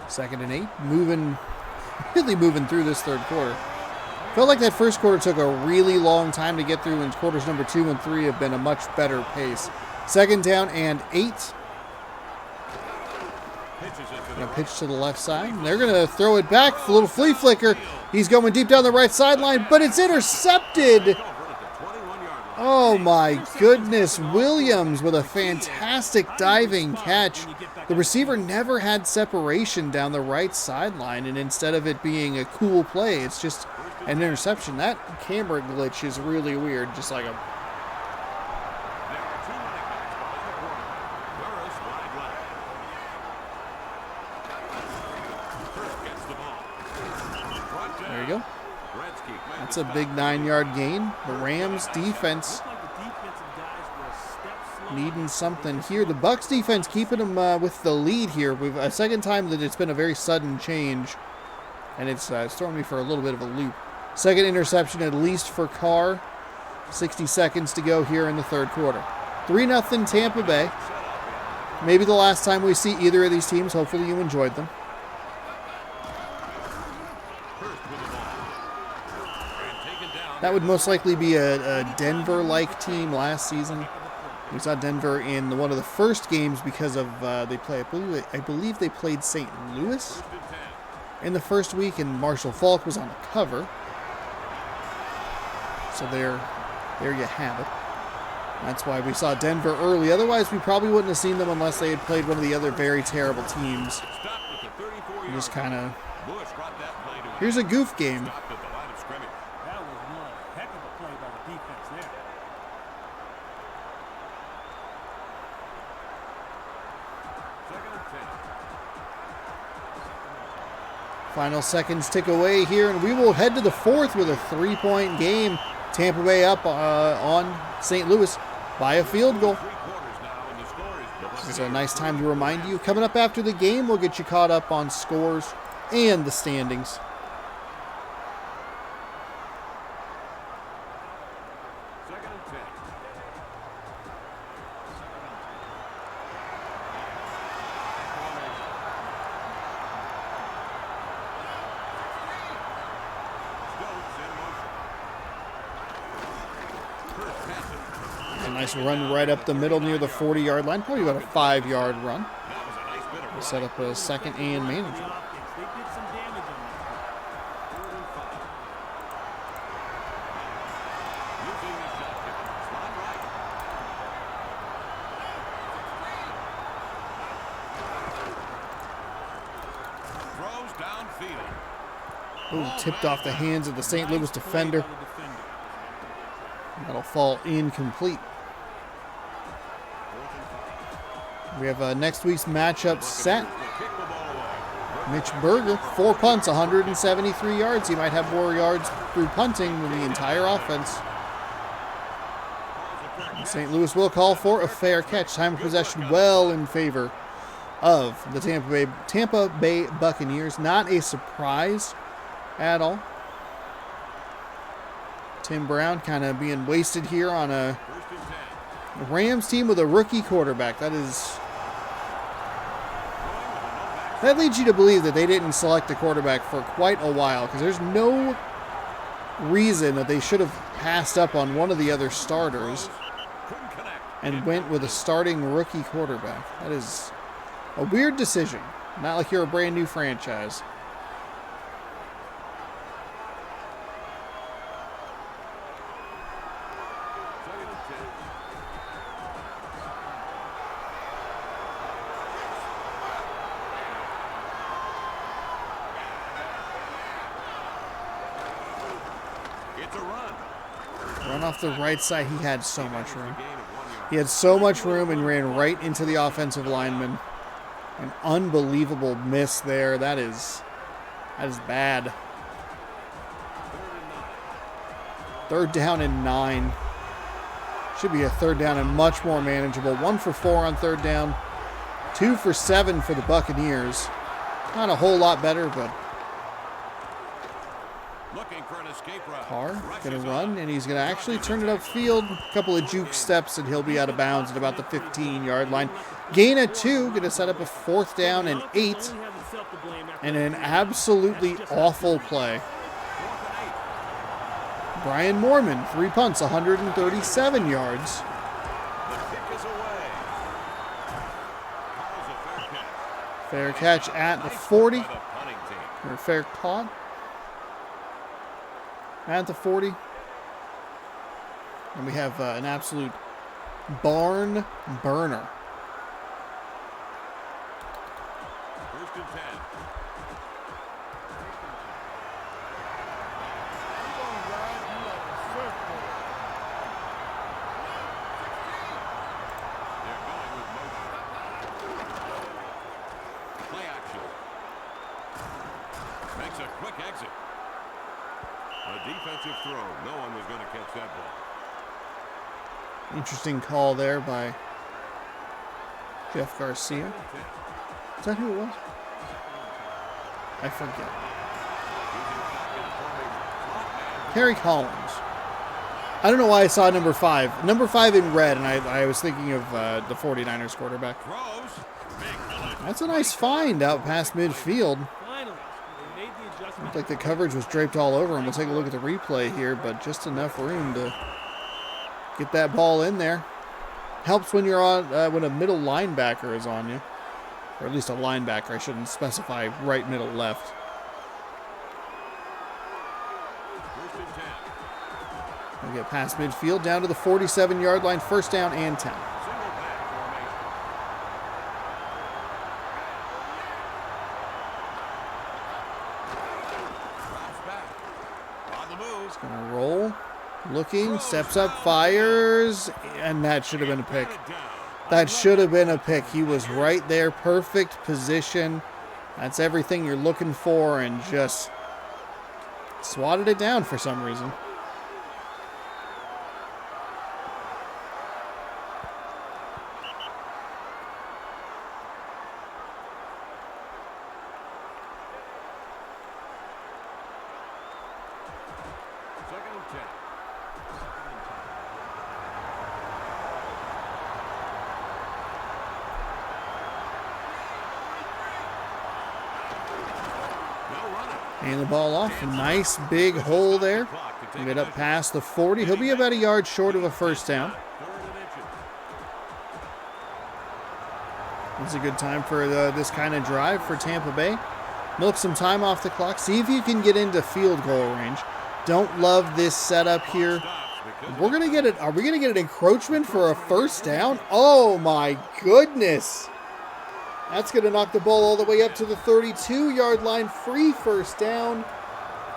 Speaker 1: Second and 8. Really moving through this third quarter. Felt like that first quarter took a really long time to get through, and quarters number 2 and 3 have been a much better pace. 2nd down and 8. Going to pitch to the left side. And they're going to throw it back. A little flea flicker. He's going deep down the right sideline, but it's intercepted. Oh my goodness. Williams with a fantastic diving catch. The receiver never had separation down the right sideline, and instead of it being a cool play, it's just an interception. That camera glitch is really weird, just like a... There you go. That's a big 9-yard gain. The Rams defense needing something here. The Bucs defense keeping them with the lead here. We've a second time that it's been a very sudden change, and it's throwing me for a little bit of a loop. Second interception at least for Carr. 60 seconds to go here in the third quarter. 3-0 Tampa Bay. Maybe the last time we see either of these teams. Hopefully you enjoyed them. That would most likely be a Denver-like team last season. We saw Denver in one of the first games because of they play. I believe they played St. Louis in the first week, and Marshall Faulk was on the cover. So there you have it. That's why we saw Denver early. Otherwise, we probably wouldn't have seen them unless they had played one of the other very terrible teams. And just kind of... Here's a goof game. Final seconds tick away here, and we will head to the fourth with a 3-point game. Tampa Bay up on St. Louis by a field goal. This is a nice time to remind you. Coming up after the game, we'll get you caught up on scores and the standings. Nice run right up the middle near the 40-yard line. Probably about a 5-yard run. We'll set up a second and manager. Ooh, tipped off the hands of the St. Louis defender. That'll fall incomplete. We have next week's matchup set. Mitch Berger, 4 punts, 173 yards. He might have more yards through punting than the entire offense. St. Louis will call for a fair catch. Time of possession well in favor of the Tampa Bay Buccaneers. Not a surprise at all. Tim Brown kind of being wasted here on a Rams team with a rookie quarterback. That leads you to believe that they didn't select a quarterback for quite a while, because there's no reason that they should have passed up on one of the other starters and went with a starting rookie quarterback. That is a weird decision. Not like you're a brand new franchise. Run off the right side. He had so much room. He had so much room and ran right into the offensive lineman. An unbelievable miss there. That is bad. 3rd down and 9. Should be a 3rd down and much more manageable. 1 for 4 on 3rd down. 2 for 7 for the Buccaneers. Not a whole lot better, but Carr going to run, and he's going to actually turn it upfield. A couple of juke steps, and he'll be out of bounds at about the 15-yard line. Gain of 2, going to set up a 4th down and 8, and an absolutely awful play. Brian Moorman, 3 punts, 137 yards. Fair catch at the 40, or fair caught. At the 40. And we have an absolute barn burner.
Speaker 2: 1st and 10. They're going with motion. Play action. Makes a quick exit. A defensive throw. No one was going to catch that ball.
Speaker 1: Interesting call there by Jeff Garcia. Is that who it was? I forget. Harry Collins. I don't know why I saw number 5. Number 5 in red, and I was thinking of the 49ers quarterback. That's a nice find out past midfield. Looked like the coverage was draped all over him. We'll take a look at the replay here, but just enough room to get that ball in there. Helps when you're on when a middle linebacker is on you, or at least a linebacker. I shouldn't specify right, middle, left. We'll get past midfield down to the 47-yard line. 1st down and 10. Gonna roll, looking, steps up, fires, and that should have been a pick. That should have been a pick. He was right there, perfect position. That's everything you're looking for, and just swatted it down for some reason. And the ball off. A nice big hole there. We'll get up past the 40. He'll be about a yard short of a 1st down. It's a good time for this kind of drive for Tampa Bay. Milk some time off the clock. See if you can get into field goal range. Don't love this setup here. We're gonna get it. Are we gonna get an encroachment for a 1st down? Oh my goodness! That's going to knock the ball all the way up to the 32-yard line. Free 1st down.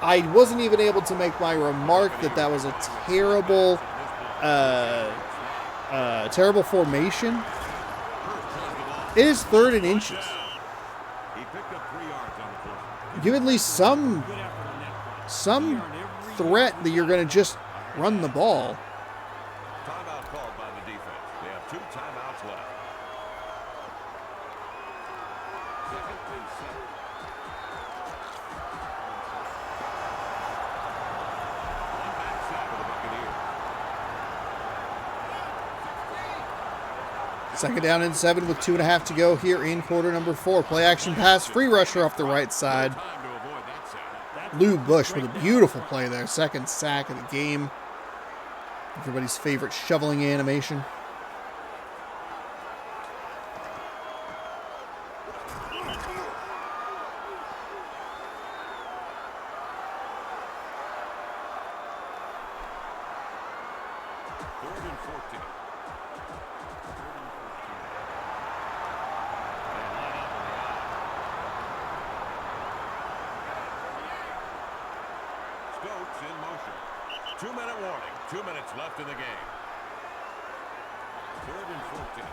Speaker 1: I wasn't even able to make my remark that that was a terrible, terrible formation. It is 3rd and inches.
Speaker 2: He picked up 3 yards on the play.
Speaker 1: Give at least some threat that you're going to just run the ball.
Speaker 2: Timeout called by the defense. They have 2 timeouts left. 2nd and 7. One back set for the Buccaneers.
Speaker 1: 2nd down and 7 with 2.5 to go here in quarter number 4. Play action pass, free rusher off the right side.
Speaker 2: Time to avoid that sack.
Speaker 1: Lou Bush with a beautiful play there. 2nd sack of the game. Everybody's favorite shoveling animation.
Speaker 2: In motion. 2-minute warning. 2 minutes left in the game. 3rd and 14.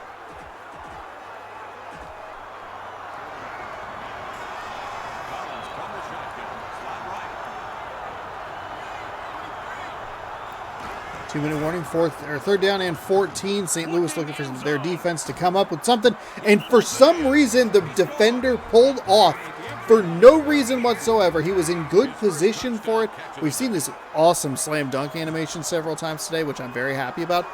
Speaker 2: Collins from the shotgun. Slot right.
Speaker 1: 2-minute warning, 3rd down and 14. St. Louis looking for their defense to come up with something. And for some reason, the defender pulled off for no reason whatsoever. He was in good position for it. We've seen this awesome slam dunk animation several times today, which I'm very happy about.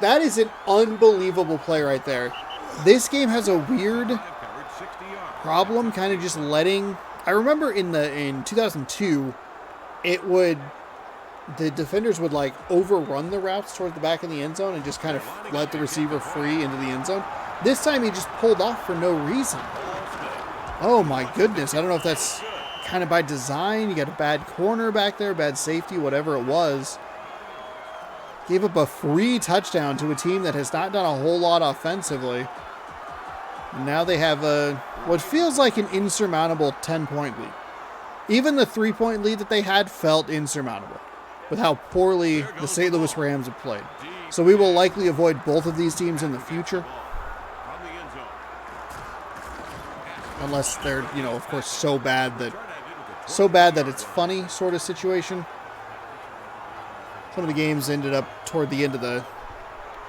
Speaker 1: That is an unbelievable play right there. This game has a weird problem kind of just letting... I remember in 2002, the defenders would like overrun the routes towards the back of the end zone and just kind of let the receiver free into the end zone. This time he just pulled off for no reason. Oh my goodness. I don't know if that's kind of by design. You got a bad corner back there, bad safety, whatever it was. Gave up a free touchdown to a team that has not done a whole lot offensively. And now they have what feels like an insurmountable 10-point lead. Even the 3-point lead that they had felt insurmountable with how poorly the St. Louis Rams have played. So we will likely avoid both of these teams in the future. Unless they're, of course, so bad that it's funny sort of situation. Some of the games ended up toward the end of we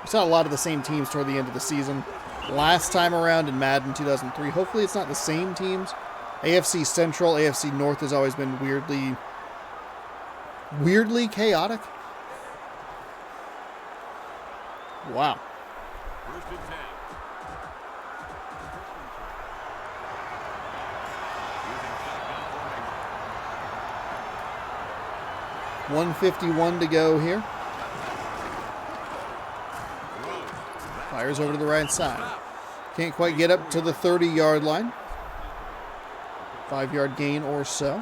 Speaker 1: saw a lot of the same teams toward the end of the season. Last time around in Madden 2003, hopefully it's not the same teams. AFC Central, AFC North has always been weirdly chaotic. Wow.
Speaker 2: 1st and 10.
Speaker 1: 1:51 to go here. Fires over to the right side. Can't quite get up to the 30-yard line. 5-yard gain or so.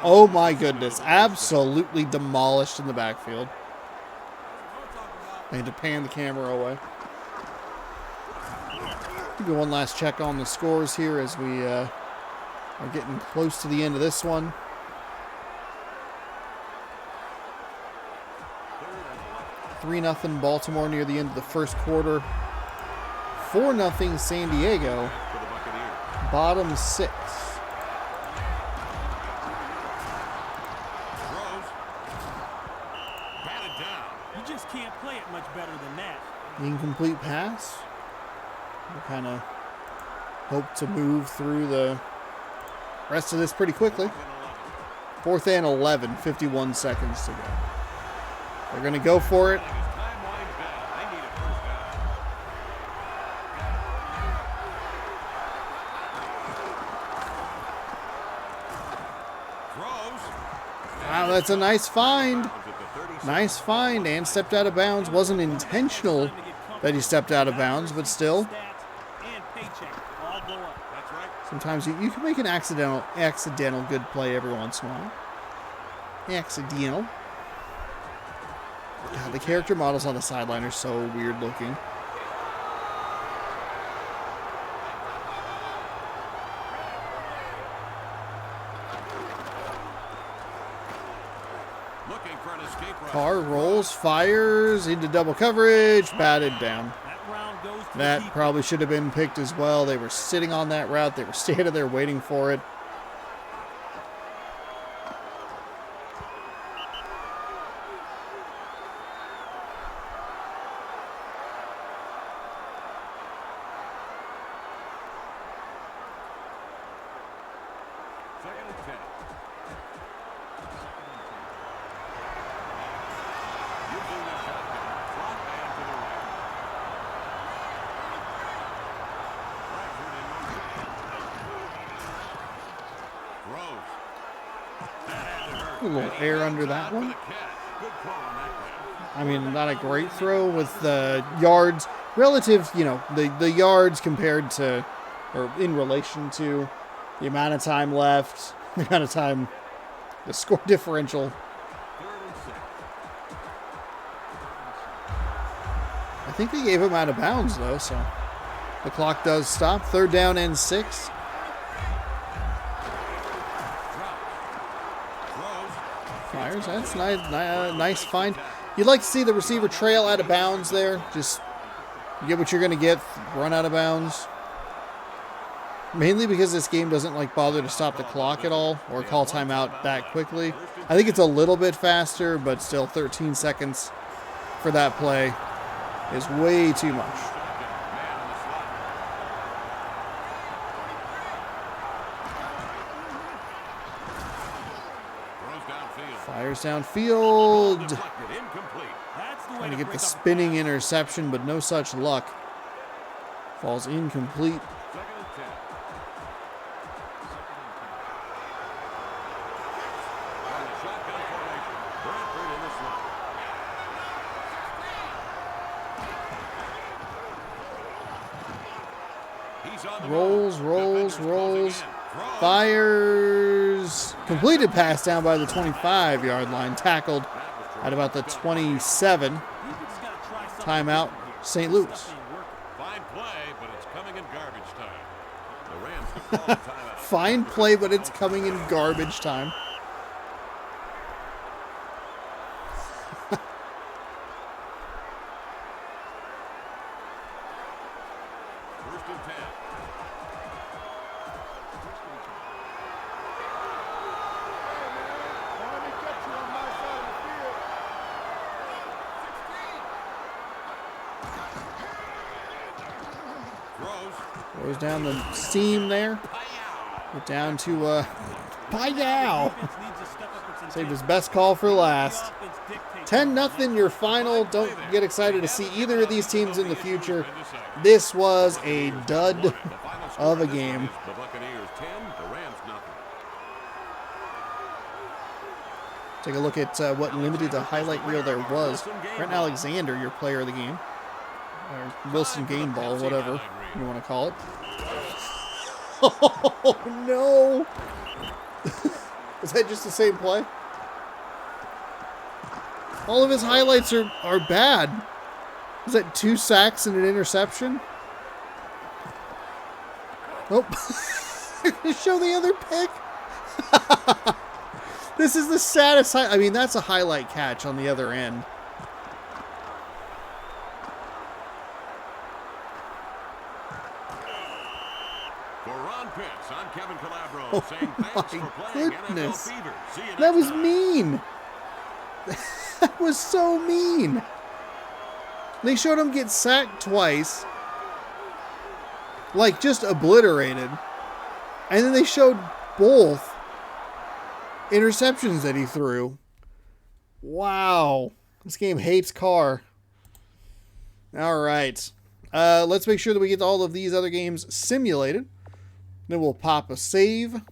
Speaker 1: Oh my goodness, absolutely demolished in the backfield. I had to pan the camera away. Give you one last check on the scores here as we are getting close to the end of this one. $3-0 Baltimore near the end of the first quarter. 4-0 San Diego. Bottom 6.
Speaker 3: Can't play it much better than that.
Speaker 1: Incomplete pass. We kind of hope to move through the rest of this pretty quickly. 4th and 11, 51 seconds to go. They're going to go for it. Wow, that's a nice find. Nice find, and stepped out of bounds. Wasn't intentional that he stepped out of bounds, but still. Sometimes you can make an accidental good play every once in a while. accidental. God, the character models on the sideline are so weird looking.
Speaker 2: Looking for an escape route.
Speaker 1: Carr rolls, fires into double coverage, batted down.
Speaker 3: That round goes to
Speaker 1: That
Speaker 3: the defense.
Speaker 1: probably should have been picked as well. They were sitting on that route. They were standing there waiting for it.
Speaker 2: Second and 10. Using the shotgun. Front man to the right. Bradford in motion. Throws. That had to hurt.
Speaker 1: A little
Speaker 2: And he
Speaker 1: air
Speaker 2: hangs
Speaker 1: under that
Speaker 2: on for
Speaker 1: one.
Speaker 2: the catch. Good call on that one.
Speaker 1: I mean, not a great throw with the yards relative, you know, the yards compared to, or in relation to the amount of time left, the amount of time, the score differential.
Speaker 2: Third and 6.
Speaker 1: I think they gave him out of bounds though, so the clock does stop. 3rd down and 6. Fires. That's nice. Nice find. You'd like to see the receiver trail out of bounds there. Just get what you're going to get. Run out of bounds. Mainly because this game doesn't like bother to stop the clock at all or call timeout that quickly. I think it's a little bit faster, but still 13 seconds for that play is way too much. Fires downfield.
Speaker 2: Deflected, incomplete.
Speaker 3: That's the way
Speaker 1: Trying to
Speaker 3: to
Speaker 1: get
Speaker 3: break
Speaker 1: the
Speaker 3: up a
Speaker 1: spinning
Speaker 3: pass.
Speaker 1: interception, but no such luck. Falls incomplete.
Speaker 2: Second and 10. From the shotgun formation, Bradford in the slot. He's on the
Speaker 1: Rolls,
Speaker 2: move.
Speaker 1: rolls,
Speaker 2: Defenders
Speaker 1: rolls.
Speaker 2: closing in. Throws.
Speaker 1: Fires. Completed pass down by the 25-yard line. Tackled at about the 27.
Speaker 3: Defense has gotta try something
Speaker 1: Timeout,
Speaker 3: different here.
Speaker 1: St.
Speaker 3: This
Speaker 1: Louis.
Speaker 3: stuff ain't working.
Speaker 2: Fine play, but it's coming in garbage time. The Rams have called a timeout.
Speaker 1: Fine play, but it's coming in garbage time.
Speaker 2: First and 10. Throws.
Speaker 1: Goes down the seam there. Get down to Payow.
Speaker 3: Defense needs to step up its
Speaker 1: Saved his
Speaker 3: intensity.
Speaker 1: best call for last.
Speaker 3: The offense dictates
Speaker 1: 10-0 your final. Don't get excited to see either of these teams in the future. This was a dud
Speaker 2: The final score
Speaker 1: of a
Speaker 2: in this one
Speaker 1: game.
Speaker 2: is the Buccaneers 10, the Rams nothing.
Speaker 1: Take a look at what limited the highlight reel there was. Brent Alexander, your player of the game. Or Wilson Game Ball, whatever you want to call it. Oh, no. Is that just the same play? All of his highlights are bad. Is that 2 sacks and an interception? Oh. Show the other pick. This is the saddest. I mean, that's a highlight catch on the other end.
Speaker 2: For Ron Pitts, I'm Kevin Calabro
Speaker 1: Oh
Speaker 2: saying thanks
Speaker 1: my
Speaker 2: for playing
Speaker 1: goodness.
Speaker 2: NFL Fever. See you next
Speaker 1: That was
Speaker 2: time.
Speaker 1: mean. That was so mean. They showed him get sacked twice. Like, just obliterated. And then they showed both interceptions that he threw. Wow. This game hates Carr. All right. Let's make sure that we get all of these other games simulated. Then we'll pop a save.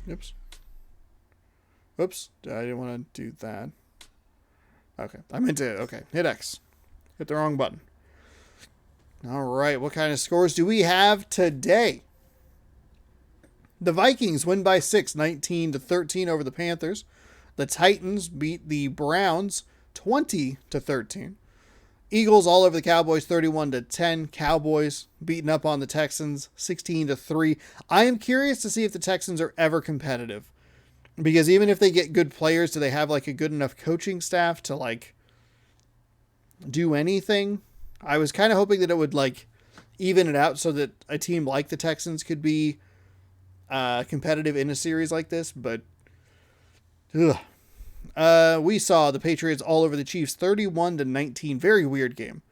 Speaker 1: Oops. Oops. I didn't want to do that. Okay. I meant to. Okay. Hit X. Hit the wrong button. All right, what kind of scores do we have today? The Vikings win by 6, 19-13 over the Panthers. The Titans beat the Browns 20-13. Eagles all over the Cowboys 31-10. Cowboys beating up on the Texans 16-3. I am curious to see if the Texans are ever competitive. Because even if they get good players, do they have like a good enough coaching staff to like do anything? I was kind of hoping that it would like even it out so that a team like the Texans could be competitive in a series like this, but we saw the Patriots all over the Chiefs 31-19. Very weird game.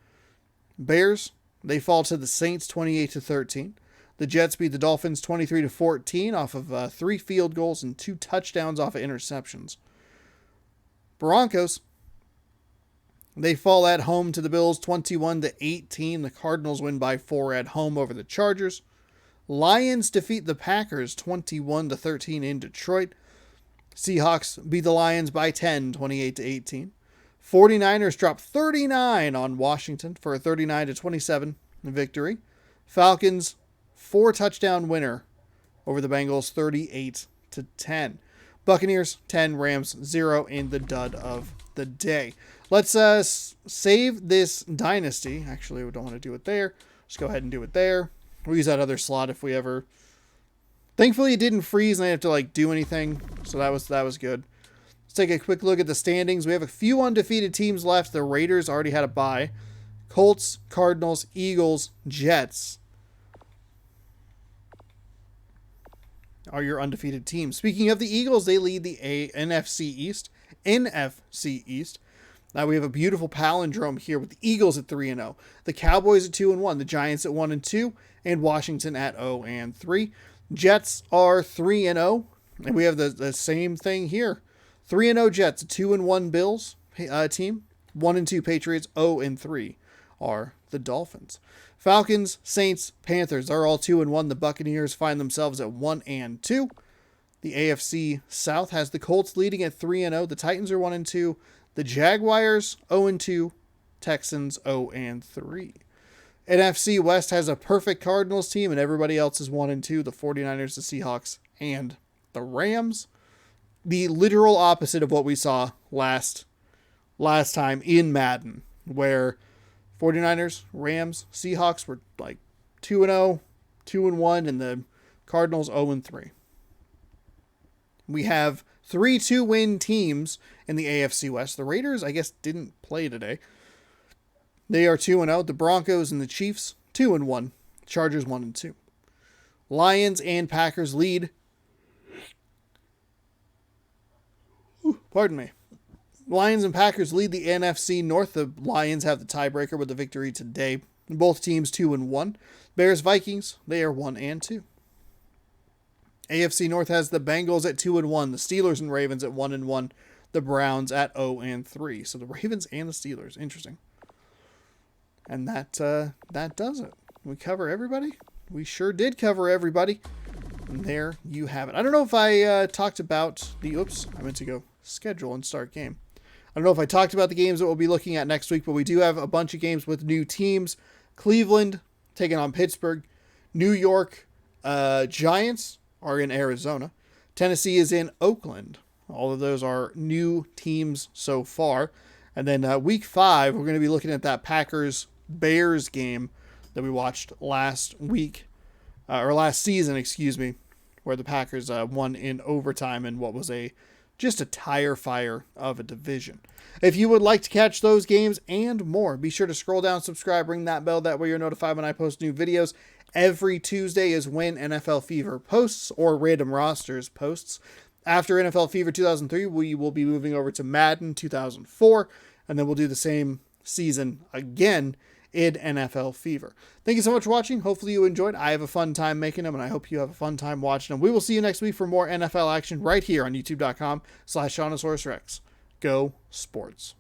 Speaker 1: Bears, they fall to the Saints 28-13. The Jets beat the Dolphins 23-14 off of 3 field goals and 2 touchdowns off of interceptions. Broncos, they fall at home to the Bills 21-18. The Cardinals win by 4 at home over the Chargers. Lions defeat the Packers 21-13 in Detroit. Seahawks beat the Lions by 10, 28-18. 49ers drop 39 on Washington for a 39-27 victory. Falcons 4-touchdown winner over the Bengals 38-10. Buccaneers 10, Rams 0 in the dud of the day. Let's save this dynasty. Actually, we don't want to do it there. Let's go ahead and do it there. We'll use that other slot if we ever... Thankfully, it didn't freeze and I didn't have to like do anything, so that was good. Let's take a quick look at the standings. We have a few undefeated teams left. The Raiders already had a bye. Colts, Cardinals, Eagles, Jets are your undefeated teams. Speaking of the Eagles, they lead the NFC East. Now we have a beautiful palindrome here with the Eagles at 3-0, the Cowboys at 2-1, the Giants at 1-2, and Washington at 0-3. Jets are 3-0, and we have the same thing here. 3-0 Jets, a 2-1 Bills team, 1-2 Patriots, 0-3 are the Dolphins. Falcons, Saints, Panthers are all 2-1. The Buccaneers find themselves at 1-2. The AFC South has the Colts leading at 3-0. The Titans are 1-2. The Jaguars 0-2. Texans 0-3. NFC West has a perfect Cardinals team, and everybody else is 1-2. The 49ers, the Seahawks, and the Rams. The literal opposite of what we saw last time in Madden, where 49ers, Rams, Seahawks were like 2-0, 2-1, and the Cardinals 0-3. We have 3 2-win teams in the AFC West. The Raiders, I guess, didn't play today. They are 2-0. The Broncos and the Chiefs, 2-1. Chargers, 1-2. Lions and Packers lead. Pardon me. Lions and Packers lead the NFC North. The Lions have the tiebreaker with the victory today. Both teams 2-1. Bears, Vikings, they are 1-2. AFC North has the Bengals at 2-1. The Steelers and Ravens at 1-1. The Browns at 0-3. So the Ravens and the Steelers. Interesting. And that does it. We cover everybody. We sure did cover everybody. And there you have it. I don't know if I talked about the... Oops, I meant to go schedule and start game. I don't know if I talked about the games that we'll be looking at next week, but we do have a bunch of games with new teams. Cleveland taking on Pittsburgh. New York Giants are in Arizona. Tennessee is in Oakland. All of those are new teams so far. And then week 5, we're going to be looking at that Packers-Bears game that we watched last season, where the Packers won in overtime in what was just a tire fire of a division. If you would like to catch those games and more, be sure to scroll down, subscribe, ring that bell. That way you're notified when I post new videos. Every Tuesday is when NFL Fever posts or Random Rosters posts. After NFL Fever 2003, we will be moving over to Madden 2004, and then we'll do the same season again in NFL Fever. Thank you so much for watching. Hopefully you enjoyed. I have a fun time making them, and I hope you have a fun time watching them. We will see you next week for more NFL action right here on youtube.com/ShaunosaurusRex. Go Sports.